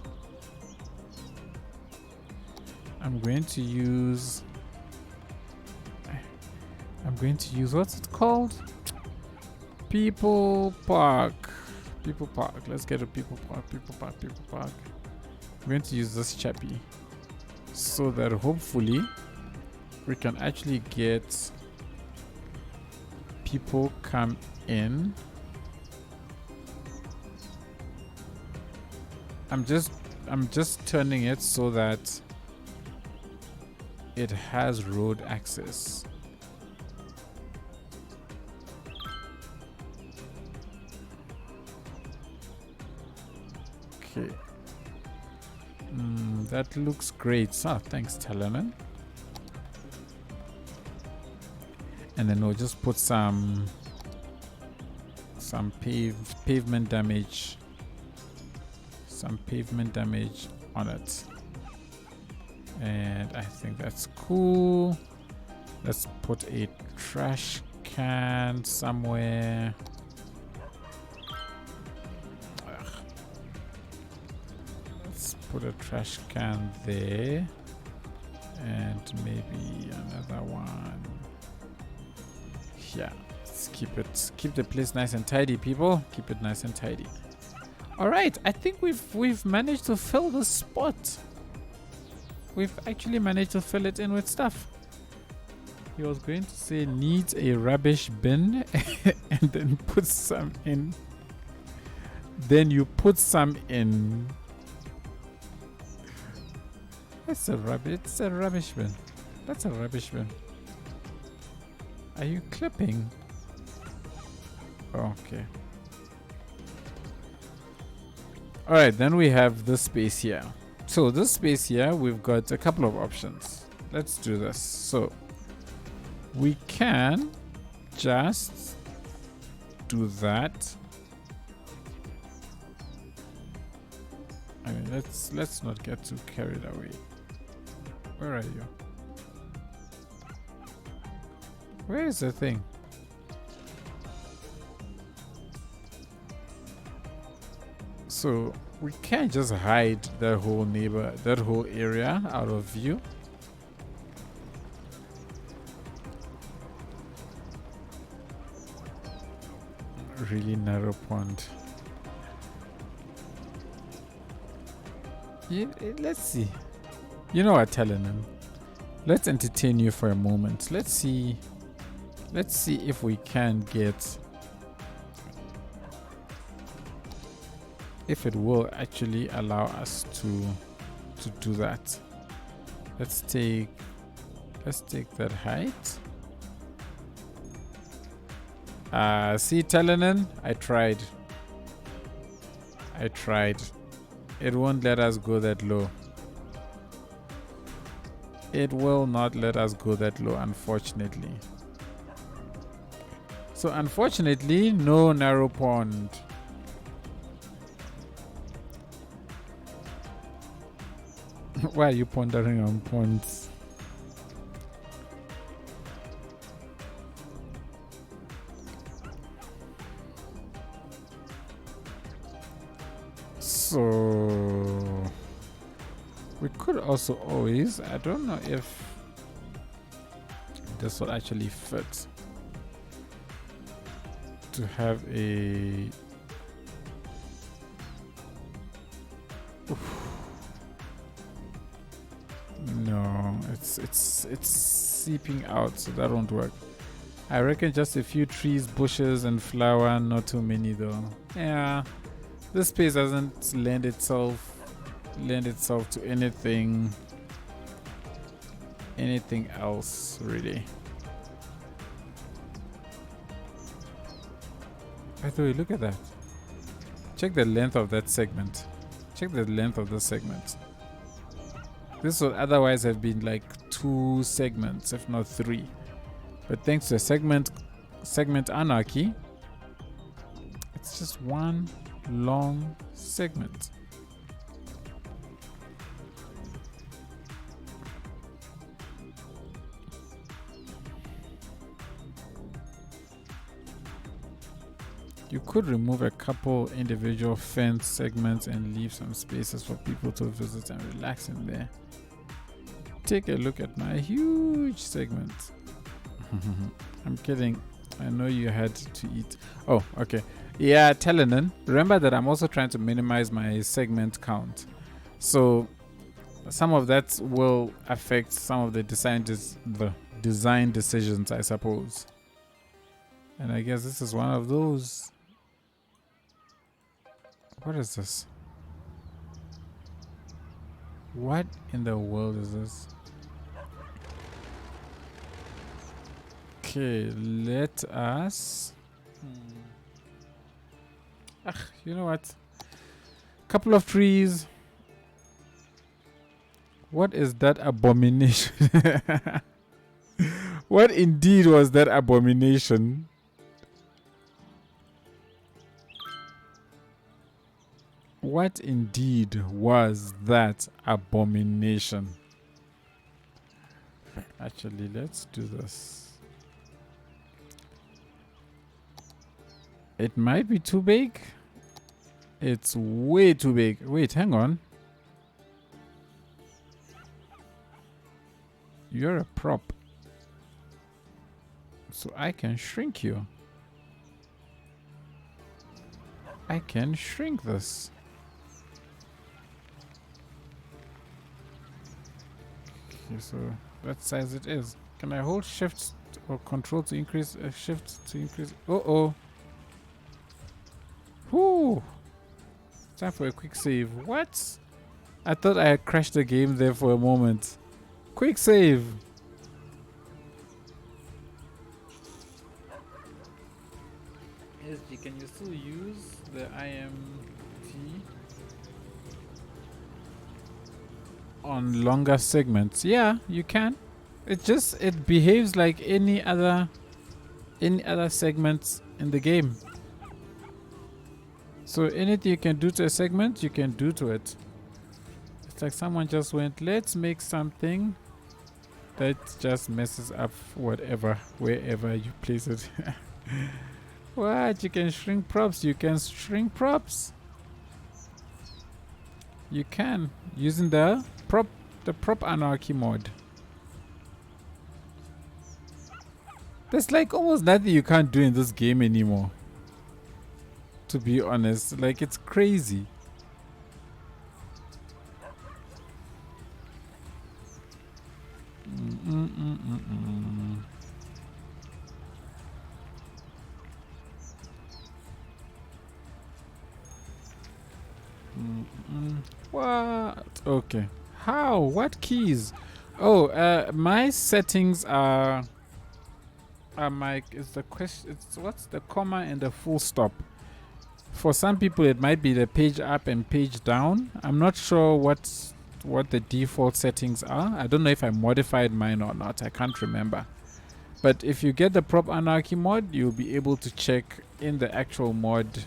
what's it called? People Park. Let's get a People Park. I'm going to use this chappy so that hopefully we can actually get people come in. I'm just turning it so that it has road access. Okay. That looks great. So thanks, Talanan. And then we'll just put some pavement damage. Some pavement damage on it, and I think that's cool. Let's put a trash can somewhere. Let's put a trash can there, and maybe another one. Yeah, let's keep the place nice and tidy, people. Keep it nice and tidy. All right, I think we've managed to fill the spot. We've actually managed to fill it in with stuff. He was going to say needs a rubbish bin and then put some in. Then you put some in. It's a rubbish bin. That's a rubbish bin. Are you clipping? Okay. Alright, then we have this space here. So this space here, we've got a couple of options. Let's do this. So we can just do that. I mean, let's not get too carried away. Where are you? Where is the thing? So we can't just hide that whole area out of view. Really narrow pond. Yeah, let's see. You know what, telling him. Let's entertain you for a moment. Let's see if we can get, if it will actually allow us to do that. Let's take that height. See, Telenin, I tried. It won't let us go that low. It will not let us go that low, unfortunately. So unfortunately, no narrow pond. Why are you pondering on ponds? So We could also always, I don't know if this will actually fit, to have a no, it's seeping out, so that won't work. I reckon just a few trees, bushes, and flower, not too many though. Yeah, this space doesn't lend itself to anything else really. By the way, look at that. Check the length of that segment. Check the length of the segment. This would otherwise have been like 2 segments, if not 3. But thanks to segment anarchy, it's just one long segment. You could remove a couple individual fence segments and leave some spaces for people to visit and relax in there. Take a look at my huge segment. I'm kidding. I know you had to eat. Oh, okay. Yeah, Telenin. Remember that I'm also trying to minimize my segment count. So some of that will affect some of the design decisions, I suppose. And I guess this is one of those. What is this? What in the world is this? Okay, let us. You know what? Couple of trees. What is that abomination? What indeed was that abomination? What indeed was that abomination? Actually, let's do this. It might be too big. It's way too big. Wait, hang on. You're a prop. So I can shrink you. I can shrink this. Okay, so that size it is. Can I hold shift or control to increase? Shift to increase. Oh. Whoo! Time for a quick save. What? I thought I had crashed the game there for a moment. Quick save. SG, can you still use the IMT on longer segments? Yeah, you can. It behaves like any other segments in the game. So anything you can do to a segment, you can do to it. It's like someone just went, let's make something that just messes up whatever, wherever you place it. What? You can shrink props. You can shrink props. You can, using the prop anarchy mod. There's like almost nothing you can't do in this game anymore. To be honest, like it's crazy. What? Okay. How? What keys? Oh, my settings are my. It's the question. It's what's the comma and the full stop. For some people, it might be the page up and page down. I'm not sure what the default settings are. I don't know if I modified mine or not. I can't remember. But if you get the prop anarchy mod, you'll be able to check in the actual mod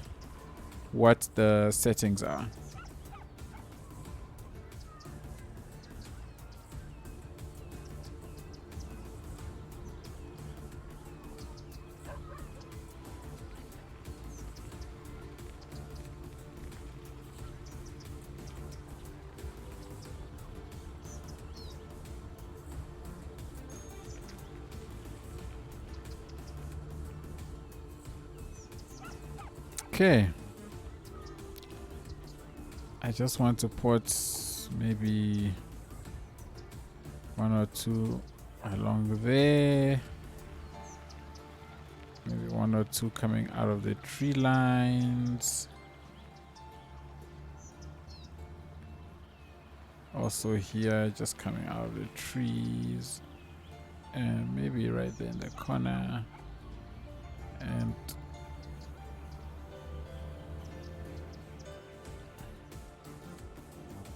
what the settings are. Okay. I just want to put maybe 1 or 2 along there. Maybe 1 or 2 coming out of the tree lines. Also here, just coming out of the trees. And maybe right there in the corner. And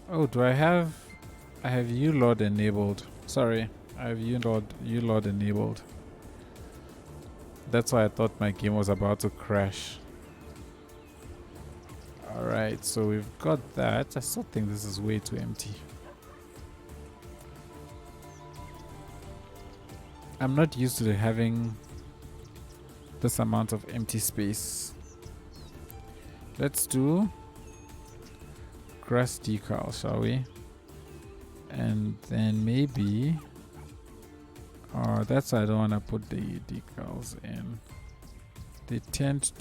oh, do I have U-Lord enabled? Sorry, I have U-Lord enabled. That's why I thought my game was about to crash. Alright, so we've got that. I still think this is way too empty. I'm not used to having this amount of empty space. Let's do grass decal, shall we? And then maybe that's why I don't want to put the decals in. They tend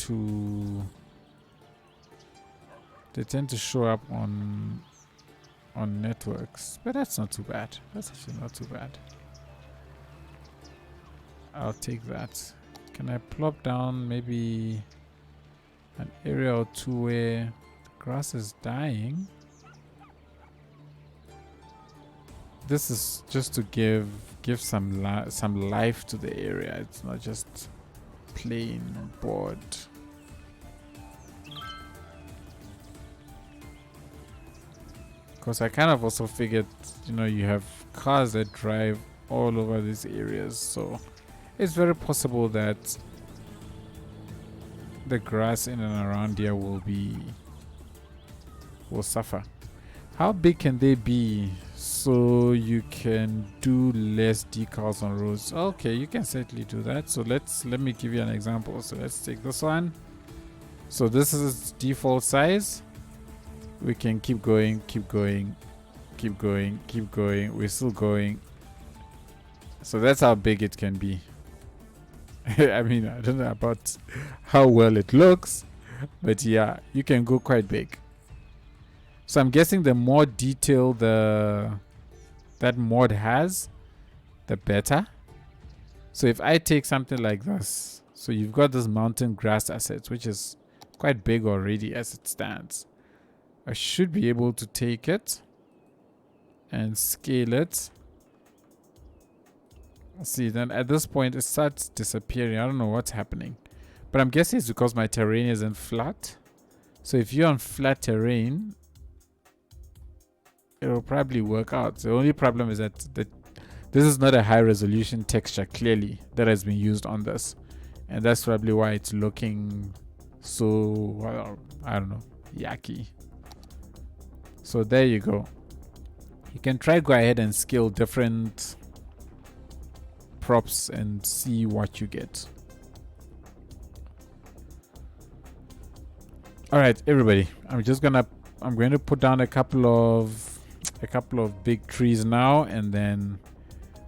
to show up on networks, but that's not too bad. That's actually not too bad. I'll take that. Can I plop down maybe an area or 2 where grass is dying? This is just to give some life to the area. It's not just plain bored. Because I kind of also figured, you have cars that drive all over these areas, so it's very possible that the grass in and around here will suffer. How big can they be so you can do less decals on roads? Okay, you can certainly do that. So let me give you an example. So let's take this one. So this is default size. We can keep going, keep going, keep going, keep going. We're still going. So that's how big it can be. I mean, I don't know about how well it looks, but yeah, you can go quite big. So I'm guessing the more detail that mod has, the better. So if I take something like this, so you've got this mountain grass asset, which is quite big already as it stands. I should be able to take it and scale it. See, then at this point it starts disappearing. I don't know what's happening, but I'm guessing it's because my terrain isn't flat. So if you're on flat terrain, it'll probably work out. The only problem is that this is not a high resolution texture clearly that has been used on this, and that's probably why it's looking so, well, I don't know, yucky. So there you go. You can go ahead and scale different props and see what you get. All right, everybody, I'm going to put down a couple of big trees now, and then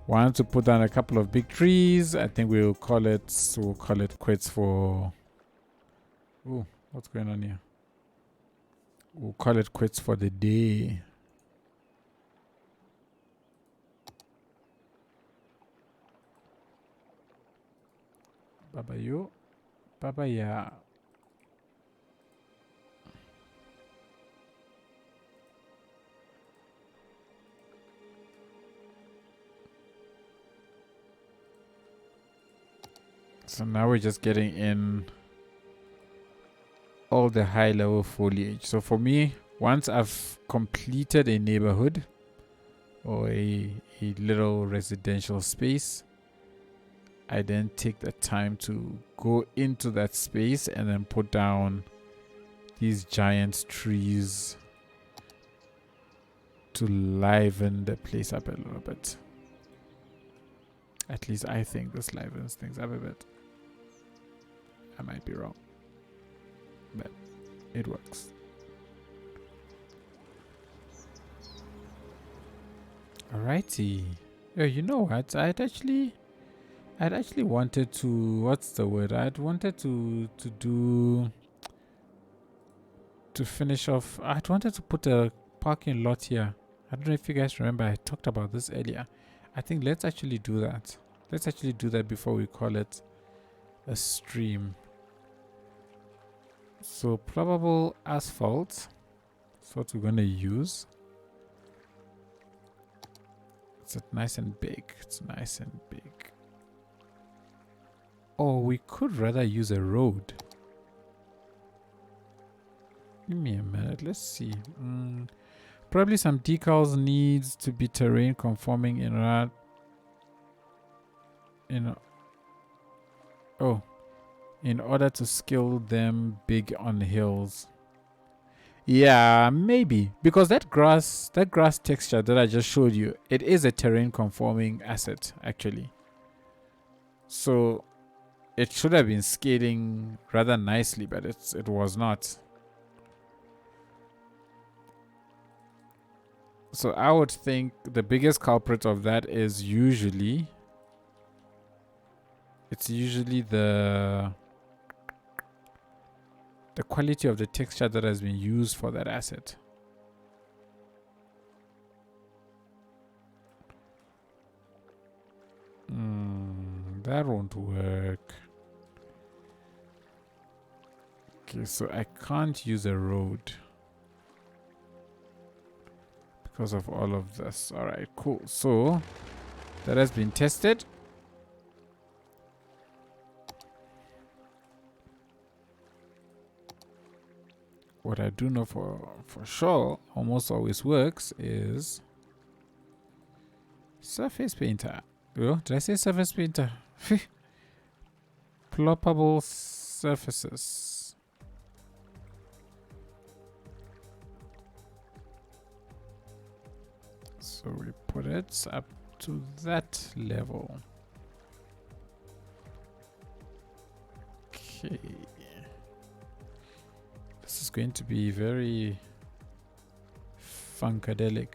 once to put down a couple of big trees, I think we'll call it quits for. Oh, what's going on here? We'll call it quits for the day. Baba yo, Baba ya. So now we're just getting in all the high level foliage. So for me, once I've completed a neighborhood or a little residential space, I then take the time to go into that space and then put down these giant trees to liven the place up a little bit. At least I think this livens things up a bit. I might be wrong, but it works. Alrighty. Oh, you know what? I'd actually wanted to, what's the word? I'd wanted to do to finish off, I wanted to put a parking lot here. I don't know if you guys remember, I talked about this earlier. I think let's actually do that. Let's actually do that before we call it a stream. So probable asphalt is what we're going to use. It's nice and big. It's nice and big. Or we could rather use a road. Give me a minute. Let's see. Probably some decals needs to be terrain conforming in order to scale them big on hills. Yeah, maybe because that grass texture that I just showed you, it is a terrain conforming asset actually. So it should have been scaling rather nicely, but it was not. So I would think the biggest culprit of that is usually the quality of the texture that has been used for that asset. That won't work. Okay, so I can't use a road because of all of this. Alright, cool. So that has been tested. What I do know for sure almost always works is surface painter. Oh, did I say surface painter? Ploppable surfaces. So we put it up to that level. Okay. This is going to be very funkadelic.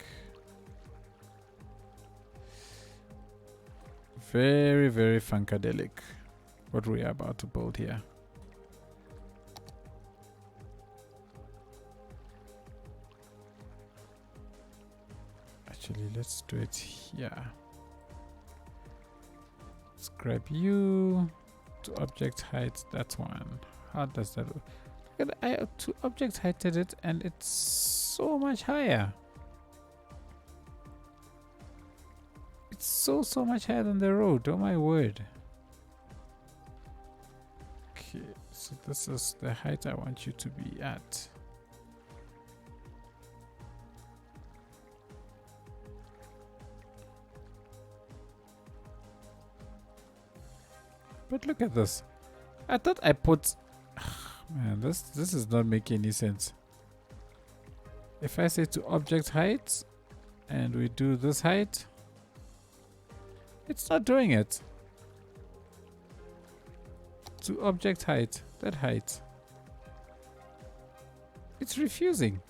Very, very funkadelic. What we are about to build here. Actually, let's do it here. Let's grab you to object height. That one. How does that look? I to object heighted it and it's so much higher. It's so much higher than the road. Oh my word. Okay, so this is the height I want you to be at. But look at this. I thought I put man, this is not making any sense. If I say to object height and we do this height, it's not doing it. To object height, that height. It's refusing.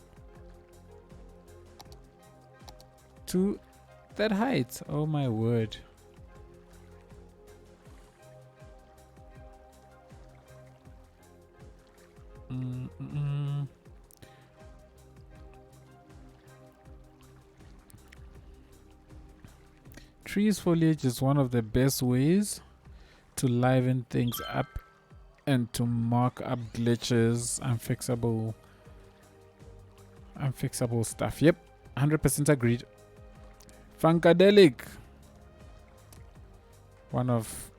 To that height. Oh my word. Trees foliage is one of the best ways to liven things up and to mark up glitches, unfixable stuff. Yep, 100% agreed. Funkadelic. One of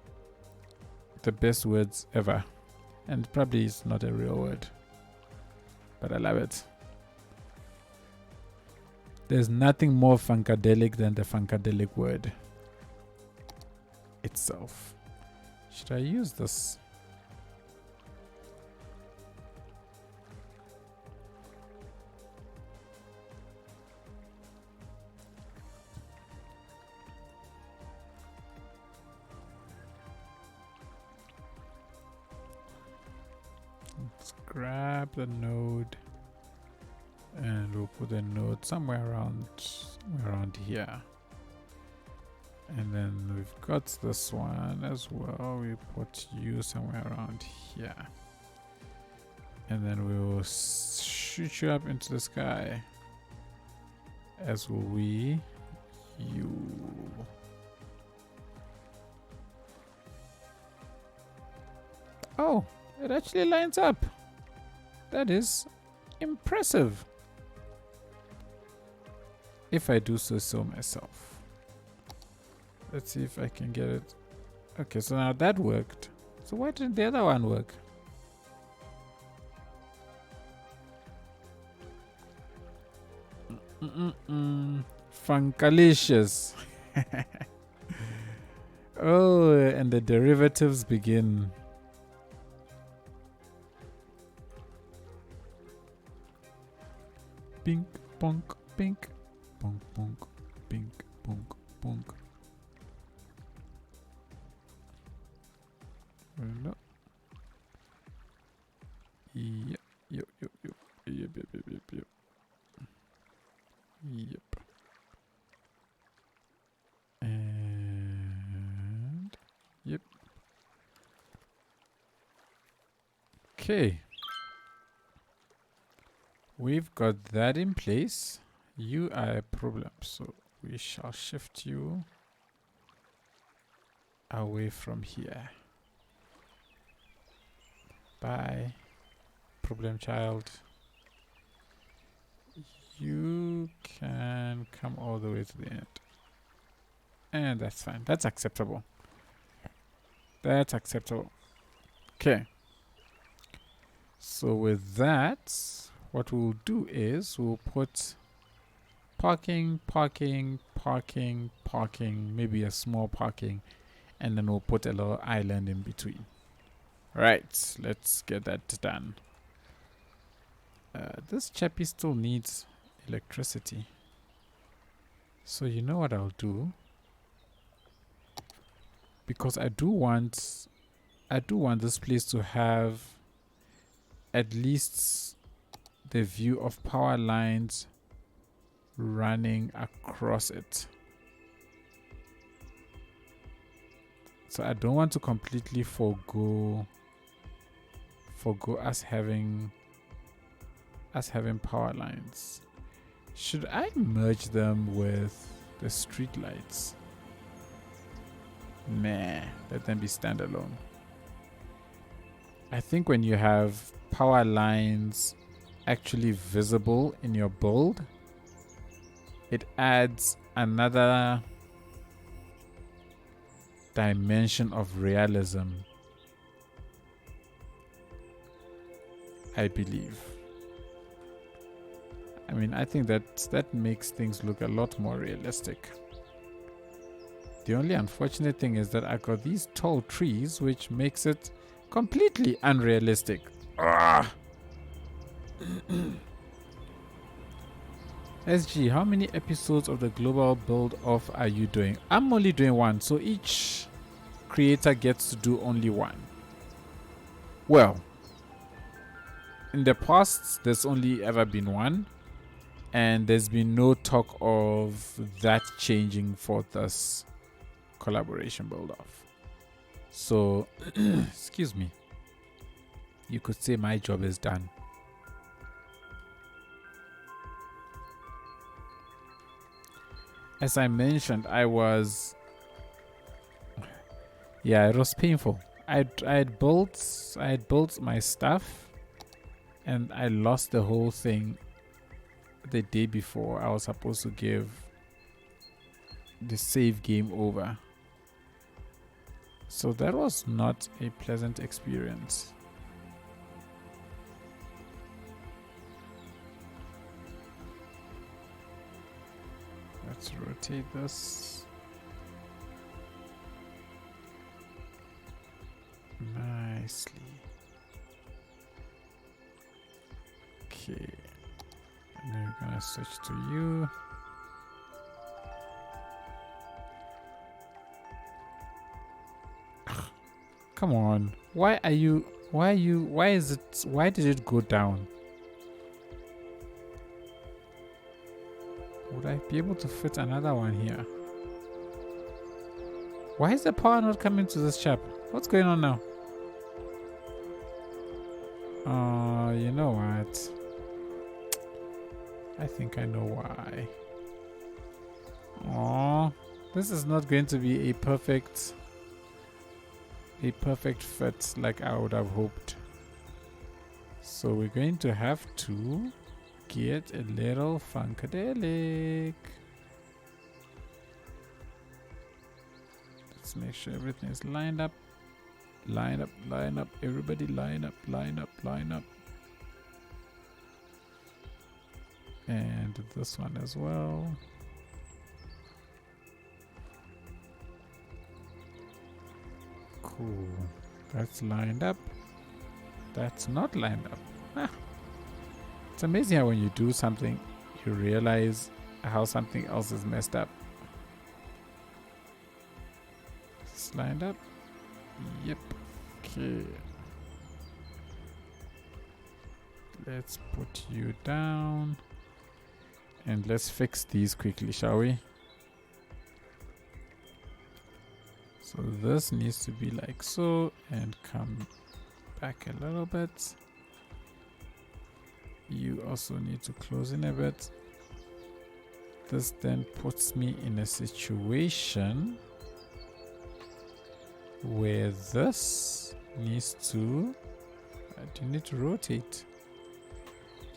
the best words ever. And probably it's not a real word, but I love it. There's nothing more funkadelic than the funkadelic word itself. Should I use this? Let's grab the node and we'll put a node somewhere around here. And then we've got this one as well. We put you somewhere around here. And then we will shoot you up into the sky. As will we. You. Oh, it actually lines up. That is impressive. If I do so myself. Let's see if I can get it. Okay, so now that worked. So why didn't the other one work? Funkalicious. Oh, and the derivatives begin. Pink, bonk, pink, bonk, bonk, pink, bonk, bonk. Hello. Yep, yep, yep, yep, yep, yep, yep, yep, yep. Yep. And yep. Okay. We've got that in place. You are a problem, so we shall shift you away from here. Bye, problem child. You can come all the way to the end. And that's fine. That's acceptable. That's acceptable. Okay. So with that, what we'll do is we'll put parking, parking, parking, parking, maybe a small parking, and then we'll put a little island in between. Right, let's get that done. This chappie still needs electricity. So you know what I'll do? Because I do want this place to have at least the view of power lines running across it. So I don't want to completely forgo us having power lines. Should I merge them with the street lights? Nah, let them be standalone. I think when you have power lines actually visible in your build, it adds another dimension of realism, I believe. I mean, I think that makes things look a lot more realistic. The only unfortunate thing is that I got these tall trees, which makes it completely unrealistic. SG, how many episodes of the global build off are you doing? I'm only doing one, so each creator gets to do only one. Well, in the past, there's only ever been one, and there's been no talk of that changing for this collaboration build off. So, excuse me, you could say my job is done. As I mentioned, it was painful. I had built my stuff, and I lost the whole thing the day before I was supposed to give the save game over. So that was not a pleasant experience. Let's rotate this. Nicely. Okay. And then we're gonna switch to you. Come on. Why did it go down? Would I be able to fit another one here? Why is the power not coming to this chap? What's going on now? You know what? I think I know why. Oh, this is not going to be a perfect fit like I would have hoped. So we're going to have to get a little funkadelic. Let's make sure everything is lined up. Line up, line up. Everybody line up, line up, line up. And this one as well. Cool. That's lined up. That's not lined up. Ah. It's amazing how when you do something, you realize how something else is messed up. It's lined up. Yep. Okay. Let's put you down. And let's fix these quickly, shall we? So this needs to be like so and come back a little bit. You also need to close in a bit. This then puts me in a situation where this needs to, I do need to rotate.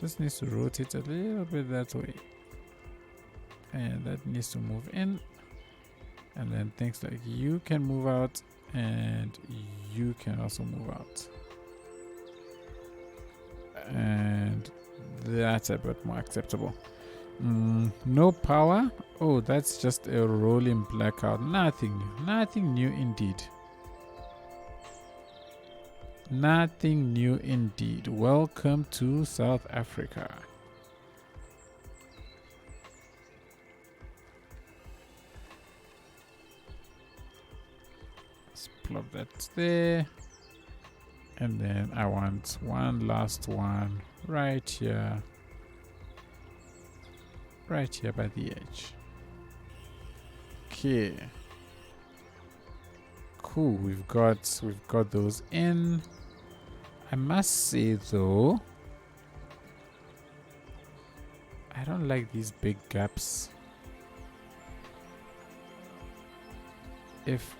This needs to rotate a little bit that way. And that needs to move in. And then things like you can move out and you can also move out. And that's a bit more acceptable. No power. Oh, that's just a rolling blackout. Nothing new. Nothing new indeed. Nothing new indeed. Welcome to South Africa. Let's plop that there. And then I want one last one right here. Right here by the edge. Okay. Cool. We've got those in. I must say though, I don't like these big gaps. If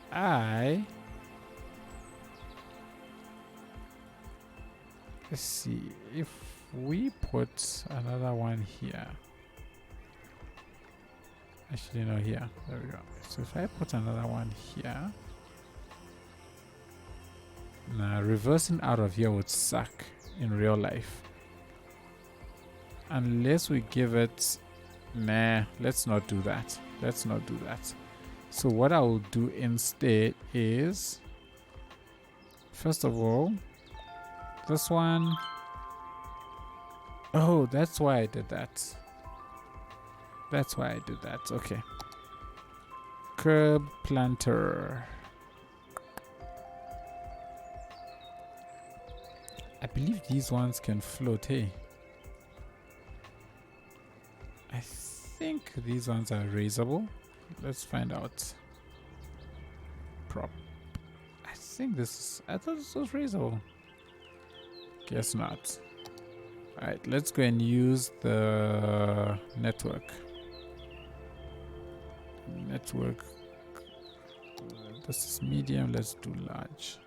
let's see, if we put another one here. Actually, no, here. There we go. So if I put another one here. Now, reversing out of here would suck in real life. Unless we give it... Nah, let's not do that. Let's not do that. So what I will do instead is... First of all... This one... Oh, that's why I did that. That's why I did that. Okay. Curb planter. I believe these ones can float, hey? I think these ones are raisable. Let's find out. Prop. I think this... I thought this was raisable. Guess not. Alright, let's go and use the network. Network. This is medium. Let's do large.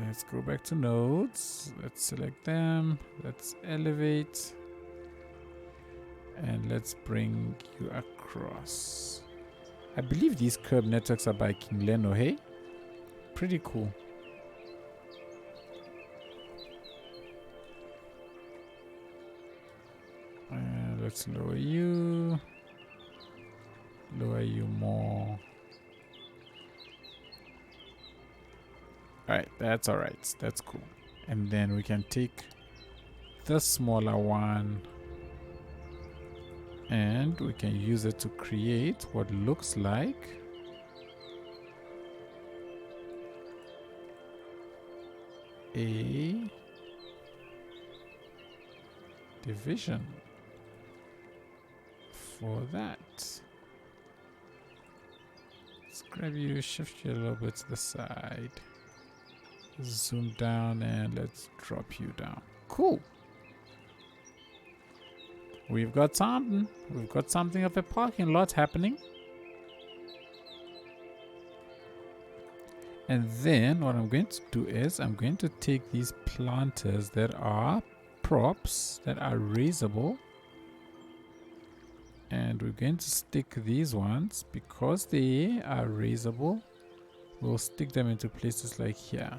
Let's go back to nodes. Let's select them. Let's elevate. And let's bring you across. I believe these curb networks are by King Leno, hey? Pretty cool. Let's lower you. Lower you more. Alright, that's alright. That's cool. And then we can take the smaller one and we can use it to create what looks like a division for that. Let's grab you, shift you a little bit to the side. zoom down and let's drop you down. Cool. We've got something. We've got something of a parking lot happening. And then what I'm going to do is I'm going to take these planters that are props that are raisable, and we're going to stick these ones because they are raisable. We'll stick them into places like here.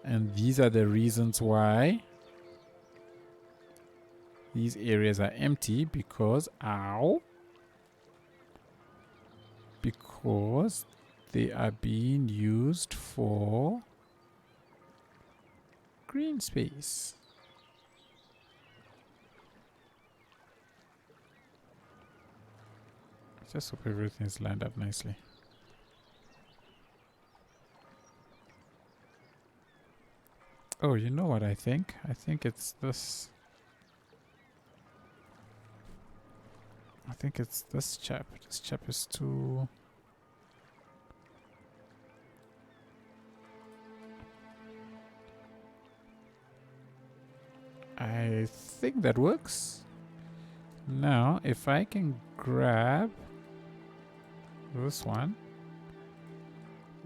And these are the reasons why these areas are empty, because because they are being used for green space. Just hope everything's lined up nicely. Oh, you know what I think? I think it's this. I think it's this chap. This chap is too... I think that works. Now, if I can grab this one,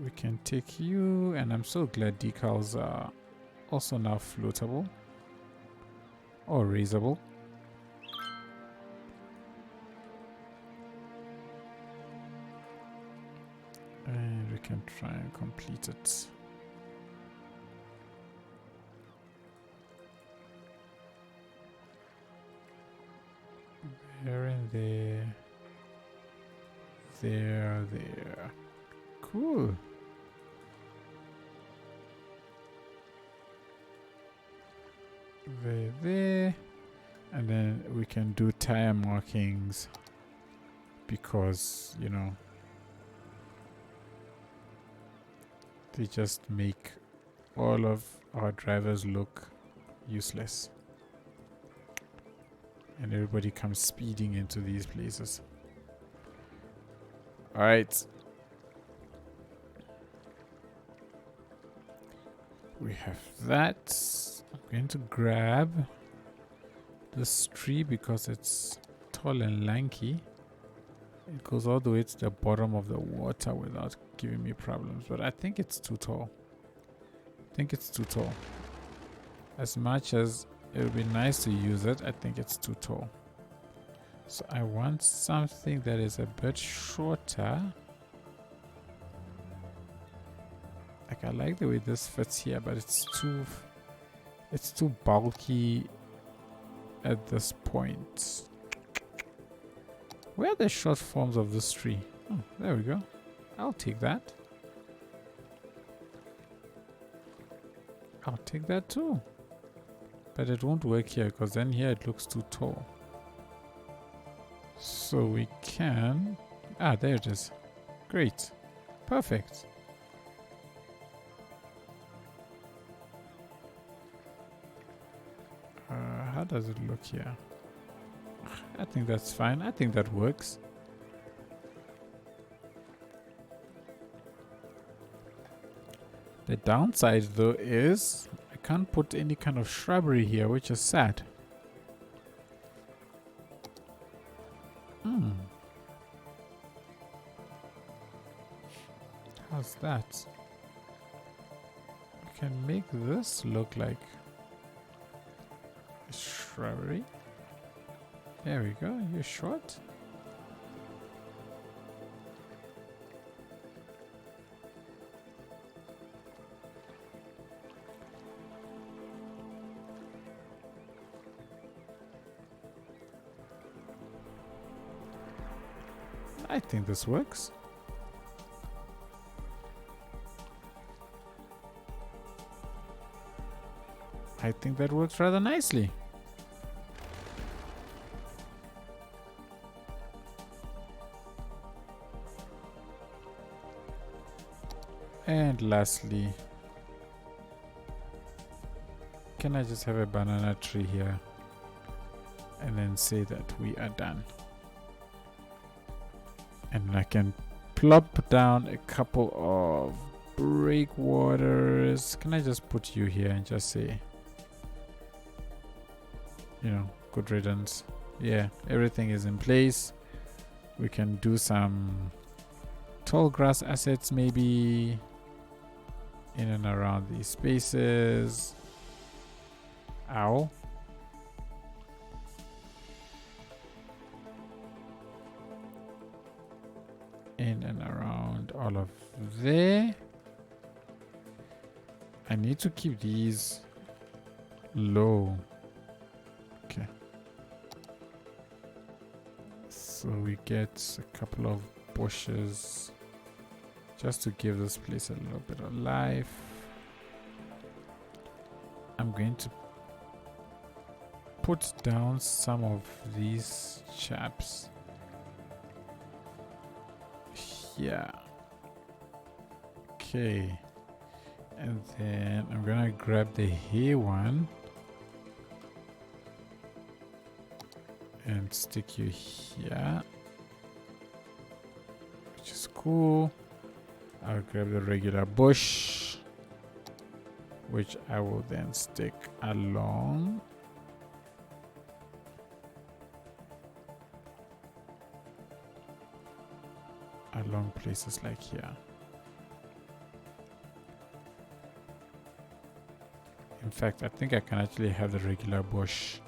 we can take you, and I'm so glad decals are also now floatable or raisable. And we can try and complete it. There and there. There. Cool. There. And then we can do tire markings because, you know, they just make all of our drivers look useless. And everybody comes speeding into these places. Alright. We have that. I'm going to grab this tree because it's tall and lanky. It goes all the way to the bottom of the water without giving me problems. But I think it's too tall. As much as it would be nice to use it, I think it's too tall. So I want something that is a bit shorter. Like, I like the way this fits here, but it's too bulky at this point. Where are the short forms of this tree? Oh, there we go. I'll take that. I'll take that too. But it won't work here because then here it looks too tall. So we can... Ah, there it is. Great. Perfect. How does it look here? I think that's fine. I think that works. The downside though is I can't put any kind of shrubbery here, which is sad. How's that? We can make this look like a shrubbery. There we go. You're short. I think this works. I think that works rather nicely. And lastly, can I just have a banana tree here and then say that we are done? And I can plop down a couple of breakwaters. Can I just put you here and just say, you know, good riddance? Yeah, everything is in place. We can do some tall grass assets maybe in and around these spaces. Ow. In and around all of there. I need to keep these low. Okay. So we get a couple of bushes just to give this place a little bit of life. I'm going to put down some of these chaps. Yeah. Okay. And then I'm gonna grab the hay one and stick you here, which is cool. I'll grab the regular bush, which I will then stick along. Along places like here. In fact, I think I can actually have the regular bush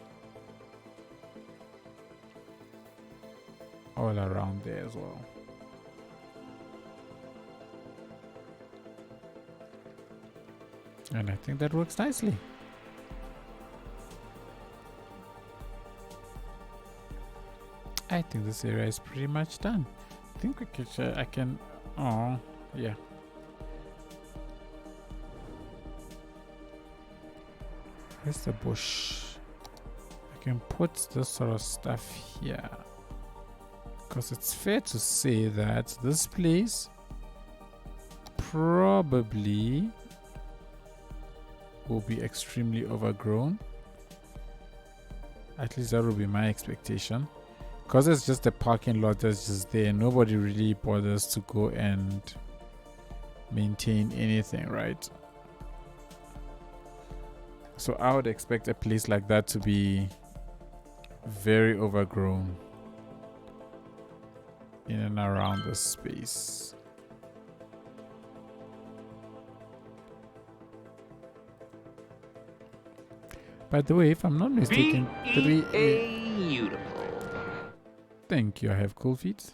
all around there as well. And I think that works nicely. I think this area is pretty much done. I think we could, I can, oh, yeah. Where's the bush? I can put this sort of stuff here. Because it's fair to say that this place probably will be extremely overgrown. At least that will be my expectation. Because it's just a parking lot that's just there. Nobody really bothers to go and maintain anything, right? So I would expect a place like that to be very overgrown in and around the space. By the way, if I'm not mistaken, Beautiful. Thank you, I have cool feet.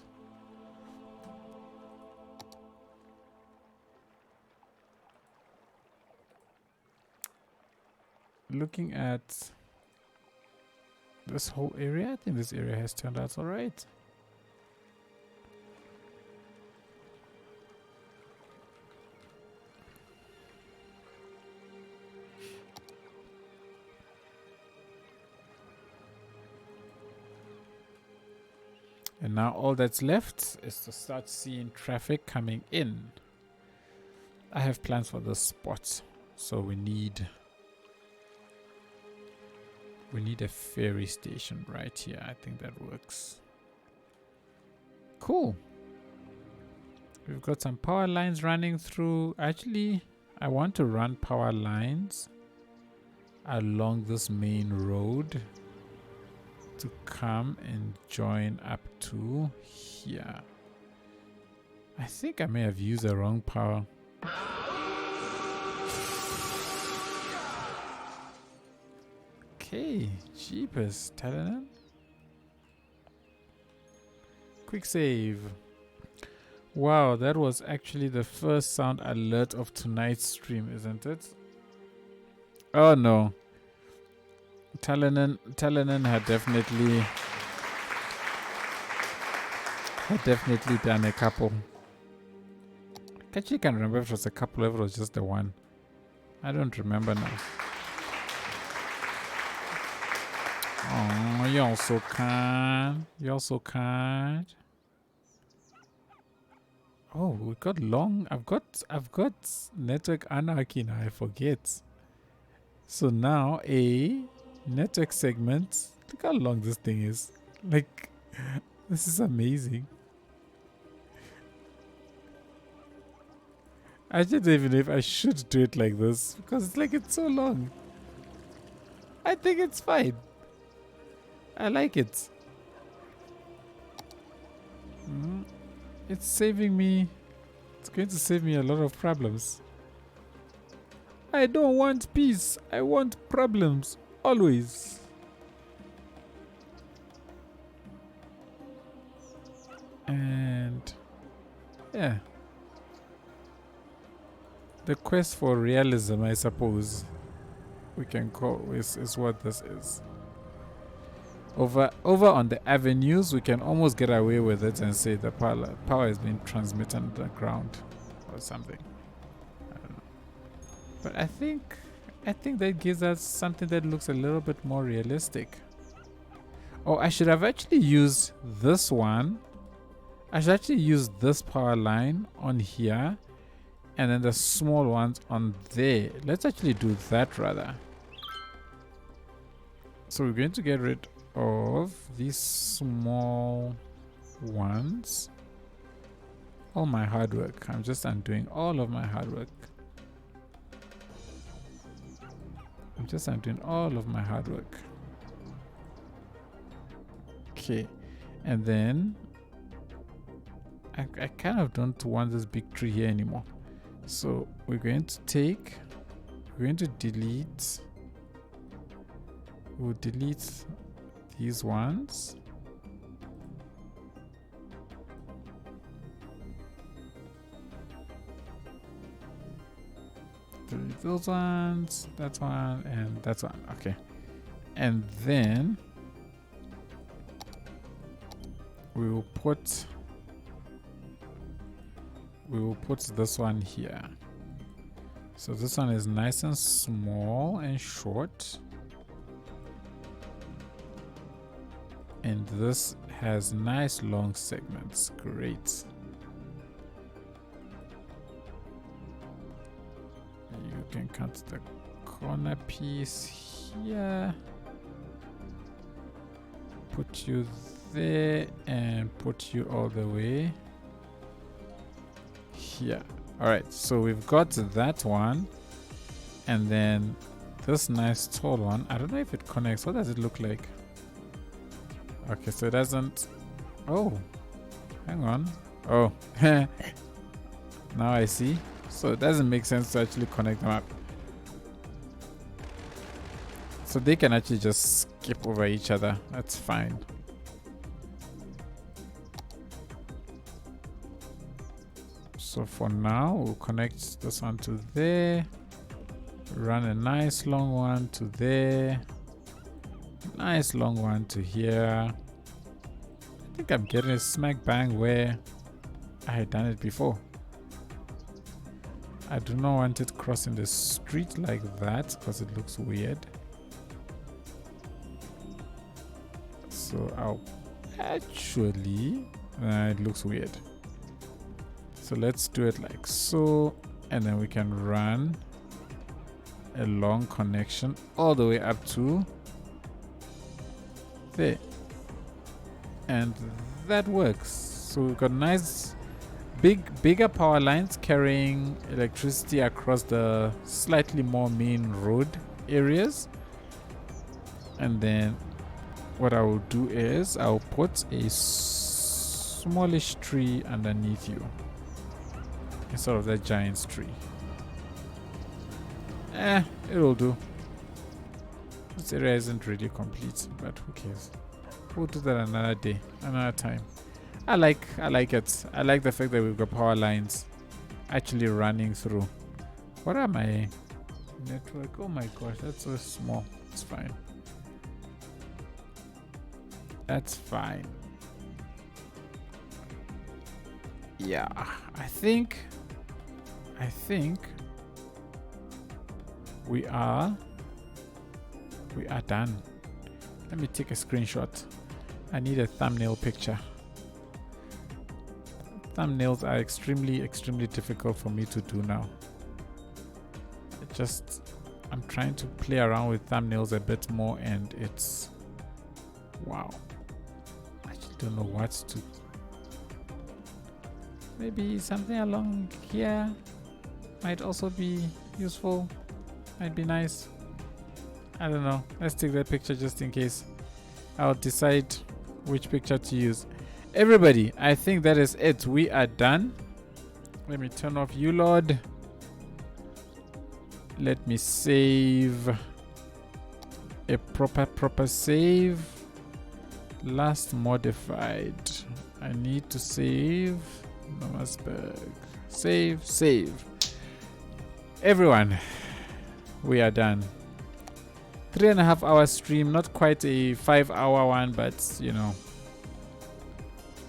Looking at this whole area, I think this area has turned out alright. And now all that's left is to start seeing traffic coming in. I have plans for this spot, so we need a ferry station right here. I think that works. Cool. We've got some power lines running through. Actually, I want to run power lines along this main road to come and join up to here. I think I may have used the wrong power. Okay, jeepers, Talanan. Quick save. Wow, that was actually the first sound alert of tonight's stream, isn't it? Oh no. Talanan had definitely done a couple. I actually can't remember if it was a couple or if it was just the one. I don't remember now. Oh, you're so kind. You're so kind. Oh, we got long. I've got network anarchy now. I forget. So now a network segment. Look how long this thing is. Like, this is amazing. I just don't even know if I should do it like this because it's like it's so long. I think it's fine. I like it. It's saving me. It's going to save me a lot of problems. I don't want peace. I want problems. Always. And yeah. The quest for realism, I suppose we can call is what this is. Over on the avenues, we can almost get away with it and say the power is being transmitted underground or something. I don't know. But I think that gives us something that looks a little bit more realistic. Oh, I should have actually used this one. I should actually use this power line on here and then the small ones on there. Let's actually do that rather. So we're going to get rid of these small ones. All my hard work. I'm just undoing all of my hard work. I'm just undoing all of my hard work. Okay. And then I kind of don't want this big tree here anymore. So we're going to delete. We'll delete these ones. Delete those ones, that one, and that one. Okay. And then we will put this one here. So this one is nice and small and short. And this has nice long segments. Great. You can cut the corner piece here. Put you there and put you all the way here. Alright, so we've got that one. And then this nice tall one. I don't know if it connects. What does it look like? Okay, so it doesn't. Oh, hang on. Oh, now I see. So it doesn't make sense to actually connect them up. So they can actually just skip over each other. That's fine. So for now, we'll connect this one to there. Run a nice long one to there. Nice long one to here. I think I'm getting a smack bang where I had done it before. I do not want it crossing the street like that because it looks weird. So I'll actually, it looks weird. So let's do it like so, and then we can run a long connection all the way up to there, and that works. So we've got nice bigger power lines carrying electricity across the slightly more main road areas. And then what I will do is I'll put a smallish tree underneath you instead of that giant tree. It'll do. This area isn't really complete, but who cares? We'll do that another day, another time. I like it. I like the fact that we've got power lines actually running through. What are my network? Oh my gosh, that's so small. It's fine. That's fine. Yeah, I think we are done. Let me take a screenshot. I need a thumbnail picture. Thumbnails are extremely difficult for me to do now. I'm trying to play around with thumbnails a bit more, and it's wow. I actually don't know what to. Maybe something along here. might also be useful. Might be nice. I don't know. Let's take that picture just in case. I'll decide which picture to use. Everybody, I think that is it. We are done. Let me turn off ULOD. Let me save a proper save. Last modified. I need to save Nomasburg. Save. Everyone, we are done. 3.5 hour stream, not quite a 5-hour one, but you know,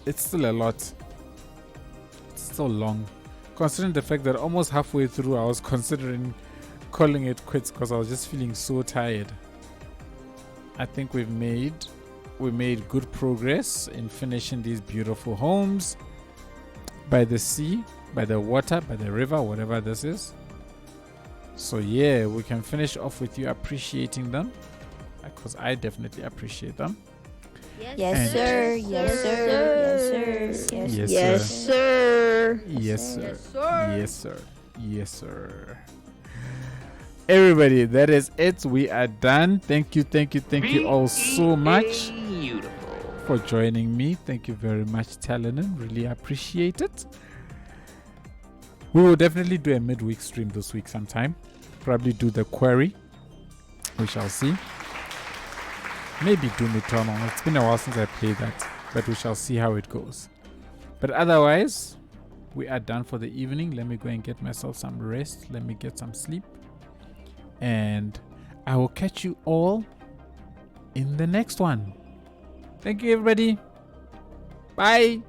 it's still a lot. It's so long. Considering the fact that almost halfway through I was considering calling it quits because I was just feeling so tired. I think we made good progress in finishing these beautiful homes by the sea, by the water, by the river, whatever this is. So yeah, we can finish off with you appreciating them, because I definitely appreciate them. Yes, sir. Yes, sir. Yes, sir. Yes, sir. Yes, sir. Yes, sir. Yes, sir. Yes, sir. Everybody, that is it. We are done. Thank you all so much Beautiful. for joining me. Thank you very much, Talanin. Really appreciate it. We will definitely do a midweek stream this week sometime. Probably do the query. We shall see. Maybe Doom Eternal. It's been a while since I played that, but we shall see how it goes. But otherwise, we are done for the evening. Let me go and get myself some rest. Let me get some sleep. And I will catch you all in the next one. Thank you, everybody. Bye.